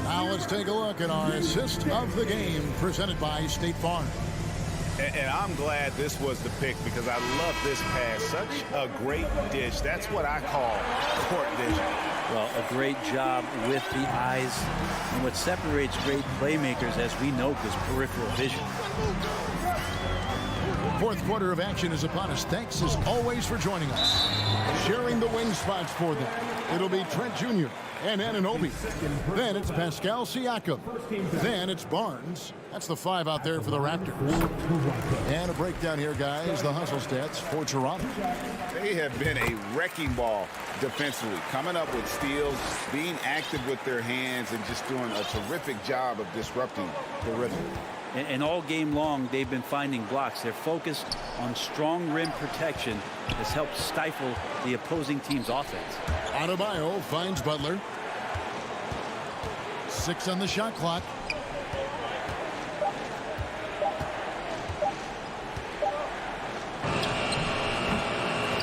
Speaker 7: Now let's take a look at our assist of the game presented by State Farm.
Speaker 9: And I'm glad this was the pick because I love this pass. Such a great dish. That's what I call court vision.
Speaker 2: Well, a great job with the eyes. And what separates great playmakers, as we know, is peripheral vision.
Speaker 7: Fourth quarter of action is upon us. Thanks as always for joining us. Sharing the wing spots for them. It'll be Trent Jr. and Anunoby. Then it's Pascal Siakam. Then it's Barnes. That's the 5 out there for the Raptors. And a breakdown here, guys. The hustle stats for Toronto.
Speaker 9: They have been a wrecking ball defensively, coming up with steals, being active with their hands, and just doing a terrific job of disrupting the rhythm.
Speaker 2: And all game long, they've been finding blocks. They're focused on strong rim protection. This helps stifle the opposing team's offense.
Speaker 7: Adebayo finds Butler. 6 on the shot clock.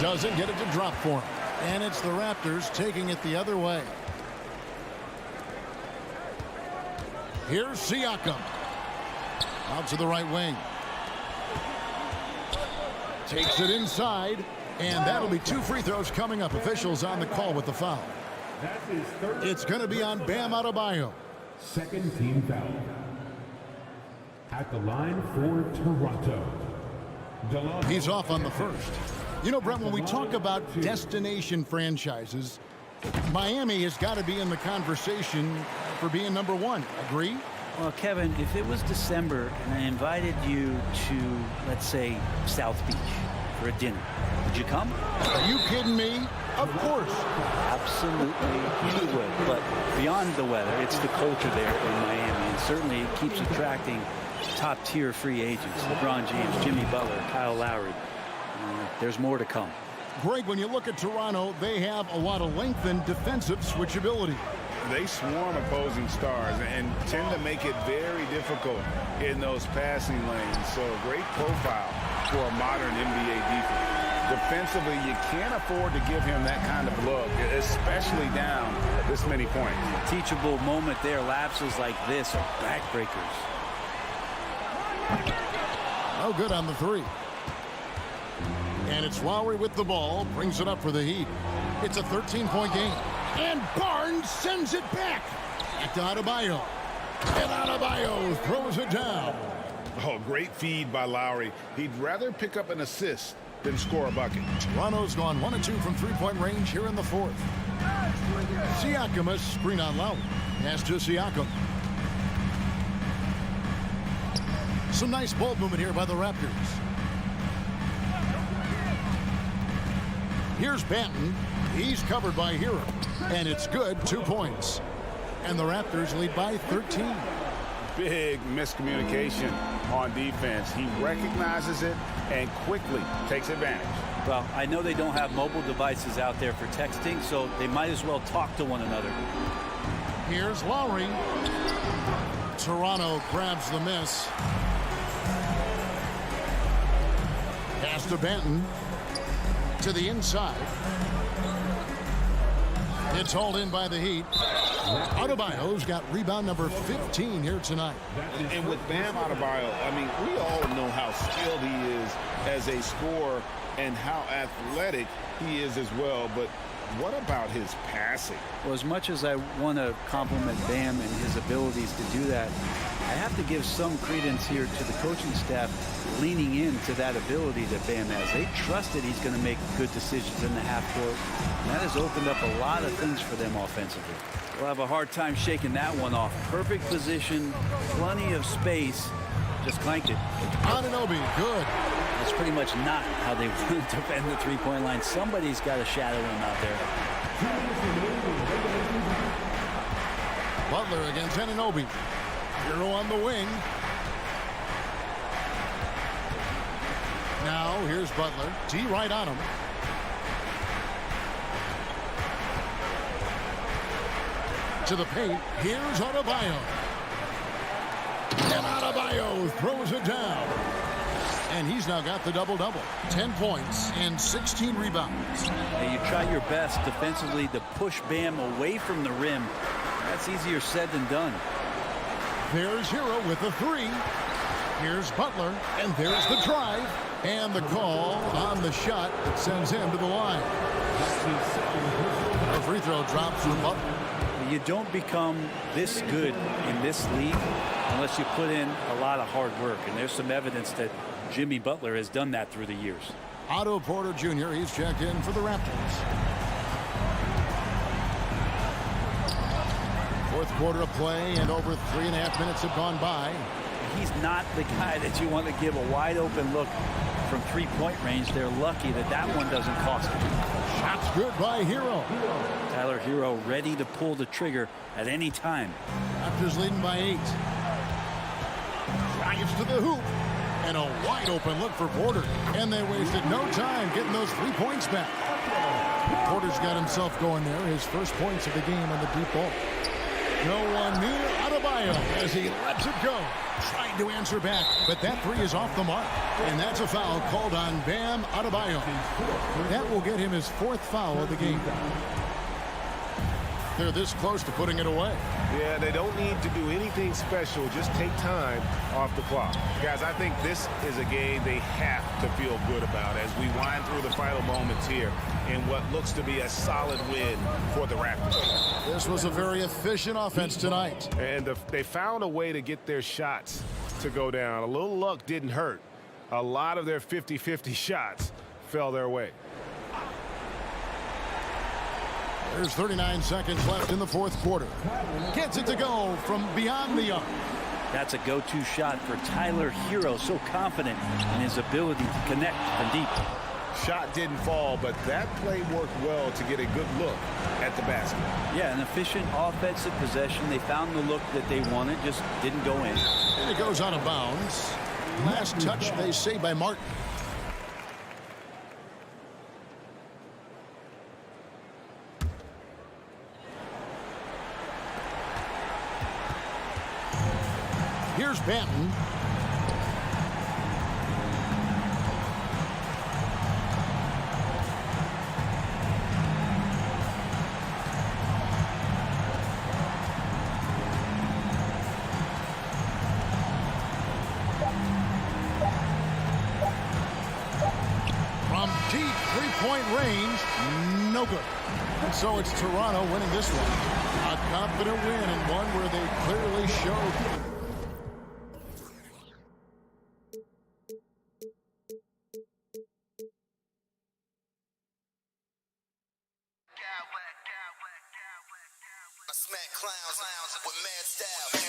Speaker 7: Doesn't get it to drop for him. And it's the Raptors taking it the other way. Here's Siakam. Out to the right wing. Takes it inside. And that'll be 2 free throws coming up. Officials on the call with the foul. It's going to be on Bam Adebayo.
Speaker 5: Second team foul. At the line for Toronto.
Speaker 7: He's off on the first. You know, Brent, when we talk about destination franchises, Miami has got to be in the conversation for being number 1. Agree?
Speaker 2: Well, Kevin, if it was December and I invited you to, let's say, South Beach for a dinner, would you come?
Speaker 7: Are you kidding me? Of course.
Speaker 2: Absolutely he would. But beyond the weather, it's the culture there in Miami. And certainly it keeps attracting top-tier free agents. LeBron James, Jimmy Butler, Kyle Lowry. There's more to come.
Speaker 7: Greg, when you look at Toronto, they have a lot of length and defensive switchability.
Speaker 9: They swarm opposing stars and tend to make it very difficult in those passing lanes. So a great profile for a modern NBA defense. Defensively, you can't afford to give him that kind of look, especially down this many points.
Speaker 2: Teachable moment there. Lapses like this are backbreakers.
Speaker 7: No good on the three. And it's Lowry with the ball, brings it up for the Heat. It's a 13-point game. And Barnes sends it back. Back to Adebayo. And Adebayo throws it down.
Speaker 9: Oh, great feed by Lowry. He'd rather pick up an assist than score a bucket.
Speaker 7: Toronto's gone 1 of 2 from three-point range here in the fourth. Siakam, a screen on Lowry. Pass to Siakam. Some nice ball movement here by the Raptors. Here's Banton. He's covered by Hero. And it's good, 2 points. And the Raptors lead by 13.
Speaker 9: Big miscommunication on defense. He recognizes it and quickly takes advantage.
Speaker 2: Well, I know they don't have mobile devices out there for texting, so they might as well talk to one another.
Speaker 7: Here's Lowry. Toronto grabs the miss. Pass to Banton. To the inside. It's hauled in by the Heat. Adebayo's got rebound number 15 here tonight.
Speaker 9: And with Bam Adebayo, I mean, we all know how skilled he is as a scorer and how athletic he is as well. But what about his passing?
Speaker 2: Well, as much as I want to compliment Bam and his abilities to do that, I have to give some credence here to the coaching staff leaning into that ability that Bam has. They trust that he's going to make good decisions in the half court. And that has opened up a lot of things for them offensively. We'll have a hard time shaking that one off. Perfect position, plenty of space. Just clanked it.
Speaker 7: Anunoby, good.
Speaker 2: That's pretty much not how they want to defend the three-point line. Somebody's got to shadow him out there.
Speaker 7: Butler against Anunoby. Hero on the wing. Now here's Butler. T right on him. To the paint. Here's Adebayo. And Adebayo throws it down. And he's now got the double-double. 10 points and 16 rebounds.
Speaker 2: Hey, you try your best defensively to push Bam away from the rim. That's easier said than done.
Speaker 7: There's Hero with the three. Here's Butler. And there's the drive. And the call on the shot that sends him to the line. The free throw drops from Butler.
Speaker 2: You don't become this good in this league unless you put in a lot of hard work. And there's some evidence that Jimmy Butler has done that through the years.
Speaker 7: Otto Porter Jr., he's checked in for the Raptors. Fourth quarter of play, and over 3.5 minutes have gone by.
Speaker 2: He's not the guy that you want to give a wide open look from three-point range. They're lucky that that one doesn't cost them.
Speaker 7: Shots good by Hero.
Speaker 2: Tyler Hero ready to pull the trigger at any time.
Speaker 7: Raptors leading by 8. Drives to the hoop. And a wide open look for Porter. And they wasted no time getting those 3 points back. Porter's got himself going there. His first points of the game on the deep ball. No one near Adebayo as he lets it go. Trying to answer back, but that three is off the mark. And that's a foul called on Bam Adebayo. That will get him his 4th foul of the game. They're this close to putting it away.
Speaker 9: Yeah, they don't need to do anything special. Just take time off the clock. Guys, I think this is a game they have to feel good about as we wind through the final moments here in what looks to be a solid win for the Raptors.
Speaker 7: This was a very efficient offense tonight.
Speaker 9: And they found a way to get their shots to go down. A little luck didn't hurt. A lot of their 50-50 shots fell their way.
Speaker 7: There's 39 seconds left in the fourth quarter. Gets it to go from beyond the arc.
Speaker 2: That's a go-to shot for Tyler Hero. So confident in his ability to connect from deep.
Speaker 9: Shot didn't fall, but that play worked well to get a good look at the basket.
Speaker 2: Yeah, an efficient offensive possession. They found the look that they wanted, just didn't go in.
Speaker 7: And it goes out of bounds. Last touch, they say, by Martin. Here's Banton. From deep three-point range, no good. And so it's Toronto winning this one. A confident win and one where they clearly showed.
Speaker 6: I smack clowns with mad style.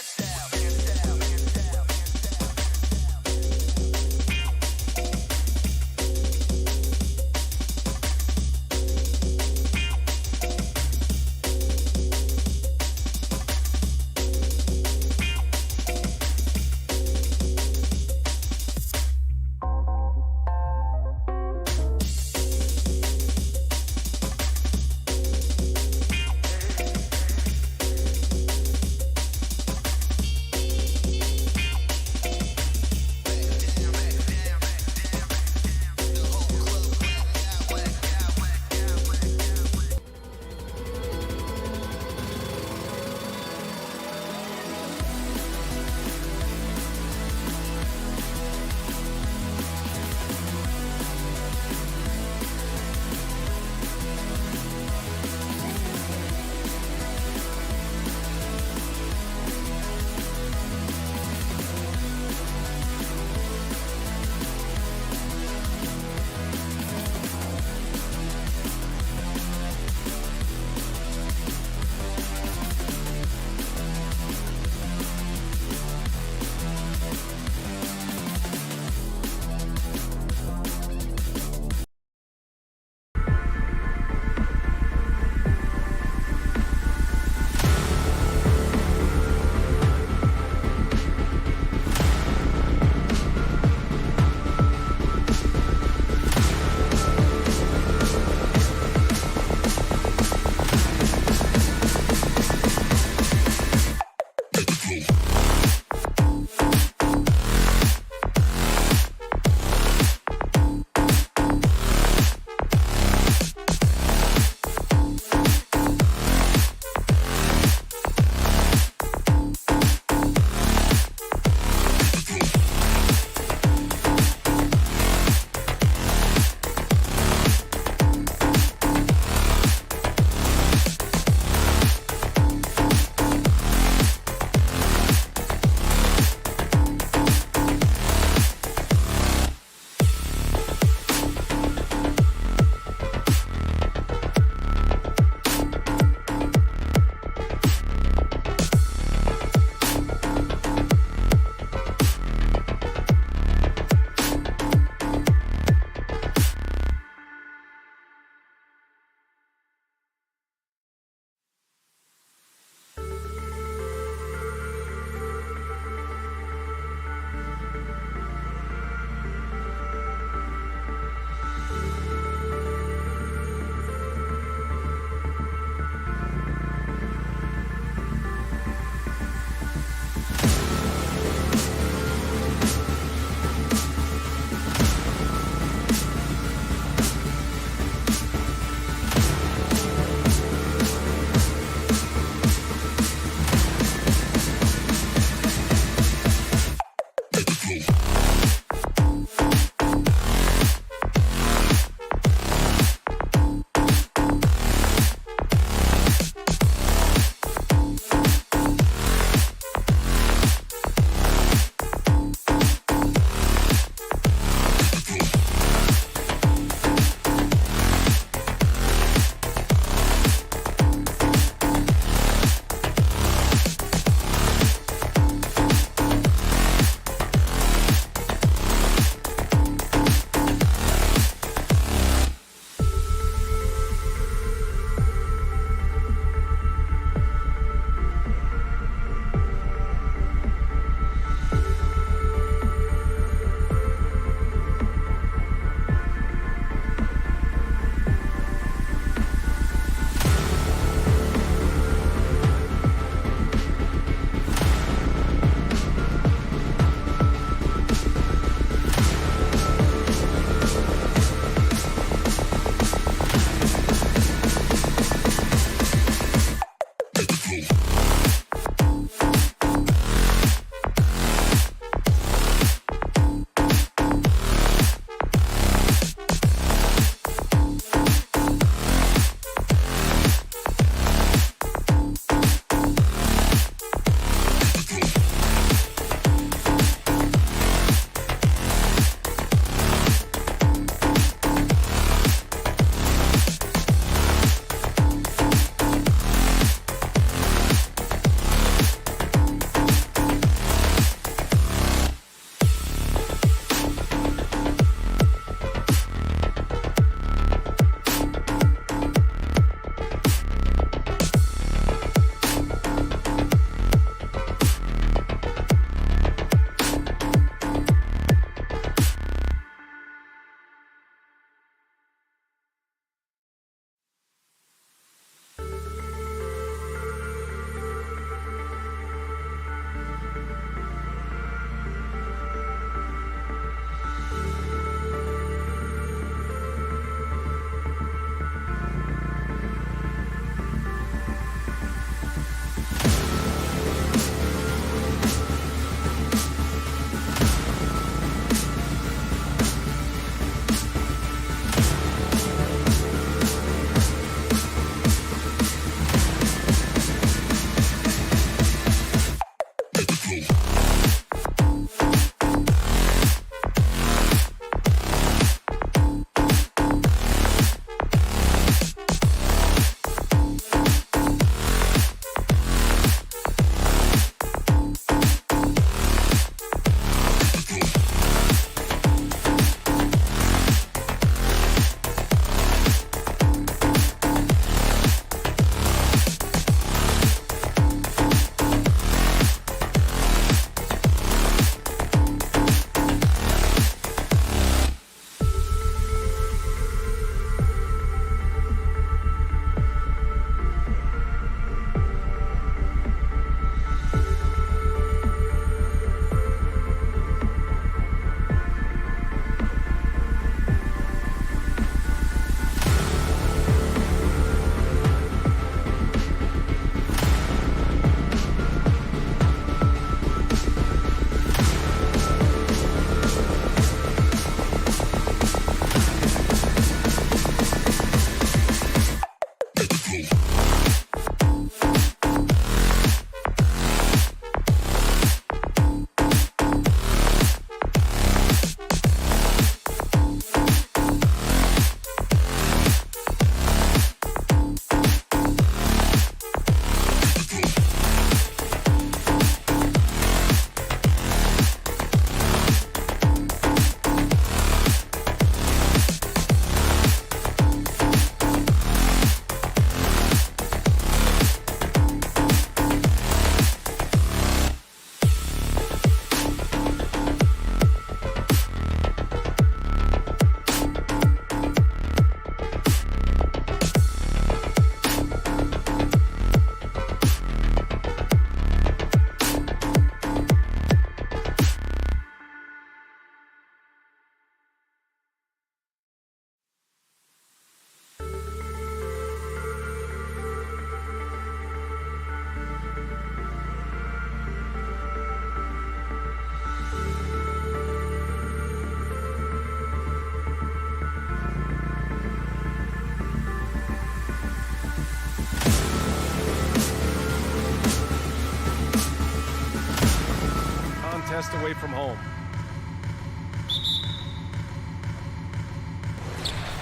Speaker 1: contest away from home.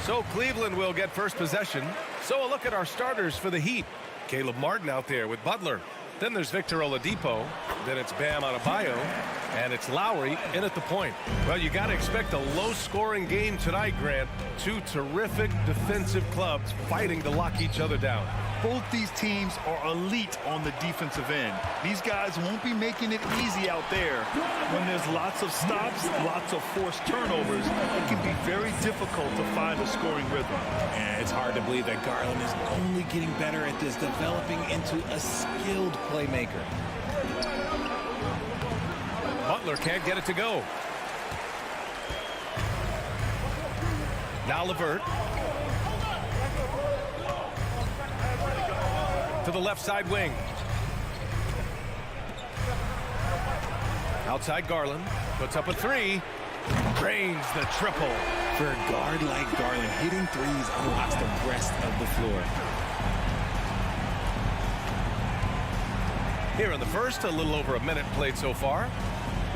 Speaker 1: So Cleveland will get first possession. So a look at our starters for the Heat. Caleb Martin out there with Butler. Then there's Victor Oladipo. Then it's Bam Adebayo. And it's Lowry in at the point. Well, you got to expect a low-scoring game tonight, Grant. Two terrific defensive clubs fighting to lock each other down.
Speaker 3: Both these teams are elite on the defensive end. These guys won't be making it easy out there. When there's lots of stops, lots of forced turnovers, it can be very difficult to find a scoring rhythm.
Speaker 12: And it's hard to believe that Garland is only getting better at this, developing into a skilled playmaker.
Speaker 1: Butler can't get it to go. Now LeVert. To the left side wing. Outside Garland. Puts up a three. Drains the triple.
Speaker 12: For a guard like Garland, hitting threes unlocks the rest of the floor.
Speaker 1: Here in the first, a little over a minute played so far.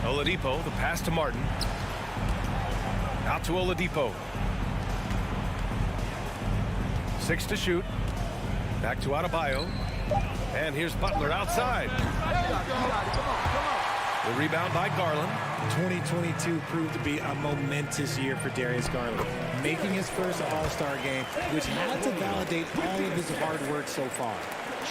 Speaker 1: Oladipo, the pass to Martin. Out to Oladipo. 6 to shoot. Back to Adebayo. And here's Butler outside. The rebound by Garland.
Speaker 12: 2022 proved to be a momentous year for Darius Garland, making his first All-Star game, which had to validate all of his hard work so far.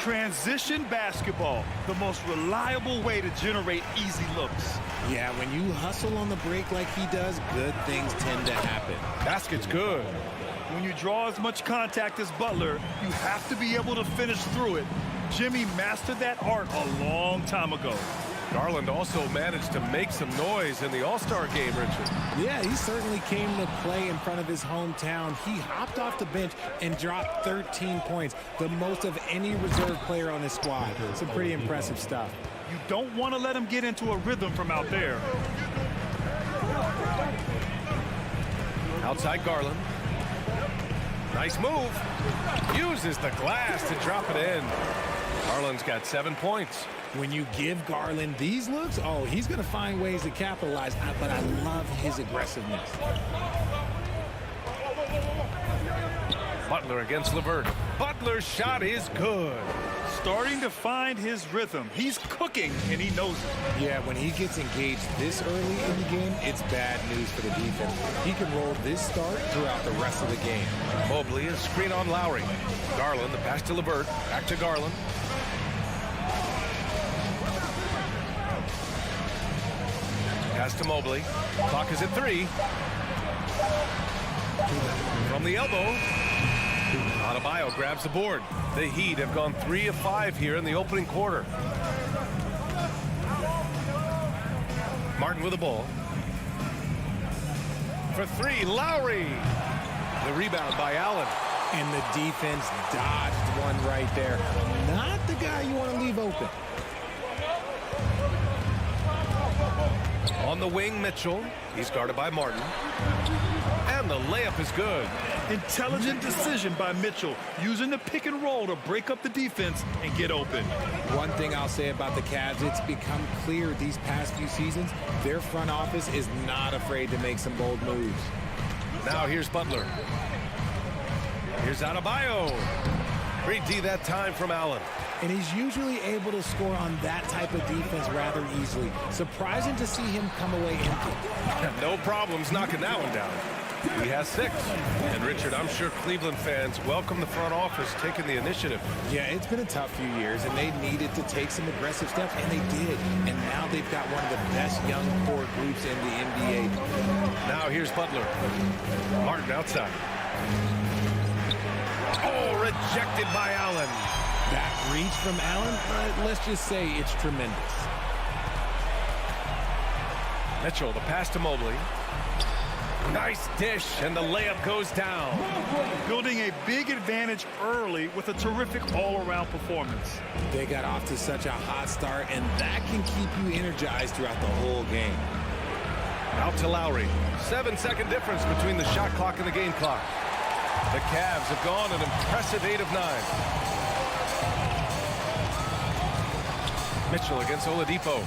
Speaker 3: Transition basketball, the most reliable way to generate easy looks.
Speaker 12: Yeah, when you hustle on the break like he does, good things tend to happen.
Speaker 1: Basket's good.
Speaker 3: When you draw as much contact as Butler, you have to be able to finish through it. Jimmy mastered that art a long time ago.
Speaker 1: Garland also managed to make some noise in the All-Star game, Richard.
Speaker 12: Yeah, he certainly came to play in front of his hometown. He hopped off the bench and dropped 13 points, the most of any reserve player on his squad. Some pretty impressive stuff.
Speaker 3: You don't want to let him get into a rhythm from out there.
Speaker 1: Outside Garland. Nice move. Uses the glass to drop it in. Garland's got 7 points.
Speaker 12: When you give Garland these looks, oh, he's going to find ways to capitalize, but I love his aggressiveness.
Speaker 1: Butler against LeVert. Butler's shot is good.
Speaker 3: Starting to find his rhythm. He's cooking, and he knows it.
Speaker 12: Yeah, when he gets engaged this early in the game, it's bad news for the defense. He can roll this start throughout the rest of the game.
Speaker 1: Mobley, a screen on Lowry. Garland, the pass to LeVert. Back to Garland. Pass to Mobley. Clock is at 3. From the elbow. Adebayo grabs the board. The Heat have gone 3 of 5 here in the opening quarter. Martin with the ball. For 3, Lowry. The rebound by Allen.
Speaker 12: And the defense dodged one right there. Not the guy you want to leave open.
Speaker 1: On the wing, Mitchell. He's guarded by Martin. And the layup is good.
Speaker 3: Intelligent decision by Mitchell, using the pick and roll to break up the defense and get open.
Speaker 12: One thing I'll say about the Cavs, it's become clear these past few seasons, their front office is not afraid to make some bold moves.
Speaker 1: Now here's Butler. Here's Adebayo. Great D that time from Allen.
Speaker 12: And he's usually able to score on that type of defense rather easily. Surprising to see him come away empty.
Speaker 1: No problems knocking that one down. He has 6. And Richard, I'm sure Cleveland fans welcome the front office taking the initiative.
Speaker 12: Yeah, it's been a tough few years, and they needed to take some aggressive steps, and they did. And now they've got one of the best young core groups in the NBA.
Speaker 1: Now here's Butler. Martin outside. Oh, rejected by Allen.
Speaker 12: That reach from Allen, let's just say it's tremendous.
Speaker 1: Mitchell, the pass to Mobley. Nice dish, and the layup goes down.
Speaker 3: Building a big advantage early with a terrific all-around performance.
Speaker 12: They got off to such a hot start, and that can keep you energized throughout the whole game.
Speaker 1: Out to Lowry. 7-second difference between the shot clock and the game clock. The Cavs have gone an impressive 8 of 9. Mitchell against Oladipo.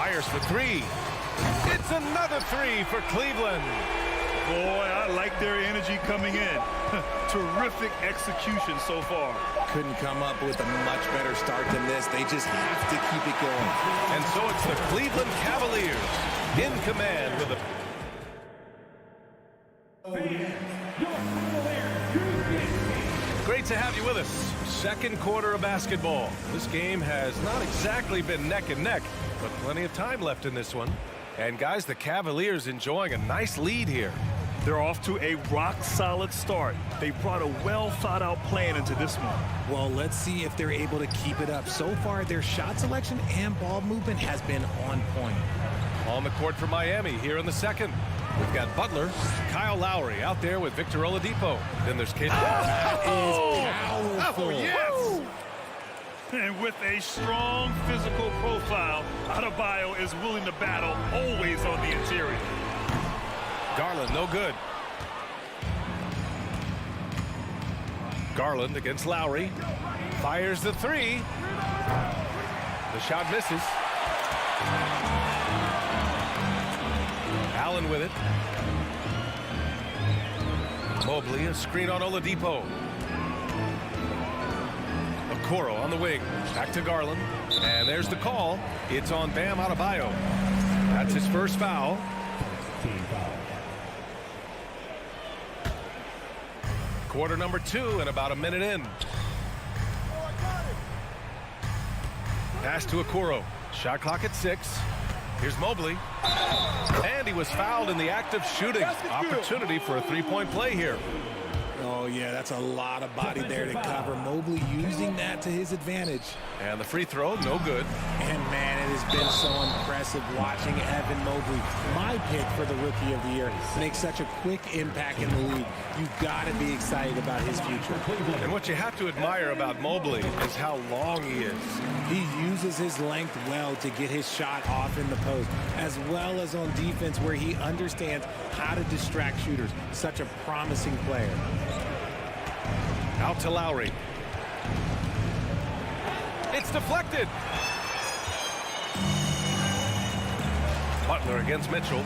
Speaker 1: Fires for three. It's another three for Cleveland.
Speaker 3: Boy, I like their energy coming in. Terrific execution so far.
Speaker 12: Couldn't come up with a much better start than this. They just have to keep it going.
Speaker 1: And so it's the Cleveland Cavaliers in command with a... Great to have you with us. Second quarter of basketball. This game has not exactly been neck and neck, but plenty of time left in this one. And guys, the Cavaliers enjoying a nice lead here.
Speaker 3: They're off to a rock-solid start. They brought a well-thought-out plan into this one.
Speaker 12: Well, let's see if they're able to keep it up. So far, their shot selection and ball movement has been on point.
Speaker 1: On the court for Miami here in the second. We've got Butler, Kyle Lowry out there with Victor Oladipo. Then there's Kid.
Speaker 12: That is powerful.
Speaker 3: Oh, yes! And with a strong physical profile, Adebayo is willing to battle, always on the interior.
Speaker 1: Garland, no good. Garland against Lowry. Fires the three. The shot misses. Allen with it. Mobley, a screen on Oladipo. Okoro on the wing. Back to Garland. And there's the call. It's on Bam Adebayo. That's his first foul. Quarter number 2 and about a minute in. Pass to Okoro. Shot clock at 6. Here's Mobley. And he was fouled in the act of shooting. Opportunity for a three-point play here.
Speaker 12: Oh, yeah, that's a lot of body there to cover. Mobley using that to his advantage.
Speaker 1: And the free throw, no good.
Speaker 12: And, man, it has been so impressive watching Evan Mobley, my pick for the Rookie of the Year, make such a quick impact in the league. You've got to be excited about his future.
Speaker 1: And what you have to admire about Mobley is how long he is.
Speaker 12: He uses his length well to get his shot off in the post, as well as on defense where he understands how to distract shooters. Such a promising player.
Speaker 1: Out to Lowry. It's deflected. Butler against Mitchell.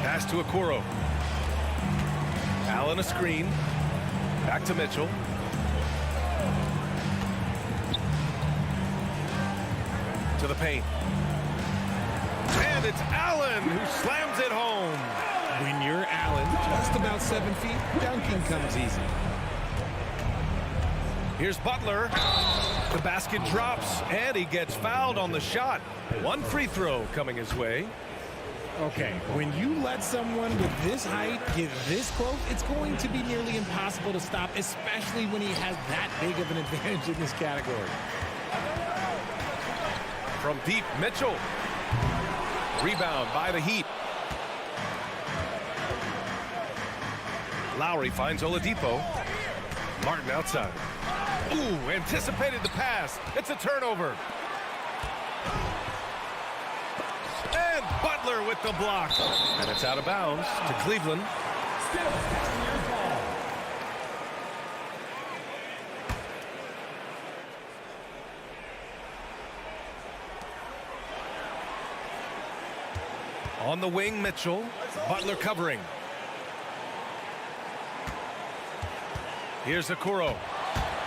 Speaker 1: Pass to Okoro. Allen a screen. Back to Mitchell. To the paint. And it's Allen who slams it home.
Speaker 12: When you're Allen, just about 7 feet, dunking comes easy.
Speaker 1: Here's Butler. The basket drops, and he gets fouled on the shot. One free throw coming his way.
Speaker 12: Okay, when you let someone with this height get this close, it's going to be nearly impossible to stop, especially when he has that big of an advantage in this category.
Speaker 1: From deep, Mitchell. Rebound by the Heat. Lowry finds Oladipo. Martin outside. Ooh, anticipated the pass. It's a turnover. And Butler with the block. And it's out of bounds to Cleveland. On the wing, Mitchell. Butler covering. Here's Okoro.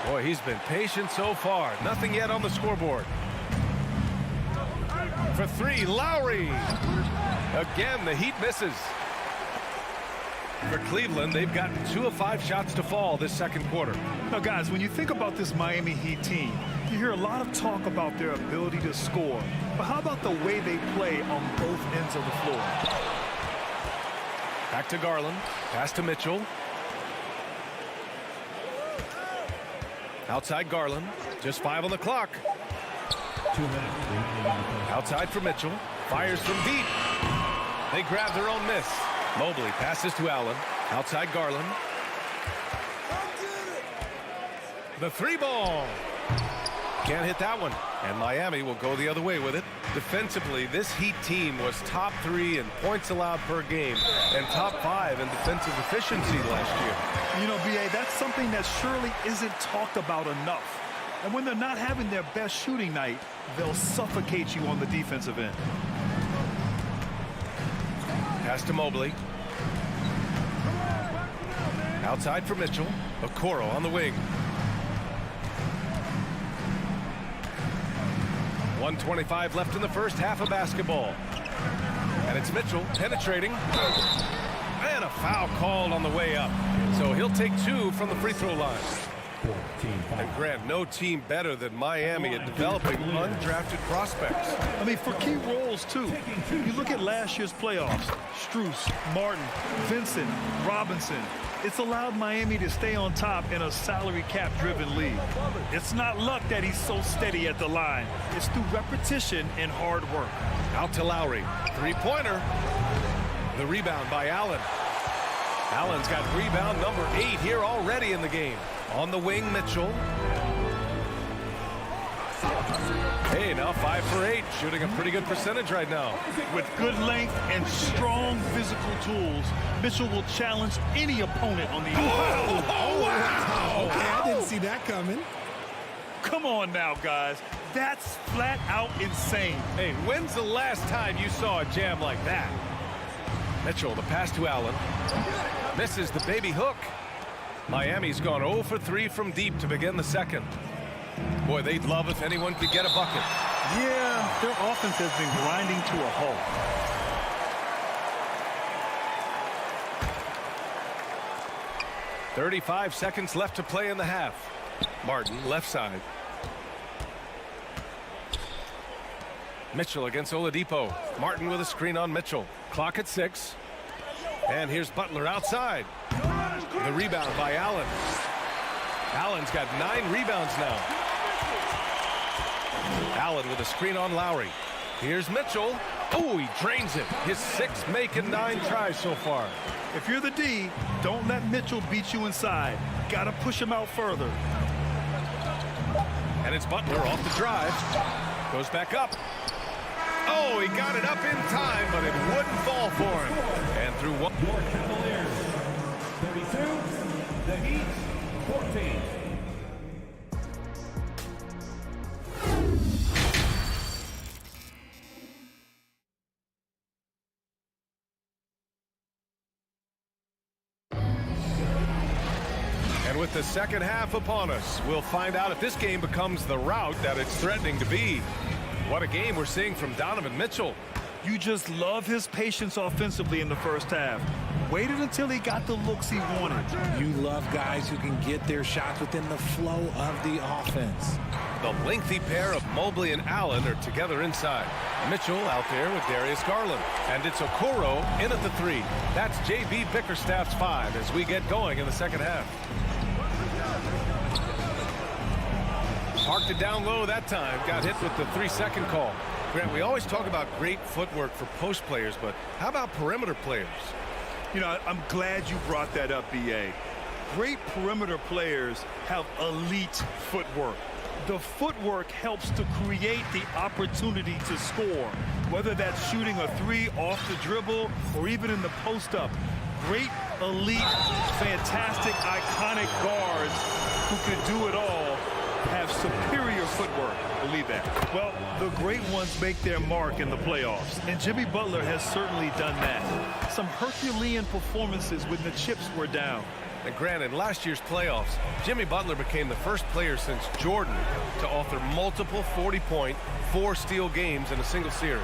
Speaker 1: Boy, he's been patient so far. Nothing yet on the scoreboard. For three, Lowry. Again, the Heat misses. For Cleveland, they've gotten 2 of 5 shots to fall this second quarter.
Speaker 3: Now, guys, when you think about this Miami Heat team, you hear a lot of talk about their ability to score. But how about the way they play on both ends of the floor?
Speaker 1: Back to Garland. Pass to Mitchell. Outside Garland. Just 5 on the clock. Outside for Mitchell. Fires from deep. They grab their own miss. Mobley passes to Allen. Outside Garland. The 3-ball. Can't hit that one. And Miami will go the other way with it. Defensively, this Heat team was top 3 in points allowed per game and top 5 in defensive efficiency last year.
Speaker 3: You know, B.A., that's something that surely isn't talked about enough. And when they're not having their best shooting night, they'll suffocate you on the defensive end.
Speaker 1: Pass to Mobley. Outside for Mitchell. Okoro on the wing. 1:25 left in the first half of basketball. And it's Mitchell penetrating. And a foul called on the way up. So he'll take 2 from the free throw line. And Grant, no team better than Miami at developing undrafted prospects.
Speaker 3: I mean, for key roles, too. You look at last year's playoffs. Strus, Martin, Vincent, Robinson. It's allowed Miami to stay on top in a salary cap-driven league. It's not luck that he's so steady at the line. It's through repetition and hard work.
Speaker 1: Out to Lowry. Three-pointer. The rebound by Allen. Allen's got rebound number 8 here already in the game. On the wing, Mitchell. Hey, now 5 for 8. Shooting a pretty good percentage right now.
Speaker 3: With good length and strong physical tools, Mitchell will challenge any opponent on the
Speaker 12: wow. Oh, wow. Okay, I didn't see that coming.
Speaker 3: Come on now, guys. That's flat out insane.
Speaker 1: Hey, when's the last time you saw a jam like that? Mitchell, the pass to Allen. Misses the baby hook. Miami's gone 0 for 3 from deep to begin the second. Boy, they'd love if anyone could get a bucket.
Speaker 3: Yeah, their offense has been grinding to a halt.
Speaker 1: .35 seconds left to play in the half. Martin, left side. Mitchell against Oladipo. Martin with a screen on Mitchell. Clock at 6. And here's Butler outside. The rebound by Allen. Allen's got 9 rebounds now. Allen with a screen on Lowry. Here's Mitchell. Oh, he drains it. His 6th make and 9 tries so far.
Speaker 3: If you're the D, don't let Mitchell beat you inside. Got to push him out further.
Speaker 1: And it's Butler off the drive. Goes back up. Oh, he got it up in time, but it wouldn't fall for him. And through one.
Speaker 5: Your Cavaliers, 32, the Heat, 14.
Speaker 1: And with the second half upon us, we'll find out if this game becomes the rout that it's threatening to be. What a game we're seeing from Donovan Mitchell.
Speaker 3: You just love his patience offensively in the first half. Waited until he got the looks he wanted.
Speaker 12: You love guys who can get their shots within the flow of the offense.
Speaker 1: The lengthy pair of Mobley and Allen are together inside. Mitchell out there with Darius Garland. And it's Okoro in at the 3. That's J.B. Bickerstaff's 5 as we get going in the second half. Parked it down low that time. Got hit with the 3-second call. Grant, we always talk about great footwork for post players, but how about perimeter players?
Speaker 3: You know, I'm glad you brought that up, B.A. Great perimeter players have elite footwork. The footwork helps to create the opportunity to score, whether that's shooting a 3 off the dribble or even in the post-up. Great, elite, fantastic, iconic guards who can do it all have superior footwork. Believe that. Well, the great ones make their mark in the playoffs, and Jimmy Butler has certainly done that. Some Herculean performances when the chips were down.
Speaker 1: And Grant, in last year's playoffs, Jimmy Butler became the first player since Jordan to author multiple 40-point, 4-steal games in a single series.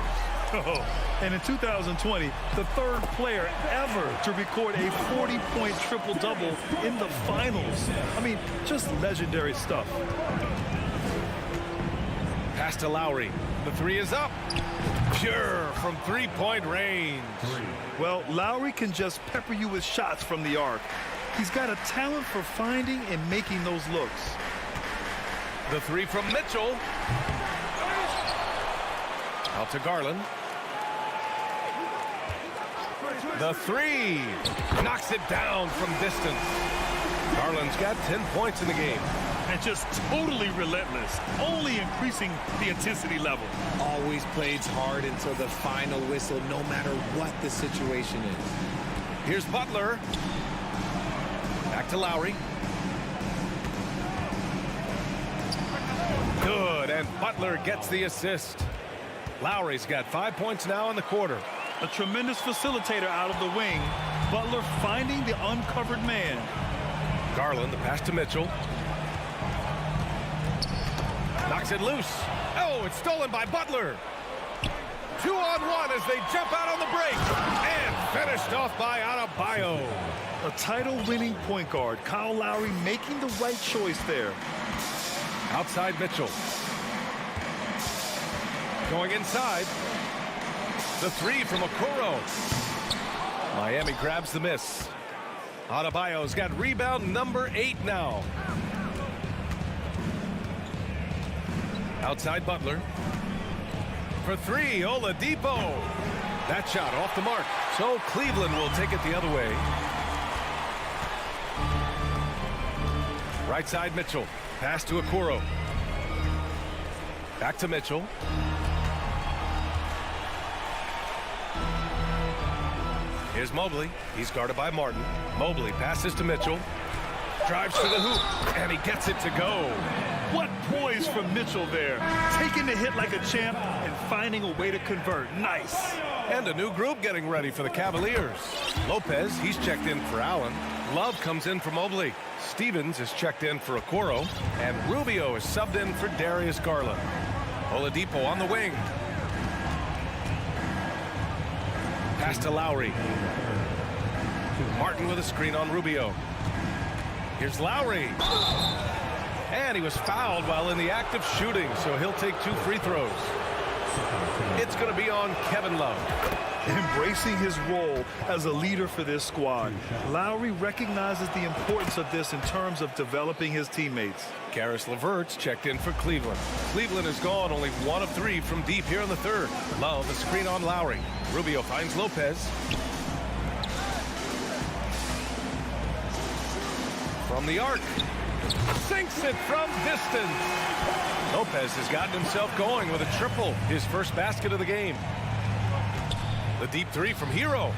Speaker 3: Oh, and in 2020, the 3rd player ever to record a 40-point triple-double in the finals. I mean, just legendary stuff.
Speaker 1: Pass to Lowry. The 3 is up. Pure from 3-point range.
Speaker 3: Well, Lowry can just pepper you with shots from the arc. He's got a talent for finding and making those looks.
Speaker 1: The 3 from Mitchell. Out to Garland. The 3 knocks it down from distance. Garland's got 10 points in the game.
Speaker 3: And just totally relentless, only increasing the intensity level.
Speaker 12: Always plays hard until the final whistle, no matter what the situation is.
Speaker 1: Here's Butler. Back to Lowry. Butler gets the assist. Lowry's got 5 points now in the quarter.
Speaker 3: A tremendous facilitator out of the wing. Butler finding the uncovered man.
Speaker 1: Garland, the pass to Mitchell. Knocks it loose. Oh, it's stolen by Butler. 2-on-1 as they jump out on the break. And finished off by Adebayo.
Speaker 3: A title-winning point guard. Kyle Lowry making the right choice there.
Speaker 1: Outside Mitchell. Going inside. The three from Okoro. Miami grabs the miss. Adebayo's got rebound number 8 now. Outside Butler. For three, Oladipo. That shot off the mark. So Cleveland will take it the other way. Right side Mitchell. Pass to Okoro. Back to Mitchell. Here's Mobley. He's guarded by Martin. Mobley passes to Mitchell. Drives to the hoop. And he gets it to go.
Speaker 3: What poise from Mitchell there. Taking the hit like a champ and finding a way to convert. Nice.
Speaker 1: And a new group getting ready for the Cavaliers. Lopez, he's checked in for Allen. Love comes in for Mobley. Stevens is checked in for Okoro. And Rubio is subbed in for Darius Garland. Oladipo on the wing. Pass to Lowry. Martin with a screen on Rubio. Here's Lowry. And he was fouled while in the act of shooting, so he'll take 2 free throws. It's going to be on Kevin Love.
Speaker 3: Embracing his role as a leader for this squad. Lowry recognizes the importance of this in terms of developing his teammates.
Speaker 1: Karis LeVert's checked in for Cleveland. Cleveland has gone only 1 of 3 from deep here in the third. Love, a screen on Lowry. Rubio finds Lopez. From the arc. Sinks it from distance. Lopez has gotten himself going with a triple. His first basket of the game. The deep three from Hero.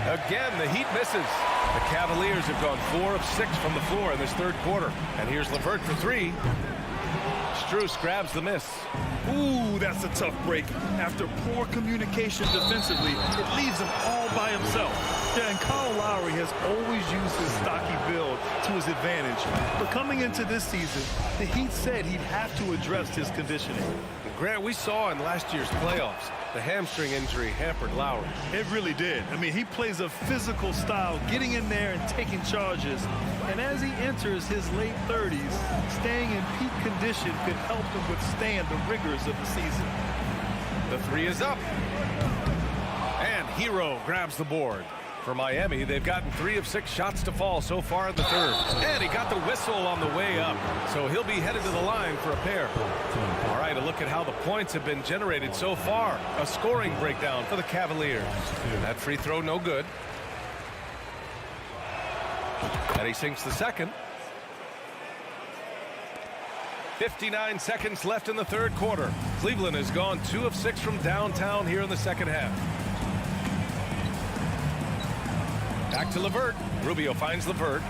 Speaker 1: Again, the Heat misses. The Cavaliers have gone 4 of 6 from the floor in this third quarter. And here's LeVert for 3. Strus grabs the miss.
Speaker 3: Ooh, that's a tough break. After poor communication defensively, it leaves him all by himself. Yeah, and Kyle Lowry has always used his stocky build to his advantage. But coming into this season, the Heat said he'd have to address his conditioning.
Speaker 1: Grant, we saw in last year's playoffs, the hamstring injury hampered Lowry.
Speaker 3: It really did. I mean, he plays a physical style, getting in there and taking charges. And as he enters his late 30s, staying in peak condition could help him withstand the rigors of the season.
Speaker 1: The three is up. And Hero grabs the board. For Miami, they've gotten 3 of 6 shots to fall so far in the third. And he got the whistle on the way up. So he'll be headed to the line for a pair. All right, a look at how the points have been generated so far. A scoring breakdown for the Cavaliers. That free throw no good. And he sinks the second. 59 seconds left in the third quarter. Cleveland has gone 2 of 6 from downtown here in the second half. Back to LeVert. Rubio finds LeVert.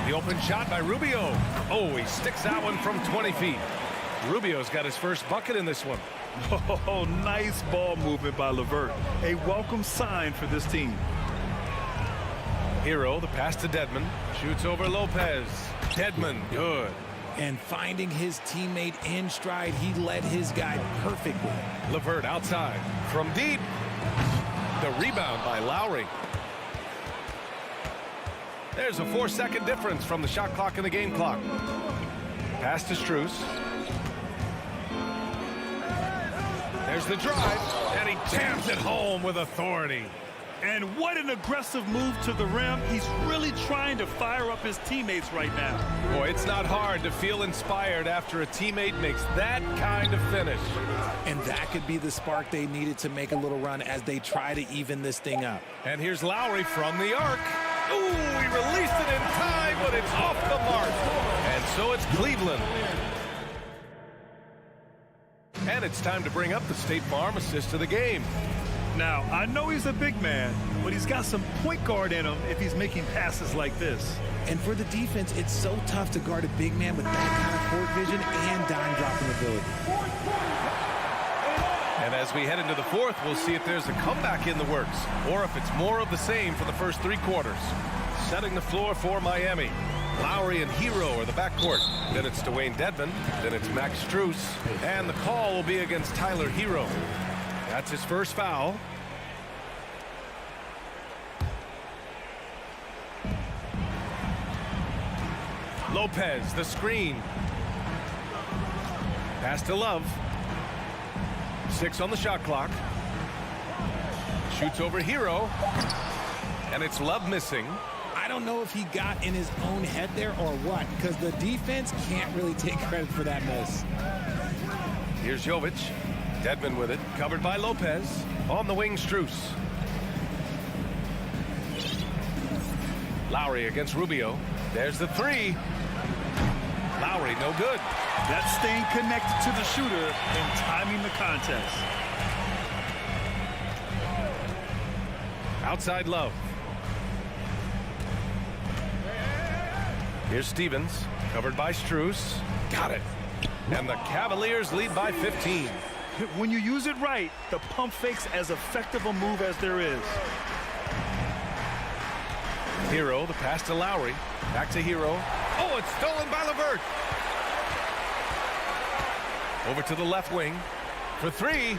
Speaker 1: The open shot by Rubio. Oh, he sticks that one from 20 feet. Rubio's got his first bucket in this one.
Speaker 3: Oh, nice ball movement by LeVert. A welcome sign for this team.
Speaker 1: Hero, the pass to Dedmon. Shoots over Lopez. Dedmon, good.
Speaker 12: And finding his teammate in stride, he led his guy perfectly.
Speaker 1: LeVert outside. From deep. The rebound by Lowry. There's a 4-second difference from the shot clock and the game clock. Pass to Strus. There's the drive, and he jams it home with authority.
Speaker 3: And what an aggressive move to the rim. He's really trying to fire up his teammates right now.
Speaker 1: Boy, it's not hard to feel inspired after a teammate makes that kind of finish.
Speaker 12: And that could be the spark they needed to make a little run as they try to even this thing up.
Speaker 1: And here's Lowry from the arc. Ooh, he released it in time, but it's off the mark. And so it's Cleveland. And it's time to bring up the State Farm assist of the game.
Speaker 3: Now, I know he's a big man, but he's got some point guard in him if he's making passes like this.
Speaker 12: And for the defense, it's so tough to guard a big man with that kind of court vision and dime dropping ability.
Speaker 1: And as we head into the fourth, we'll see if there's a comeback in the works or if it's more of the same for the first 3 quarters. Setting the floor for Miami. Lowry and Hero are the backcourt. Then it's Dwayne Dedmon. Then it's Max Strus. And the call will be against Tyler Hero. That's his first foul. Lopez, the screen. Pass to Love. 6 on the shot clock. Shoots over Hero. And it's Love missing.
Speaker 12: I don't know if he got in his own head there or what, because the defense can't really take credit for that miss.
Speaker 1: Here's Jovic. Dedmon with it. Covered by Lopez. On the wing, Strus. Lowry against Rubio. There's the 3. Lowry, no good.
Speaker 3: That's staying connected to the shooter and timing the contest.
Speaker 1: Outside Love. Here's Stevens, covered by Strus. Got it. And the Cavaliers lead by 15.
Speaker 3: When you use it right, the pump fake's as effective a move as there is.
Speaker 1: Hero, the pass to Lowry. Back to Hero. Oh, it's stolen by LeVert. Over to the left wing for 3.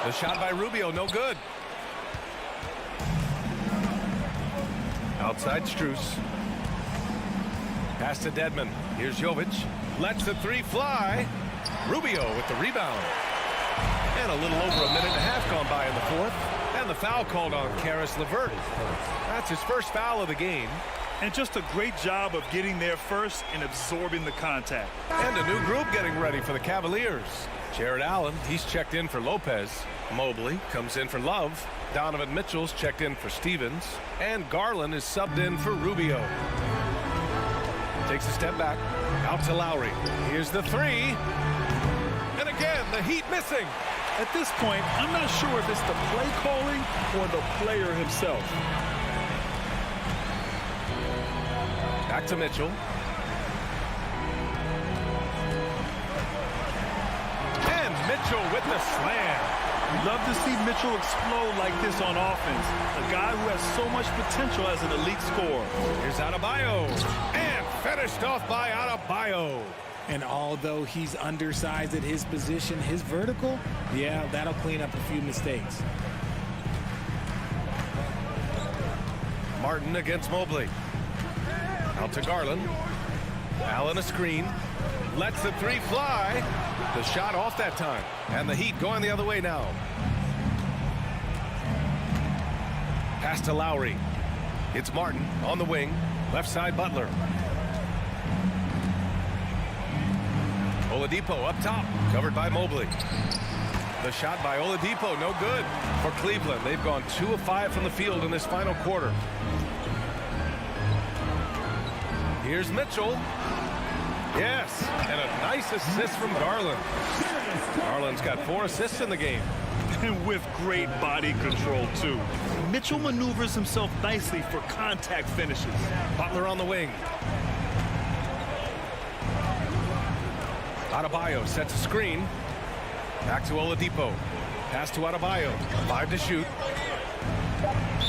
Speaker 1: The shot by Rubio, no good. Outside Strus. Pass to Dedmon. Here's Jovic. Lets the 3 fly. Rubio with the rebound. And a little over a minute and a half gone by in the fourth. And the foul called on Caris LeVert. That's his first foul of the game.
Speaker 3: And just a great job of getting there first and absorbing the contact.
Speaker 1: And a new group getting ready for the Cavaliers. Jared Allen, he's checked in for Lopez. Mobley comes in for Love. Donovan Mitchell's checked in for Stevens. And Garland is subbed in for Rubio. Takes a step back. Out to Lowry. Here's the 3. And again, the Heat missing.
Speaker 3: At this point, I'm not sure if it's the play calling or the player himself.
Speaker 1: Back to Mitchell. And Mitchell with the slam.
Speaker 3: We love to see Mitchell explode like this on offense. A guy who has so much potential as an elite scorer.
Speaker 1: Here's Adebayo. And finished off by Adebayo.
Speaker 12: And although he's undersized at his position, his vertical, yeah, that'll clean up a few mistakes.
Speaker 1: Martin against Mobley. Out to Garland. Allen a screen. Lets the 3 fly. The shot off that time. And the Heat going the other way now. Pass to Lowry. It's Martin on the wing. Left side Butler. Oladipo up top. Covered by Mobley. The shot by Oladipo, no good for Cleveland. They've gone 2 of 5 from the field in this final quarter. Here's Mitchell. Yes, and a nice assist from Garland. Garland's got 4 assists in the game.
Speaker 3: And with great body control, too. Mitchell maneuvers himself nicely for contact finishes.
Speaker 1: Butler on the wing. Adebayo sets a screen. Back to Oladipo. Pass to Adebayo. 5 to shoot.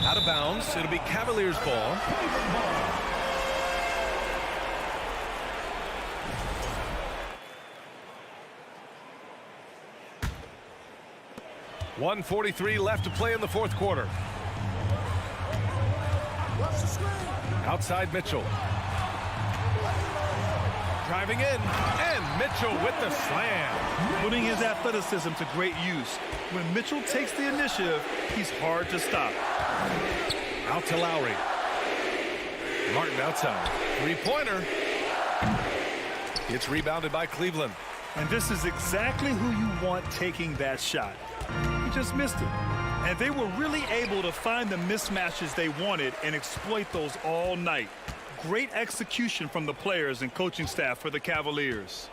Speaker 1: Out of bounds. It'll be Cavaliers ball. .143 left to play in the fourth quarter. Outside Mitchell. Driving in, and Mitchell with the slam.
Speaker 3: Putting his athleticism to great use. When Mitchell takes the initiative, he's hard to stop.
Speaker 1: Out to Lowry. Martin outside. 3-pointer. It's rebounded by Cleveland.
Speaker 3: And this is exactly who you want taking that shot. He just missed it. And they were really able to find the mismatches they wanted and exploit those all night. Great execution from the players and coaching staff for the Cavaliers.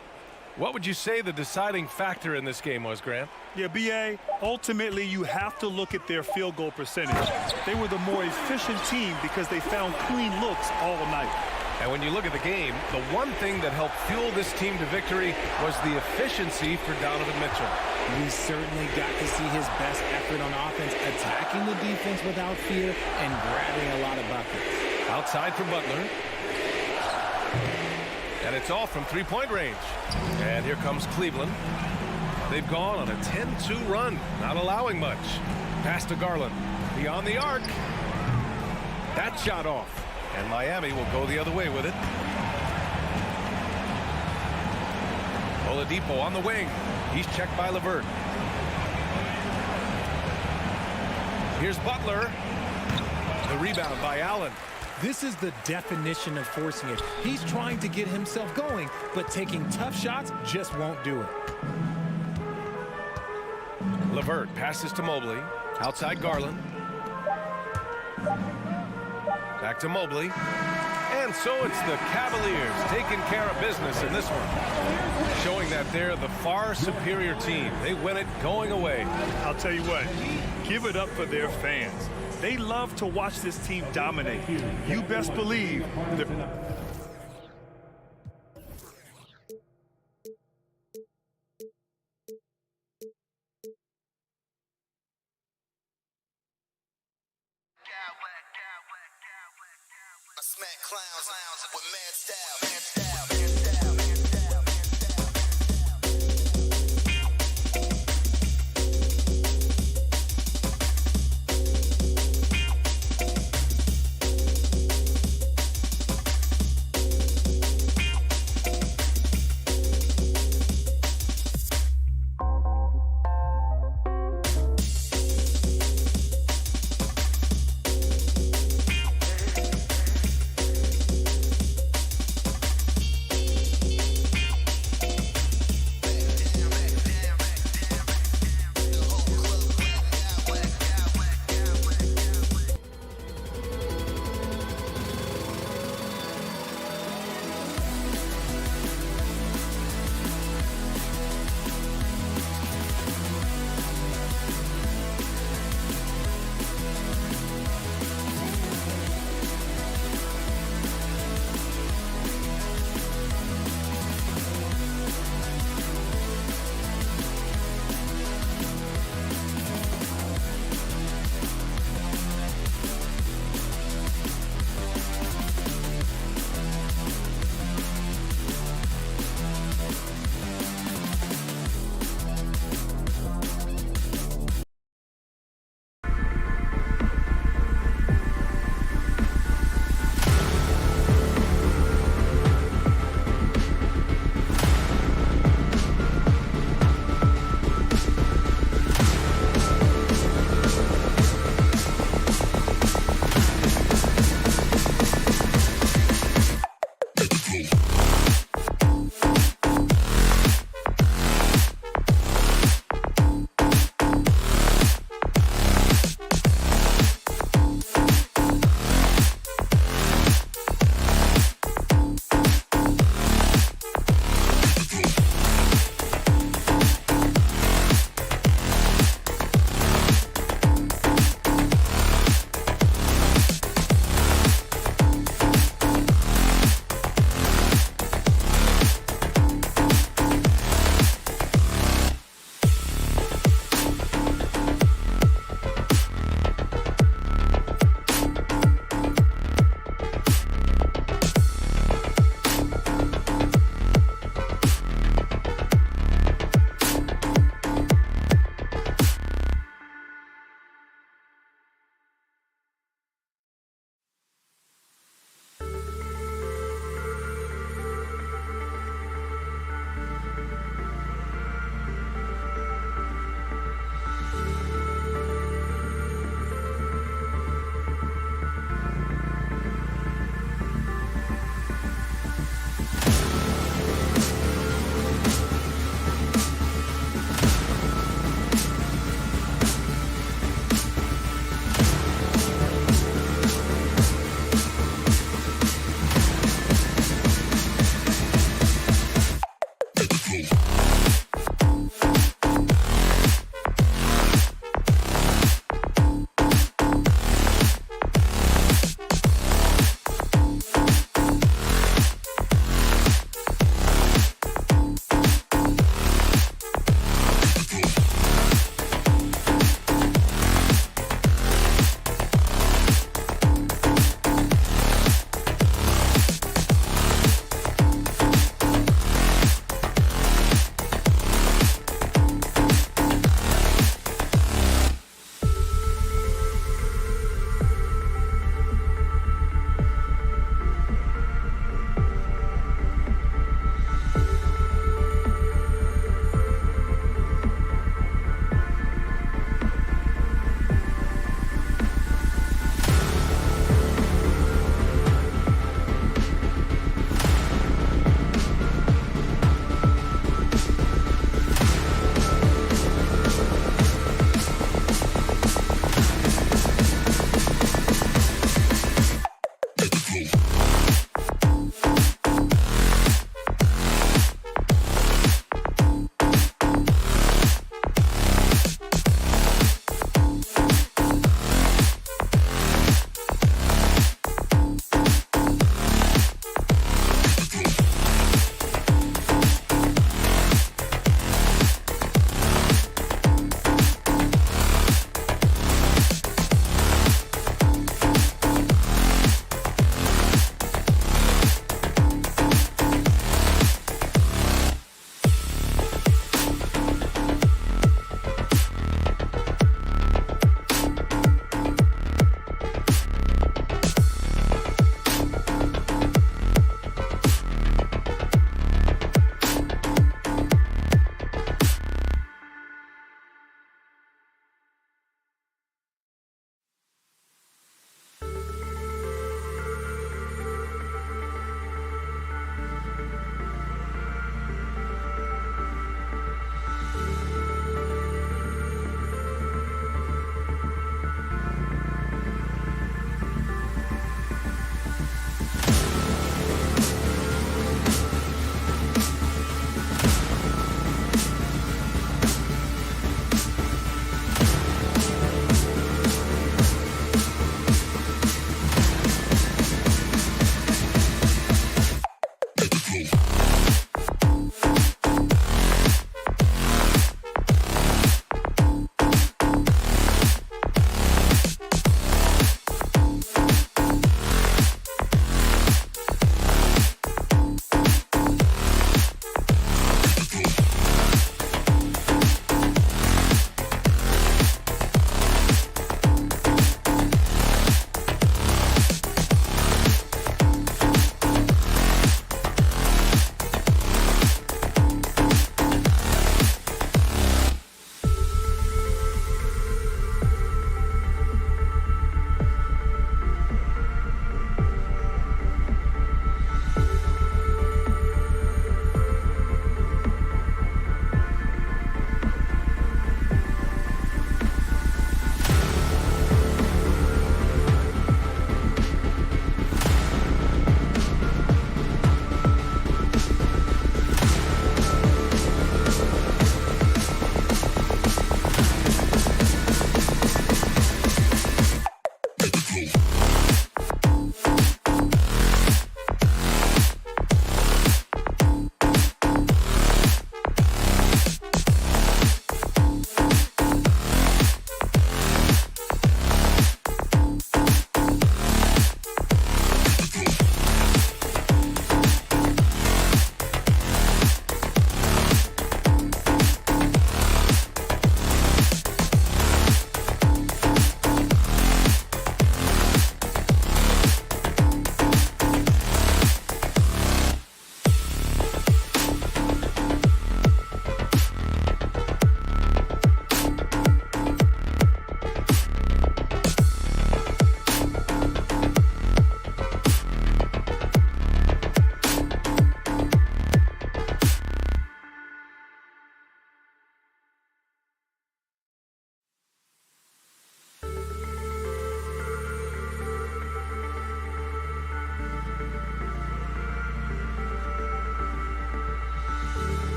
Speaker 1: What would you say the deciding factor in this game was, Grant?
Speaker 3: Yeah, B.A., ultimately you have to look at their field goal percentage. They were the more efficient team because they found clean looks all night.
Speaker 1: And when you look at the game, the one thing that helped fuel this team to victory was the efficiency for Donovan Mitchell.
Speaker 12: We certainly got to see his best effort on offense, attacking the defense without fear and grabbing a lot of buckets.
Speaker 1: Outside for Butler. And it's all from three-point range. And here comes Cleveland. They've gone on a 10-2 run, not allowing much. Pass to Garland. Beyond the arc. That shot off. And Miami will go the other way with it. Oladipo on the wing. He's checked by LeVert. Here's Butler. The rebound by Allen.
Speaker 12: This is the definition of forcing it. He's trying to get himself going, but taking tough shots just won't do it.
Speaker 1: LeVert passes to Mobley. Outside Garland. Back to Mobley. And so it's the Cavaliers taking care of business in this one. Showing that they're the far superior team. They win it going away.
Speaker 3: I'll tell you what, give it up for their fans. They love to watch this team dominate. You best believe they're...
Speaker 6: I smack clowns with mad style.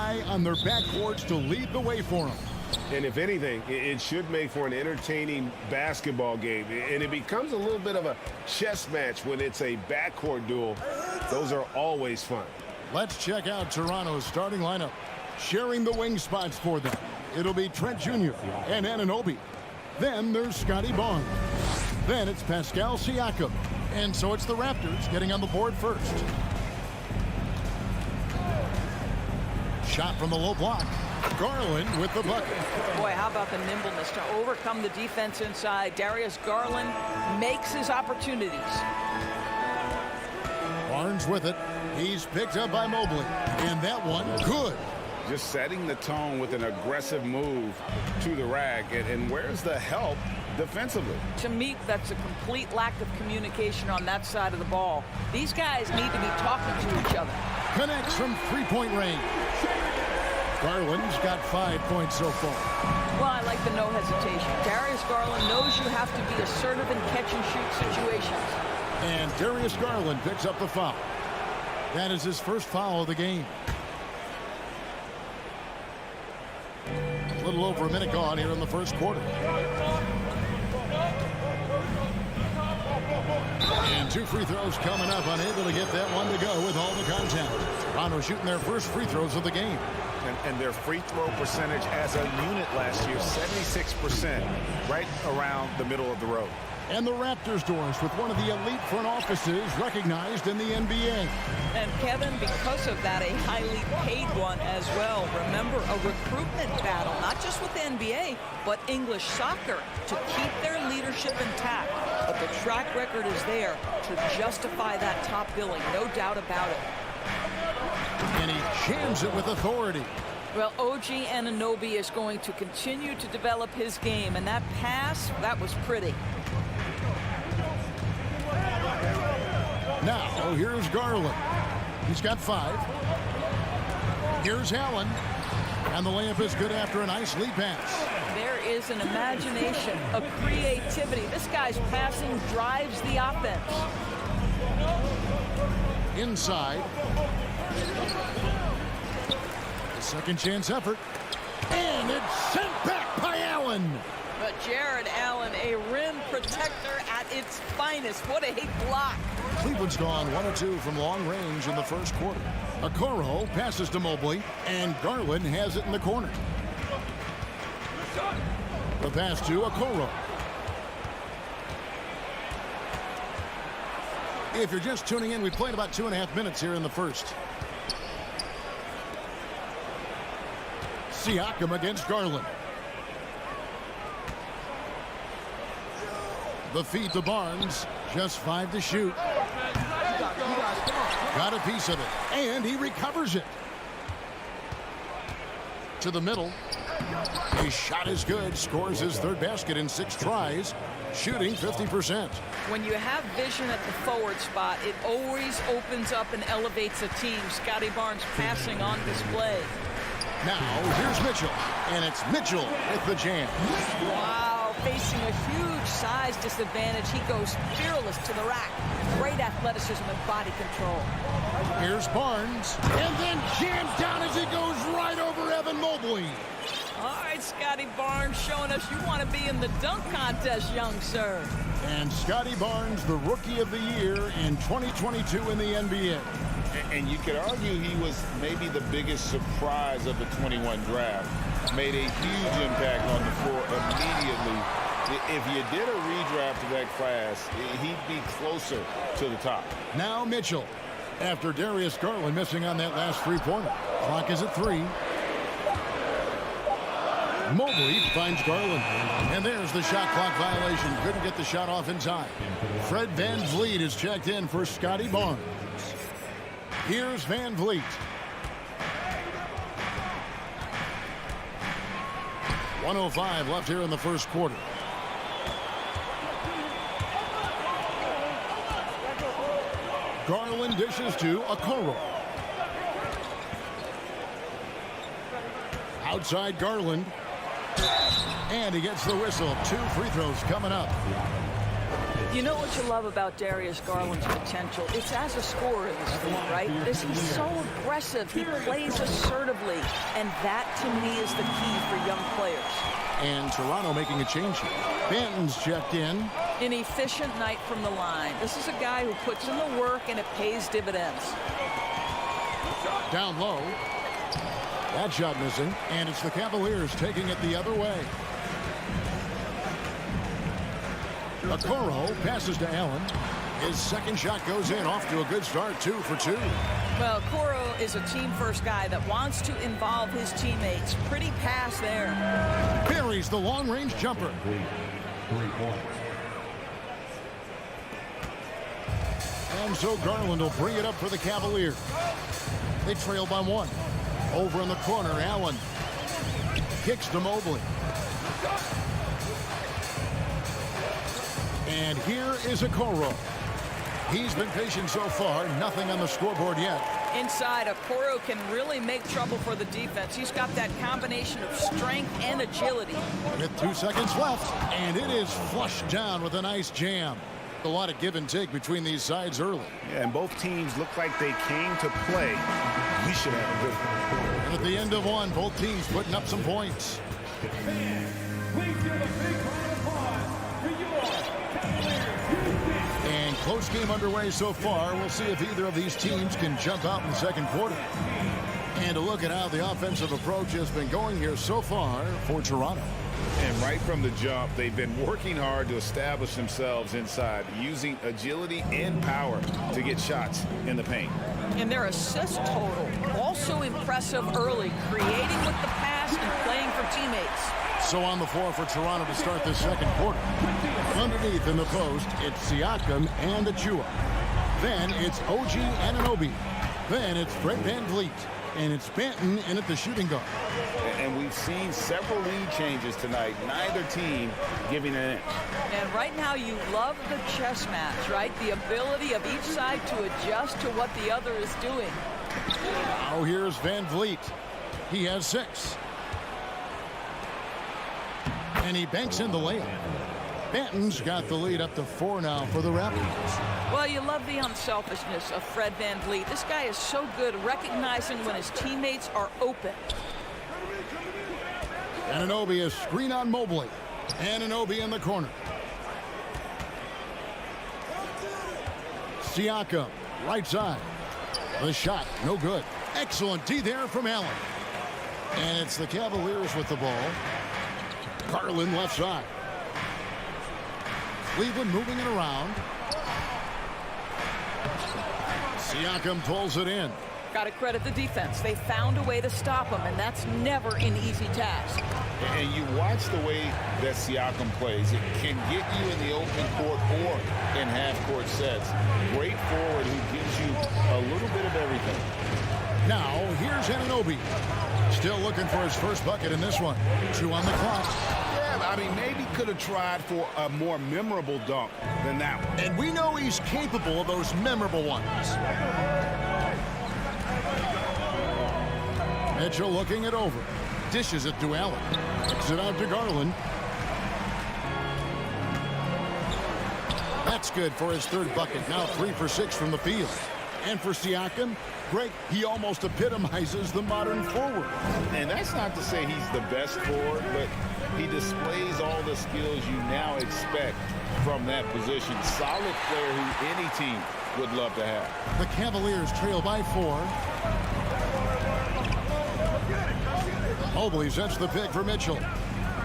Speaker 7: rely on their backcourts to lead the way for them.
Speaker 9: And if anything, it should make for an entertaining basketball game. And it becomes a little bit of a chess match when it's a backcourt duel. Those are always fun.
Speaker 7: Let's check out Toronto's starting lineup. Sharing the wing spots for them, it'll be Trent Jr. and Anunoby. Then there's Scotty Barnes. Then it's Pascal Siakam. And so it's the Raptors getting on the board first. Shot from the low block. Garland with the bucket.
Speaker 8: Boy, how about the nimbleness to overcome the defense inside. Darius Garland makes his opportunities.
Speaker 7: Barnes with it. He's picked up by Mobley. And that one, good.
Speaker 9: Just setting the tone with an aggressive move to the rack. And where's the help defensively?
Speaker 8: To me, that's a complete lack of communication on that side of the ball. These guys need to be talking to each other.
Speaker 7: Connects from three-point range. Garland's got 5 points so far.
Speaker 8: Well, I like the no hesitation. Darius Garland knows you have to be assertive in catch-and-shoot situations.
Speaker 7: And Darius Garland picks up the foul. That is his first foul of the game. A little over a minute gone here in the first quarter. And 2 free throws coming up, unable to get that one to go with all the contact. Toronto shooting their first free throws of the game.
Speaker 13: And their free throw percentage as a unit last year, 76%, right around the middle of the road.
Speaker 7: And the Raptors doors with one of the elite front offices recognized in the NBA.
Speaker 8: And Kevin, because of that, a highly paid one as well. Remember, a recruitment battle, not just with the NBA, but English soccer to keep their leadership intact. But the track record is there to justify that top billing, no doubt about it.
Speaker 7: And he jams it with authority.
Speaker 8: Well, OG Anunoby is going to continue to develop his game, and that pass, that was pretty.
Speaker 7: Now, here's Garland. He's got 5. Here's Allen. And the layup is good after a nice lead pass.
Speaker 8: There is an imagination, a creativity. This guy's passing drives the offense.
Speaker 7: Inside. The second chance effort. And it's sent back by Allen.
Speaker 8: But Jared Allen, a rim protector at its finest. What a block.
Speaker 7: Cleveland's gone 1 of 2 from long range in the first quarter. Okoro passes to Mobley, and Garland has it in the corner. The pass to Okoro. If you're just tuning in, we played about 2.5 minutes here in the first. Siakam against Garland. The feed to Barnes. Just 5 to shoot. Got a piece of it. And he recovers it. To the middle. His shot is good. Scores his 3rd basket in 6 tries. Shooting 50%.
Speaker 8: When you have vision at the forward spot, it always opens up and elevates a team. Scotty Barnes passing on display.
Speaker 7: Now, here's Mitchell. And it's Mitchell with the jam.
Speaker 8: Wow, facing a huge size disadvantage. He goes fearless to the rack. Great athleticism and body control.
Speaker 7: Here's Barnes. And then jammed down as he goes right over Evan Mobley.
Speaker 8: All right, Scotty Barnes showing us you want to be in the dunk contest, young sir.
Speaker 7: And Scotty Barnes, the Rookie of the Year in 2022 in the NBA.
Speaker 9: And you could argue he was maybe the biggest surprise of the 21 draft. Made a huge impact on the floor immediately. If you did a redraft of that class, he'd be closer to the top.
Speaker 7: Now Mitchell, after Darius Garland missing on that last 3-pointer. Clock is at 3. Mobley finds Garland. And there's the shot clock violation. Couldn't get the shot off in time. Fred VanVleet is checked in for Scotty Barnes. Here's VanVleet. .105 left here in the first quarter. Garland dishes to Okoro. Outside Garland. And he gets the whistle. 2 free throws coming up.
Speaker 8: You know what you love about Darius Garland's potential? It's as a scorer in this league, right? He's so aggressive. He plays assertively. And that, to me, is the key for young players.
Speaker 7: And Toronto making a change here. Banton's checked in.
Speaker 8: An efficient night from the line. This is a guy who puts in the work, and it pays dividends.
Speaker 7: Down low. That shot missing. And it's the Cavaliers taking it the other way. Okoro passes to Allen. His second shot goes in, off to a good start, 2 for 2.
Speaker 8: Well, Okoro is a team-first guy that wants to involve his teammates. Pretty pass there.
Speaker 7: Buries the long-range jumper.
Speaker 5: 3 points.
Speaker 7: And so Garland will bring it up for the Cavaliers. They trail by 1. Over in the corner, Allen kicks to Mobley. And here is Okoro. He's been patient so far. Nothing on the scoreboard yet.
Speaker 8: Inside, Okoro can really make trouble for the defense. He's got that combination of strength and agility.
Speaker 7: With 2 seconds left, and it is flushed down with a nice jam. A lot of give and take between these sides early.
Speaker 13: Yeah, and both teams look like they came to play. We should have a good one.
Speaker 7: And at the end of one, both teams putting up some points. And close game underway so far. We'll see if either of these teams can jump out in the second quarter. And a look at how the offensive approach has been going here so far for Toronto.
Speaker 9: And right from the jump, they've been working hard to establish themselves inside, using agility and power to get shots in the paint.
Speaker 8: And their assist total, also impressive early, creating with the pass and playing for teammates.
Speaker 7: So on the floor for Toronto to start this second quarter. Underneath in the post, it's Siakam and Achua. Then it's OG Anunoby. Then it's Fred VanVleet. And it's Banton in at the shooting guard.
Speaker 9: And we've seen several lead changes tonight. Neither team giving an inch.
Speaker 8: And right now you love the chess match, right? The ability of each side to adjust to what the other is doing.
Speaker 7: Now here's VanVleet. He has 6. And he banks in the layup. Banton's got the lead up to 4 now for the Raptors.
Speaker 8: Well, you love the unselfishness of Fred VanVleet. This guy is so good recognizing when his teammates are open.
Speaker 7: Anunoby is screen on Mobley. Anunoby in the corner. Siakam, right side. The shot, no good. Excellent D there from Allen. And it's the Cavaliers with the ball. Garland left side. Cleveland moving it around. Siakam pulls it in.
Speaker 8: Got to credit the defense. They found a way to stop him, and that's never an easy task.
Speaker 9: And you watch the way that Siakam plays. It can get you in the open court or in half-court sets. Great forward who gives you a little bit of everything.
Speaker 7: Now, here's Anunoby. Still looking for his first bucket in this one. 2 on the clock.
Speaker 9: Yeah, I mean, maybe could have tried for a more memorable dunk than that one.
Speaker 7: And we know he's capable of those memorable ones. Mitchell looking it over. Dishes it to Allen. Kicks it out to Garland. That's good for his 3rd bucket. Now 3 for 6 from the field. And for Siakam, Greg, he almost epitomizes the modern forward.
Speaker 9: And that's not to say he's the best forward, but he displays all the skills you now expect from that position. Solid player who any team would love to have.
Speaker 7: The Cavaliers trail by 4. Mobley sets the pick for Mitchell.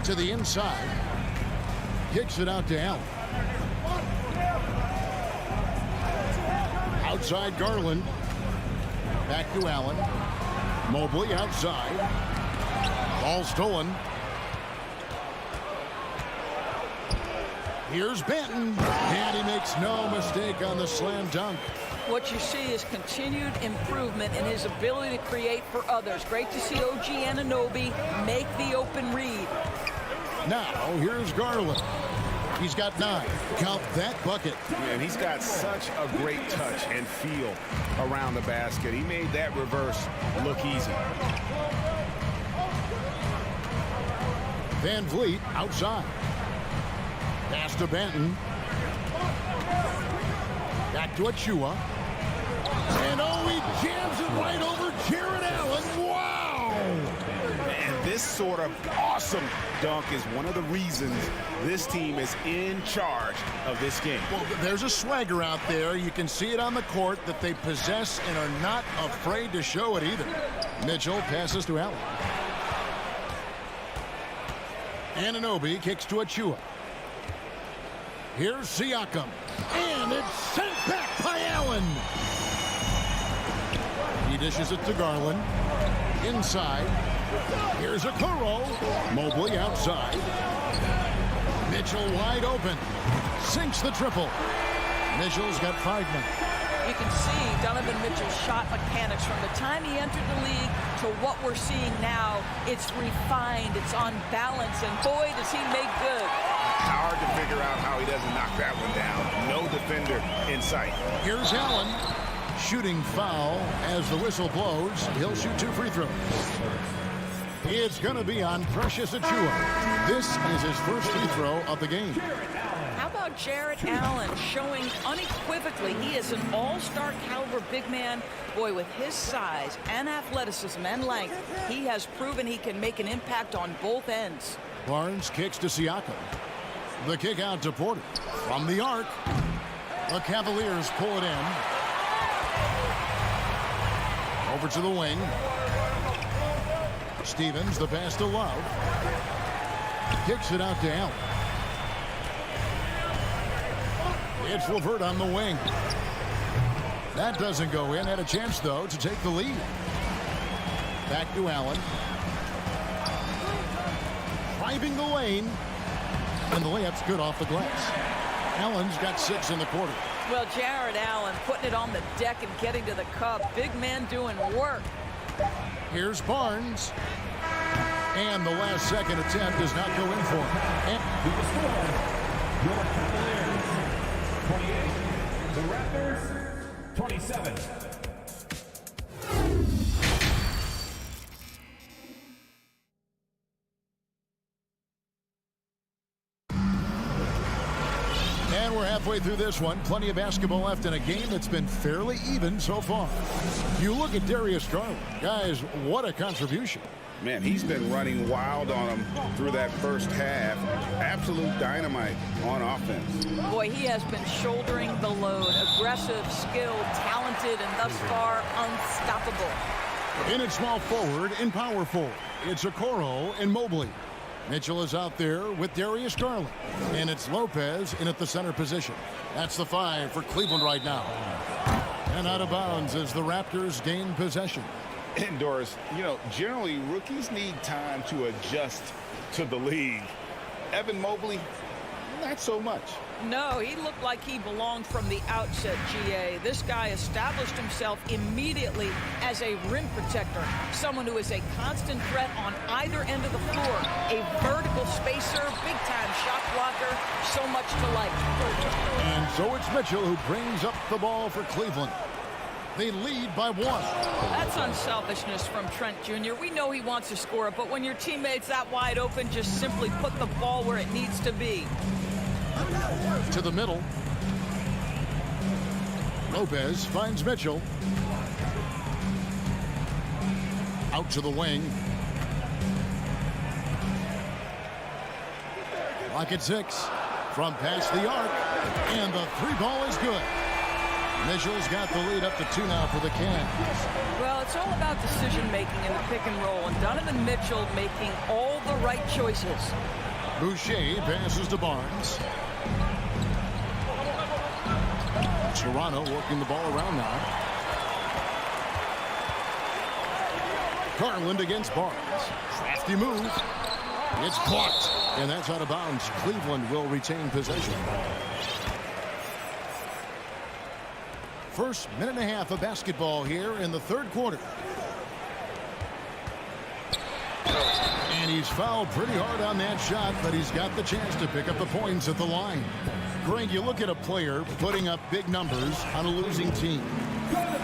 Speaker 7: To the inside. Kicks it out to Allen. Outside Garland. Back to Allen. Mobley outside. Ball stolen. Here's Banton. And he makes no mistake on the slam dunk.
Speaker 8: What you see is continued improvement in his ability to create for others. Great to see OG Anunoby make the open read.
Speaker 7: Now, here's Garland. He's got 9. Count that bucket.
Speaker 9: And he's got such a great touch and feel around the basket. He made that reverse look easy.
Speaker 7: VanVleet outside. Pass to Banton. Back to Achua. And oh, he jams it right over Jared Allen. Wow!
Speaker 9: And this sort of awesome dunk is one of the reasons this team is in charge of this game.
Speaker 7: Well, there's a swagger out there. You can see it on the court that they possess and are not afraid to show it either. Mitchell passes to Allen. Anunoby kicks to Achua. Here's Siakam. And it's sent back by Allen. He dishes it to Garland. Inside. Here's Okoro. Mobley outside. Mitchell wide open. Sinks the triple. Mitchell's got 5 men.
Speaker 8: You can see Donovan Mitchell's shot mechanics from the time he entered the league to what we're seeing now. It's refined, it's on balance, and boy, does he make good.
Speaker 9: Hard to figure out how he doesn't knock that one down. No defender in sight.
Speaker 7: Here's Allen. Shooting foul as the whistle blows. He'll shoot 2 free throws. It's going to be on Precious Achua. This is his first free throw of the game.
Speaker 8: How about Jared Allen showing unequivocally he is an all-star caliber big man. Boy, with his size and athleticism and length, he has proven he can make an impact on both ends.
Speaker 7: Barnes kicks to Siakam. The kick out to Porter. From the arc. The Cavaliers pull it in. Over to the wing. Stevens, the pass to Love. Kicks it out to Allen. It's LeVert on the wing. That doesn't go in. Had a chance, though, to take the lead. Back to Allen. Driving the lane. And the layup's good off the glass. Allen's got 6 in the quarter.
Speaker 8: Well, Jared Allen putting it on the deck and getting to the cup. Big man doing work.
Speaker 7: Here's Barnes. And the last second attempt does not go in for him. And
Speaker 5: Your Cavaliers, 28. The Raptors, 27.
Speaker 7: And we're halfway through this one. Plenty of basketball left in a game that's been fairly even so far. You look at Darius Garland. Guys, what a contribution.
Speaker 9: Man, he's been running wild on him through that first half. Absolute dynamite on offense.
Speaker 8: Boy, he has been shouldering the load. Aggressive, skilled, talented, and thus far unstoppable.
Speaker 7: In at small forward and power forward, it's Okoro and Mobley. Mitchell is out there with Darius Garland. And it's Lopez in at the center position. That's the 5 for Cleveland right now. And out of bounds as the Raptors gain possession.
Speaker 9: And Doris, you know, generally rookies need time to adjust to the league. Evan Mobley, not so much.
Speaker 8: No, he looked like he belonged from the outset, GA. This guy established himself immediately as a rim protector, someone who is a constant threat on either end of the floor, a vertical spacer, big-time shot blocker, so much to like.
Speaker 7: And so it's Mitchell who brings up the ball for Cleveland. They lead by 1.
Speaker 8: That's unselfishness from Trent Jr. We know he wants to score, but when your teammate's that wide open, just simply put the ball where it needs to be.
Speaker 7: To the middle. Lopez finds Mitchell. Out to the wing. Lock at 6. From past the arc. And the 3-ball is good. Mitchell's got the lead up to 2 now for the Cavs.
Speaker 8: Well, it's all about decision-making in the pick and roll, and Donovan Mitchell making all the right choices.
Speaker 7: Boucher passes to Barnes. Toronto working the ball around now. Garland against Barnes. Crafty move. It's blocked. And that's out of bounds. Cleveland will retain possession. First minute and a half of basketball here in the third quarter. And he's fouled pretty hard on that shot, but he's got the chance to pick up the points at the line. Greg, you look at a player putting up big numbers on a losing team.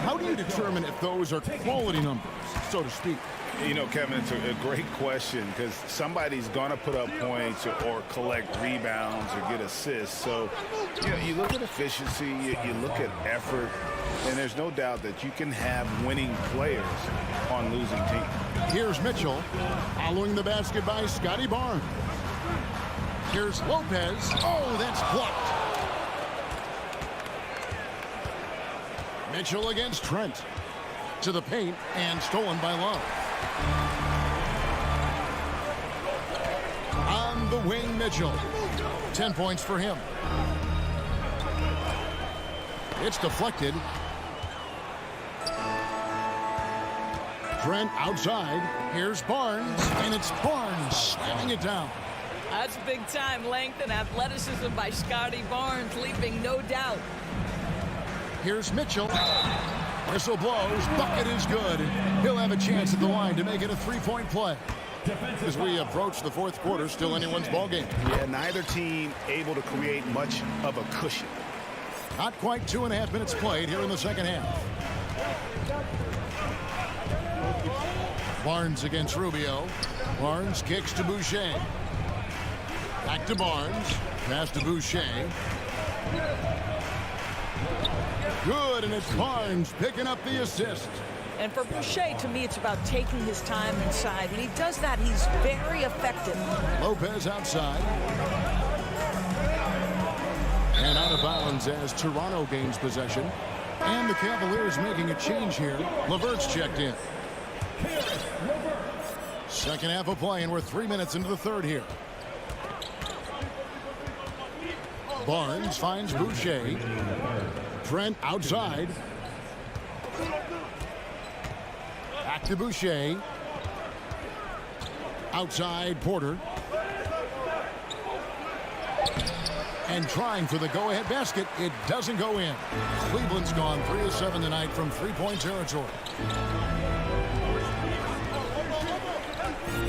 Speaker 7: How do you determine if those are quality numbers, so to speak?
Speaker 9: You know, Kevin, it's a great question because somebody's going to put up points or collect rebounds or get assists. So, you know, you look at efficiency, you look at effort, and there's no doubt that you can have winning players on losing teams.
Speaker 7: Here's Mitchell following the basket by Scotty Barnes. Here's Lopez. Oh, that's blocked. Mitchell against Trent. To the paint and stolen by Love. On the wing, Mitchell. 10 points for him. It's deflected. Trent outside. Here's Barnes, and it's Barnes slamming it down.
Speaker 8: That's big time length and athleticism by Scotty Barnes, leaving no doubt.
Speaker 7: Here's Mitchell. Whistle blows. Bucket is good. He'll have a chance at the line to make it a three-point play. As we approach the fourth quarter, still anyone's ballgame.
Speaker 9: Yeah, neither team able to create much of a cushion.
Speaker 7: Not quite 2.5 minutes played here in the second half. Barnes against Rubio. Barnes kicks to Boucher. Back to Barnes. Pass to Boucher. Good, and it's Barnes picking up the assist.
Speaker 8: And for Boucher, to me, it's about taking his time inside. When he does that, he's very effective.
Speaker 7: Lopez outside. And out of bounds as Toronto gains possession. And the Cavaliers making a change here. LeVert's checked in. Second half of play, and we're 3 minutes into the third here. Barnes finds Boucher. Trent outside. Back to Boucher. Outside Porter. And trying for the go-ahead basket. It doesn't go in. Cleveland's gone 3 of 7 tonight from three-point territory.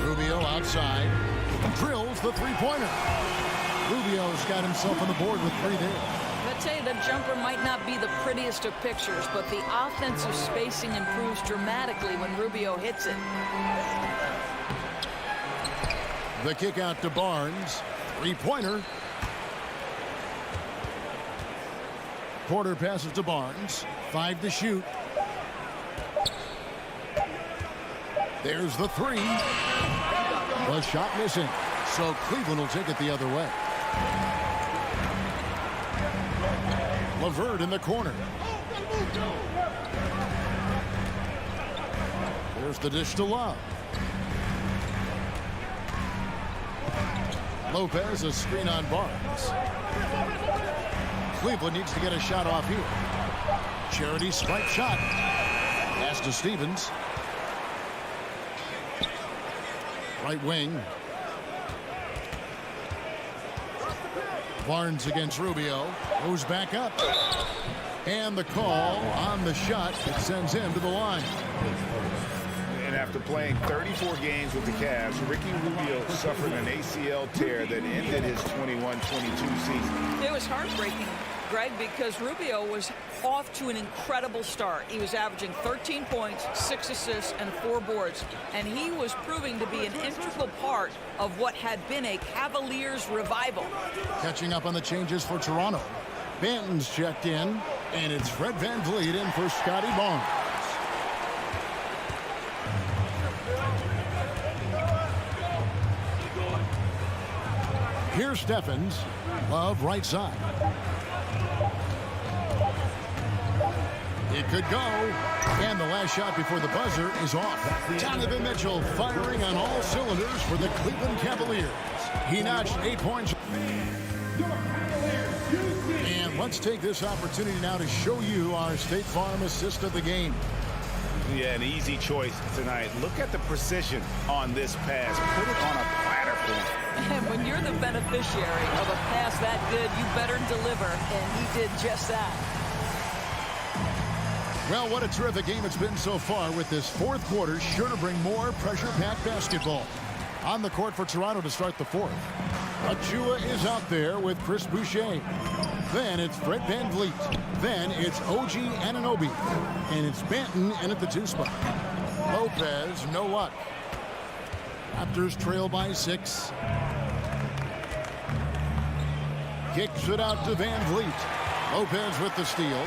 Speaker 7: Rubio outside. Drills the three-pointer. Rubio's got himself on the board with 3 there.
Speaker 8: I tell you, that jumper might not be the prettiest of pictures, but the offensive spacing improves dramatically when Rubio hits it.
Speaker 7: The kick out to Barnes. Three-pointer. Porter passes to Barnes. 5 to shoot. There's the 3. The shot missing. So Cleveland will take it the other way. LeVert in the corner. There's the dish to Love. Lopez, a screen on Barnes. Cleveland needs to get a shot off here. Charity strike shot. Pass to Stevens. Right wing. Barnes against Rubio. Goes back up. And the call on the shot that sends him to the line.
Speaker 9: And after playing 34 games with the Cavs, Ricky Rubio suffered an ACL tear that ended his 21-22 season.
Speaker 8: It was heartbreaking, Greg, because Rubio was off to an incredible start. He was averaging 13 points, 6 assists, and 4 boards. And he was proving to be an integral part of what had been a Cavaliers revival.
Speaker 7: Catching up on the changes for Toronto. Banton's checked in, and it's Fred VanVleet in for Scotty Barnes. Here's Steffens. Love right side. It could go. And the last shot before the buzzer is off. Donovan Mitchell firing on all cylinders for the Cleveland Cavaliers. He notched 8 points. And let's take this opportunity now to show you our State Farm assist of the game.
Speaker 9: Yeah, an easy choice tonight. Look at the precision on this pass. Put it on a platter for him.
Speaker 8: And when you're the beneficiary of a pass that good, you better deliver. And he did just that.
Speaker 7: Well, what a terrific game it's been so far, with this fourth quarter sure to bring more pressure-packed basketball. On the court for Toronto to start the fourth. Achua is out there with Chris Boucher. Then it's Fred VanVleet. Then it's OG Anunoby. And it's Banton in at the 2 spot. Lopez, no luck. Raptors trail by 6. Kicks it out to Van Vliet. Lopez with the steal.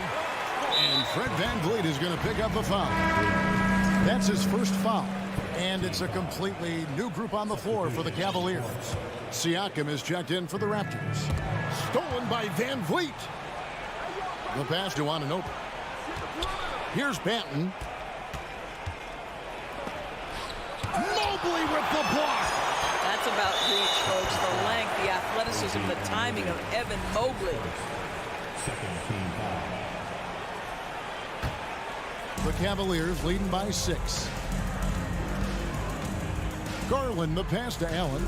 Speaker 7: And Fred Van Vliet is going to pick up a foul. That's his first foul. And it's a completely new group on the floor for the Cavaliers. Siakam is checked in for the Raptors. Stolen by Van Vliet. The pass to Anunoby. Here's Banton. Mobley with the block.
Speaker 8: That's about reach, folks. The length, the athleticism, the timing of Evan Mobley.
Speaker 5: Second team foul.
Speaker 7: The Cavaliers leading by 6. Garland, the pass to Allen.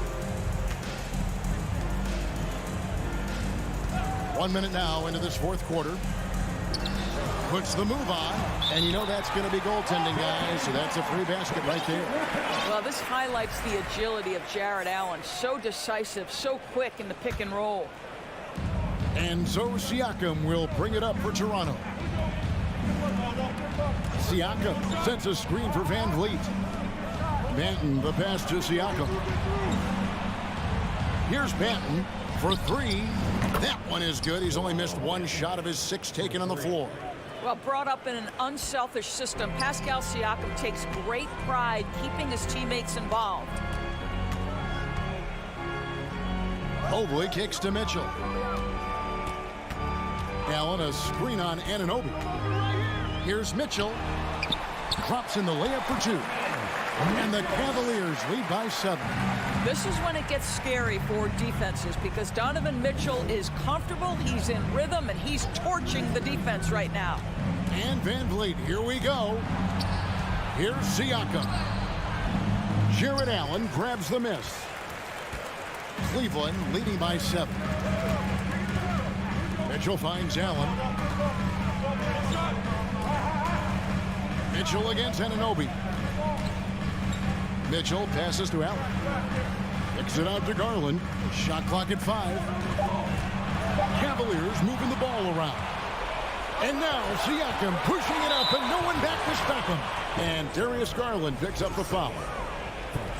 Speaker 7: 1 minute now into this fourth quarter. Puts the move on, and you know that's going to be goaltending, guys, so that's a free basket right there.
Speaker 8: Well, this highlights the agility of Jared Allen. So decisive, so quick in the pick and roll.
Speaker 7: And so Siakam will bring it up for Toronto. Siakam sets a screen for Van Vliet. Banton, the pass to Siakam. Here's Banton for 3. That one is good. He's only missed 1 shot of his 6 taken on the floor.
Speaker 8: Well, brought up in an unselfish system, Pascal Siakam takes great pride keeping his teammates involved.
Speaker 7: Mobley kicks to Mitchell. Allen, a screen on Anunoby. Here's Mitchell. Drops in the layup for 2. And the Cavaliers lead by 7.
Speaker 8: This is when it gets scary for defenses because Donovan Mitchell is comfortable, he's in rhythm, and he's torching the defense right now.
Speaker 7: And Van Vliet, here we go. Here's Siakam. Jared Allen grabs the miss. Cleveland leading by 7. Mitchell finds Allen. Mitchell against Anunoby. Mitchell passes to Allen. Kicks it out to Garland. Shot clock at 5. Cavaliers moving the ball around. And now Siakam pushing it up and no one back to stop him. And Darius Garland picks up the foul.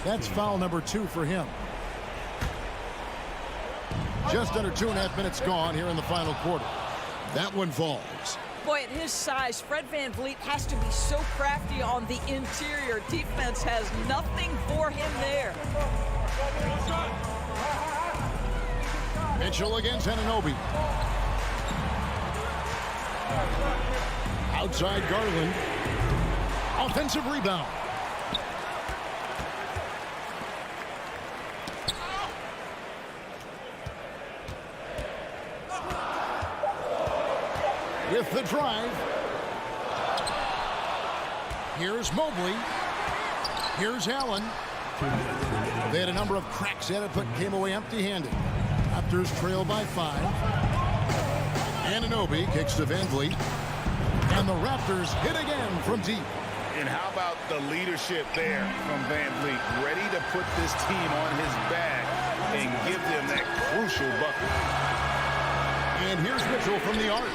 Speaker 7: That's foul number 2 for him. Just under 2.5 minutes gone here in the final quarter. That one falls.
Speaker 8: Boy, at his size, Fred Van Vliet has to be so crafty on the interior. Defense has nothing for him there.
Speaker 7: Mitchell against Anunoby. Outside Garland. Offensive rebound. With the drive. Here's Mobley. Here's Allen. They had a number of cracks at it, but came away empty-handed. Raptors trail by 5. Anunoby kicks to Van Vliet. And the Raptors hit again from deep.
Speaker 9: And how about the leadership there from Van Vliet? Ready to put this team on his back and give them that crucial bucket.
Speaker 7: And here's Mitchell from the arc.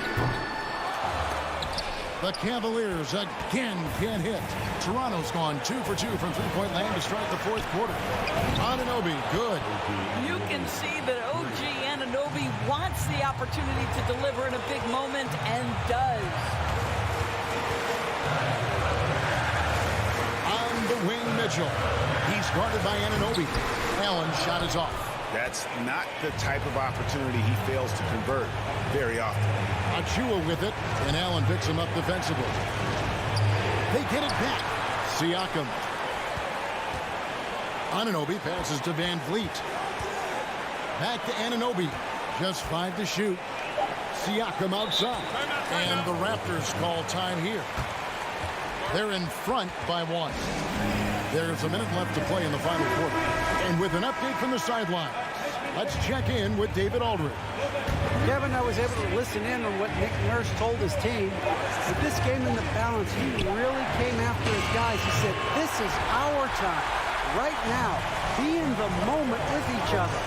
Speaker 7: The Cavaliers again can't hit. Toronto's gone 2 for 2 from three-point land to start the fourth quarter. Anunoby, good.
Speaker 8: You can see that OG Anunoby wants the opportunity to deliver in a big moment and does.
Speaker 7: On the wing, Mitchell. He's guarded by Anunoby. Allen's shot is off.
Speaker 9: That's not the type of opportunity he fails to convert very often.
Speaker 7: Achua with it, and Allen picks him up defensively. They get it back. Siakam. Anunoby passes to Van Vliet. Back to Anunoby. Just 5 to shoot. Siakam outside. And the Raptors call time here. They're in front by 1. There's a minute left to play in the final quarter. And with an update from the sidelines, let's check in with David Aldridge.
Speaker 10: Kevin, I was able to listen in on what Nick Nurse told his team. With this game in the balance, he really came after his guys. He said, this is our time. Right now, be in the moment with each other.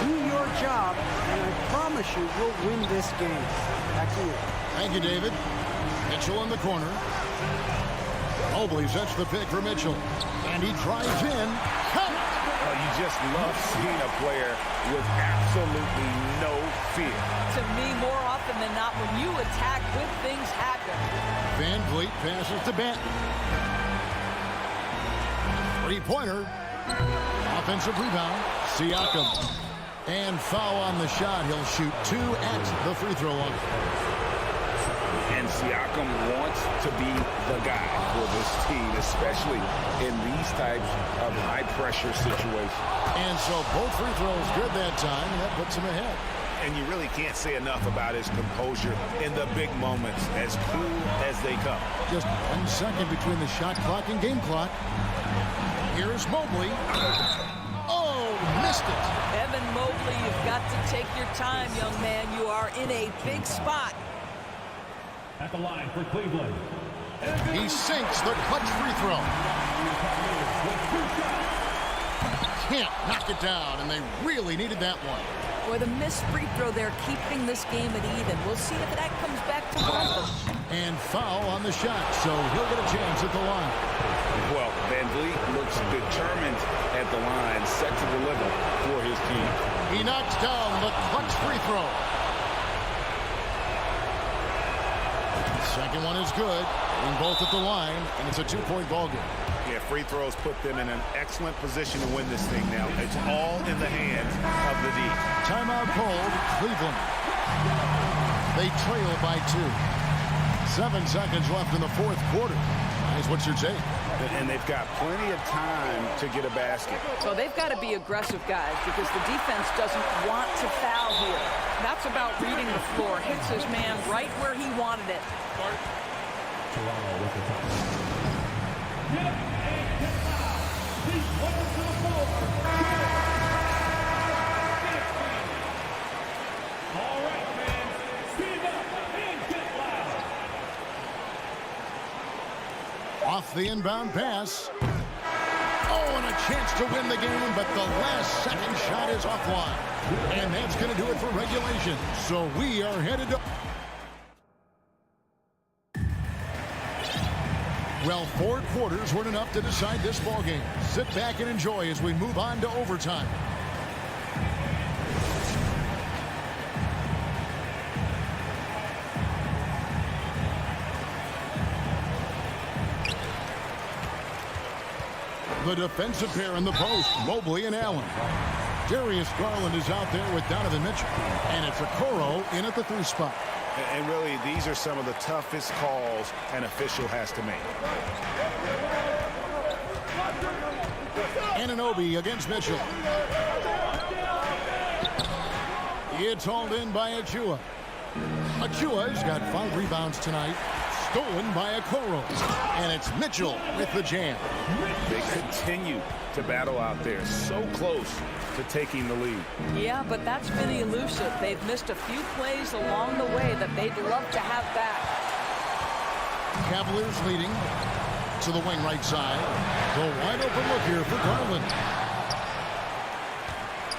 Speaker 10: Do your job, and I promise you, we'll win this game. Back to you.
Speaker 7: Thank you, David. Mitchell in the corner. Mobley sets the pick for Mitchell. And he drives in. Count!
Speaker 9: You just love seeing a player with absolutely no fear.
Speaker 8: To me, more often than not, when you attack, good things happen.
Speaker 7: Van Vliet passes to Benton. Three-pointer. Offensive rebound. Siakam. And foul on the shot. He'll shoot 2 at the free throw line.
Speaker 9: And Siakam wants to be the guy for this team, especially in these types of high-pressure situations.
Speaker 7: And so both free throws good that time, and that puts him ahead.
Speaker 13: And you really can't say enough about his composure in the big moments, as cool as they come.
Speaker 7: Just 1 second between the shot clock and game clock. Here's Mobley. Oh, missed it.
Speaker 8: Evan Mobley, you've got to take your time, young man. You are in a big spot.
Speaker 5: At the line for Cleveland.
Speaker 7: He sinks the clutch free throw. Can't knock it down, and they really needed that one.
Speaker 8: Boy, the missed free throw there, keeping this game at even. We'll see if that comes back to haunt them.
Speaker 7: And foul on the shot, so he'll get a chance at the line.
Speaker 9: Well, Van Vliet looks determined at the line, set to deliver for his team.
Speaker 7: He knocks down the clutch free throw. Second one is good. Being both at the line, and it's a 2-point ball game.
Speaker 13: Yeah, free throws put them in an excellent position to win this thing now. It's all in the hands of the D.
Speaker 7: Timeout called, Cleveland. They trail by 2. 7 seconds left in the fourth quarter. Guys, what's your take?
Speaker 9: And they've got plenty of time to get a basket.
Speaker 8: So they've got to be aggressive, guys, because the defense doesn't want to foul here. That's about reading the floor. Hits his man right where he wanted it.
Speaker 5: Toronto with the top. All right, fans, speed up and get loud.
Speaker 7: Off the inbound pass. Oh, and a chance to win the game, but the last second shot is offline. And that's going to do it for regulation. So we are headed to... Well, 4 quarters weren't enough to decide this ballgame. Sit back and enjoy as we move on to overtime. The defensive pair in the post, Mobley and Allen. Darius Garland is out there with Donovan Mitchell. And it's Okoro in at the 3 spot.
Speaker 13: And really, these are some of the toughest calls an official has to make.
Speaker 7: Anunoby against Mitchell. It's hauled in by Achua. Achua's got 5 rebounds tonight. Stolen by Okoro. And it's Mitchell with the jam.
Speaker 9: They continue to battle out there, so close to taking the lead.
Speaker 8: Yeah, but that's been elusive. They've missed a few plays along the way that they'd love to have back.
Speaker 7: Cavaliers leading to the wing right side. The wide open look here for Garland.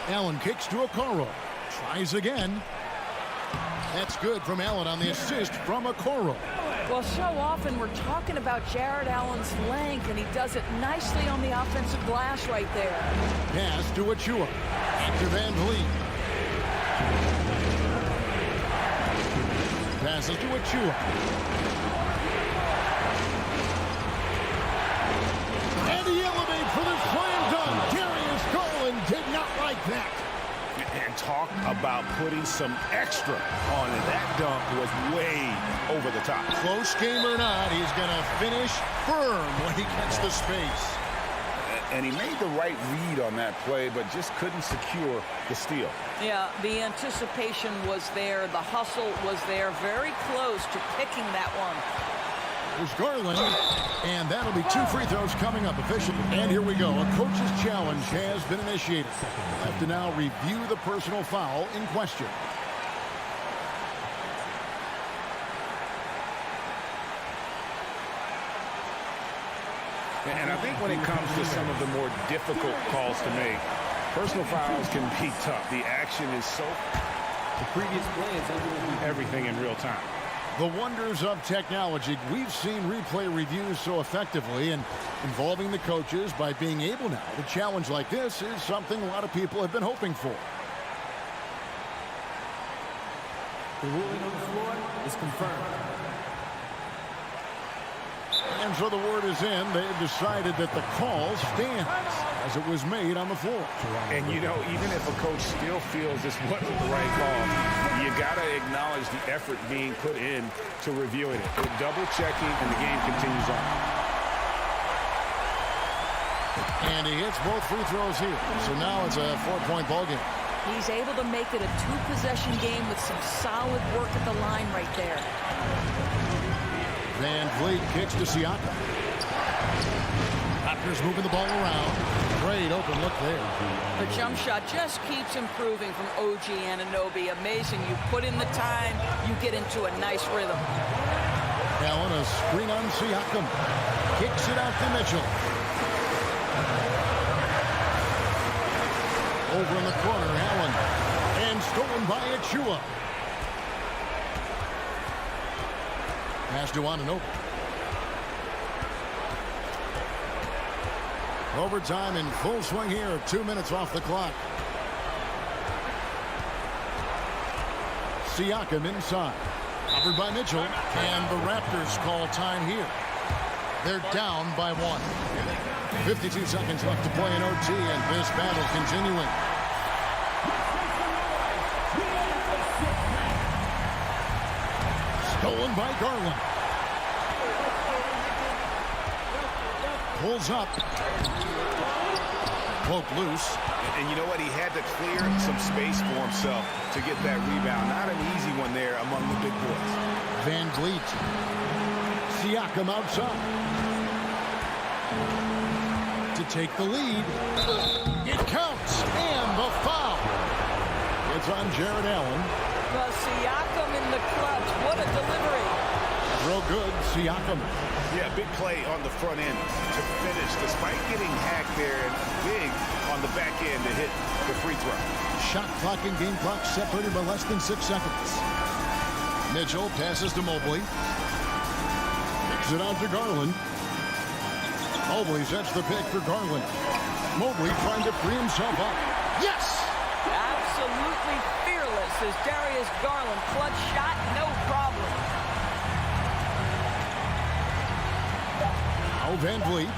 Speaker 7: Allen kicks to Okoro. Tries again. That's good from Allen on the assist from Okoro.
Speaker 8: Well, so often we're talking about Jared Allen's length, and he does it nicely on the offensive glass right there.
Speaker 7: Pass to Achua. To Van Vliet. Passes to Achua. And he elevates for the slam dunk. Darius Garland did not like that.
Speaker 13: And talk about putting some extra on it. That dunk was way over the top.
Speaker 7: Close game or not, he's going to finish firm when he gets the space.
Speaker 9: And he made the right read on that play, but just couldn't secure the steal.
Speaker 8: Yeah, the anticipation was there. The hustle was there. Very close to picking that one.
Speaker 7: There's Garland, and that'll be 2 free throws coming up officially. And here we go. A coach's challenge has been initiated. We'll have to now review the personal foul in question.
Speaker 9: And I think when it comes to some of the more difficult calls to make, personal fouls can be tough. The action is so...
Speaker 5: The previous play is
Speaker 13: everything in real time.
Speaker 7: The wonders of technology. We've seen replay reviews so effectively, and involving the coaches by being able now to challenge like this is something a lot of people have been hoping for.
Speaker 5: The ruling on the floor is confirmed.
Speaker 7: And so the word is in. They've decided that the call stands as it was made on the floor.
Speaker 9: And, you know, even if a coach still feels this wasn't the right call, you got to acknowledge the effort being put in to reviewing it. Double-checking, and the game continues on.
Speaker 7: And he hits both free throws here. So now it's a 4-point ball game.
Speaker 8: He's able to make it a 2-possession game with some solid work at the line right there.
Speaker 7: Van Vliet kicks to Siakam. Raptors moving the ball around. Great open look there.
Speaker 8: The jump shot just keeps improving from OG Anunoby. Amazing. You put in the time, you get into a nice rhythm.
Speaker 7: Allen, a screen on Siakam. Kicks it out to Mitchell. Over in the corner, Allen. And stolen by Achua. Pass to Anunoby. Overtime in full swing here. 2 minutes off the clock. Siakam inside. Covered by Mitchell. And the Raptors call time here. They're down by 1. 52 seconds left to play in OT, and this battle continuing. Stolen by Garland. Pulls up. Broke loose.
Speaker 9: And you know what? He had to clear some space for himself to get that rebound. Not an easy one there among the big boys.
Speaker 7: Van Vliet. Siakam outside. To take the lead. It counts. And the foul. It's on Jared Allen.
Speaker 8: Well, Siakam in the clutch. What a delivery.
Speaker 7: Real good, Siakam.
Speaker 9: Yeah, big play on the front end to finish, despite getting hacked there, and big on the back end to hit the free throw.
Speaker 7: Shot clock and game clock separated by less than 6 seconds. Mitchell passes to Mobley. Kicks it out to Garland. Mobley sets the pick for Garland. Mobley trying to free himself up. Yes!
Speaker 8: Absolutely fearless is Darius Garland. Clutch shot, no problem.
Speaker 7: Now Van Vliet.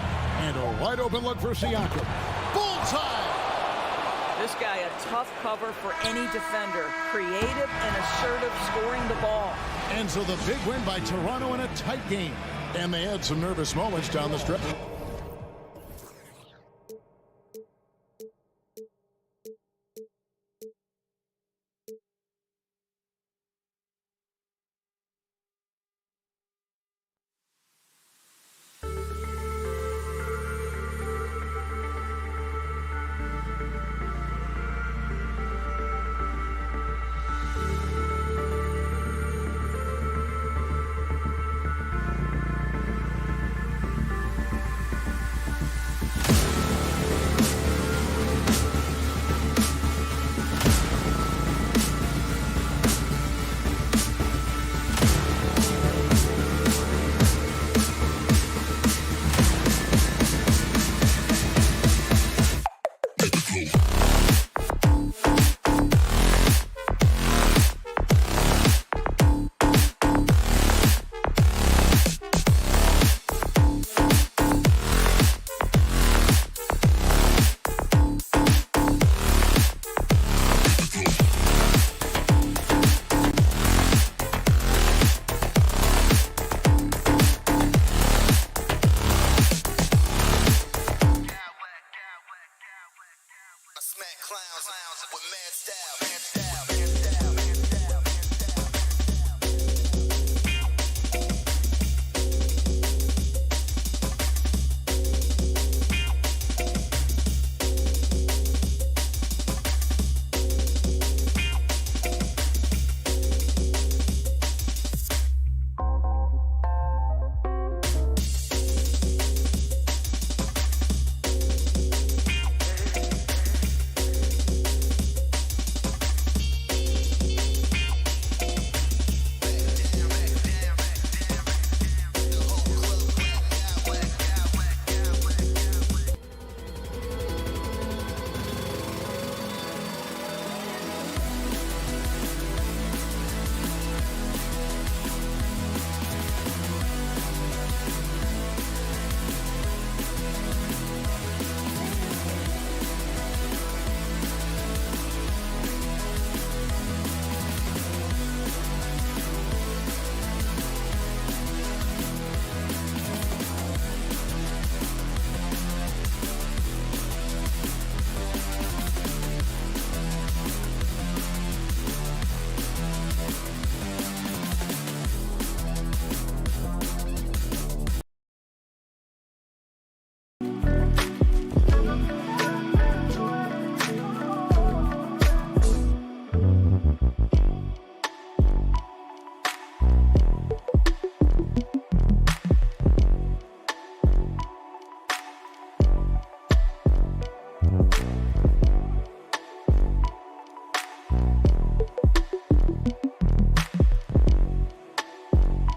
Speaker 7: And a wide open look for Siakam. Bullseye!
Speaker 8: This guy a tough cover for any defender. Creative and assertive scoring the ball.
Speaker 7: And so the big win by Toronto in a tight game. And they had some nervous moments down the stretch.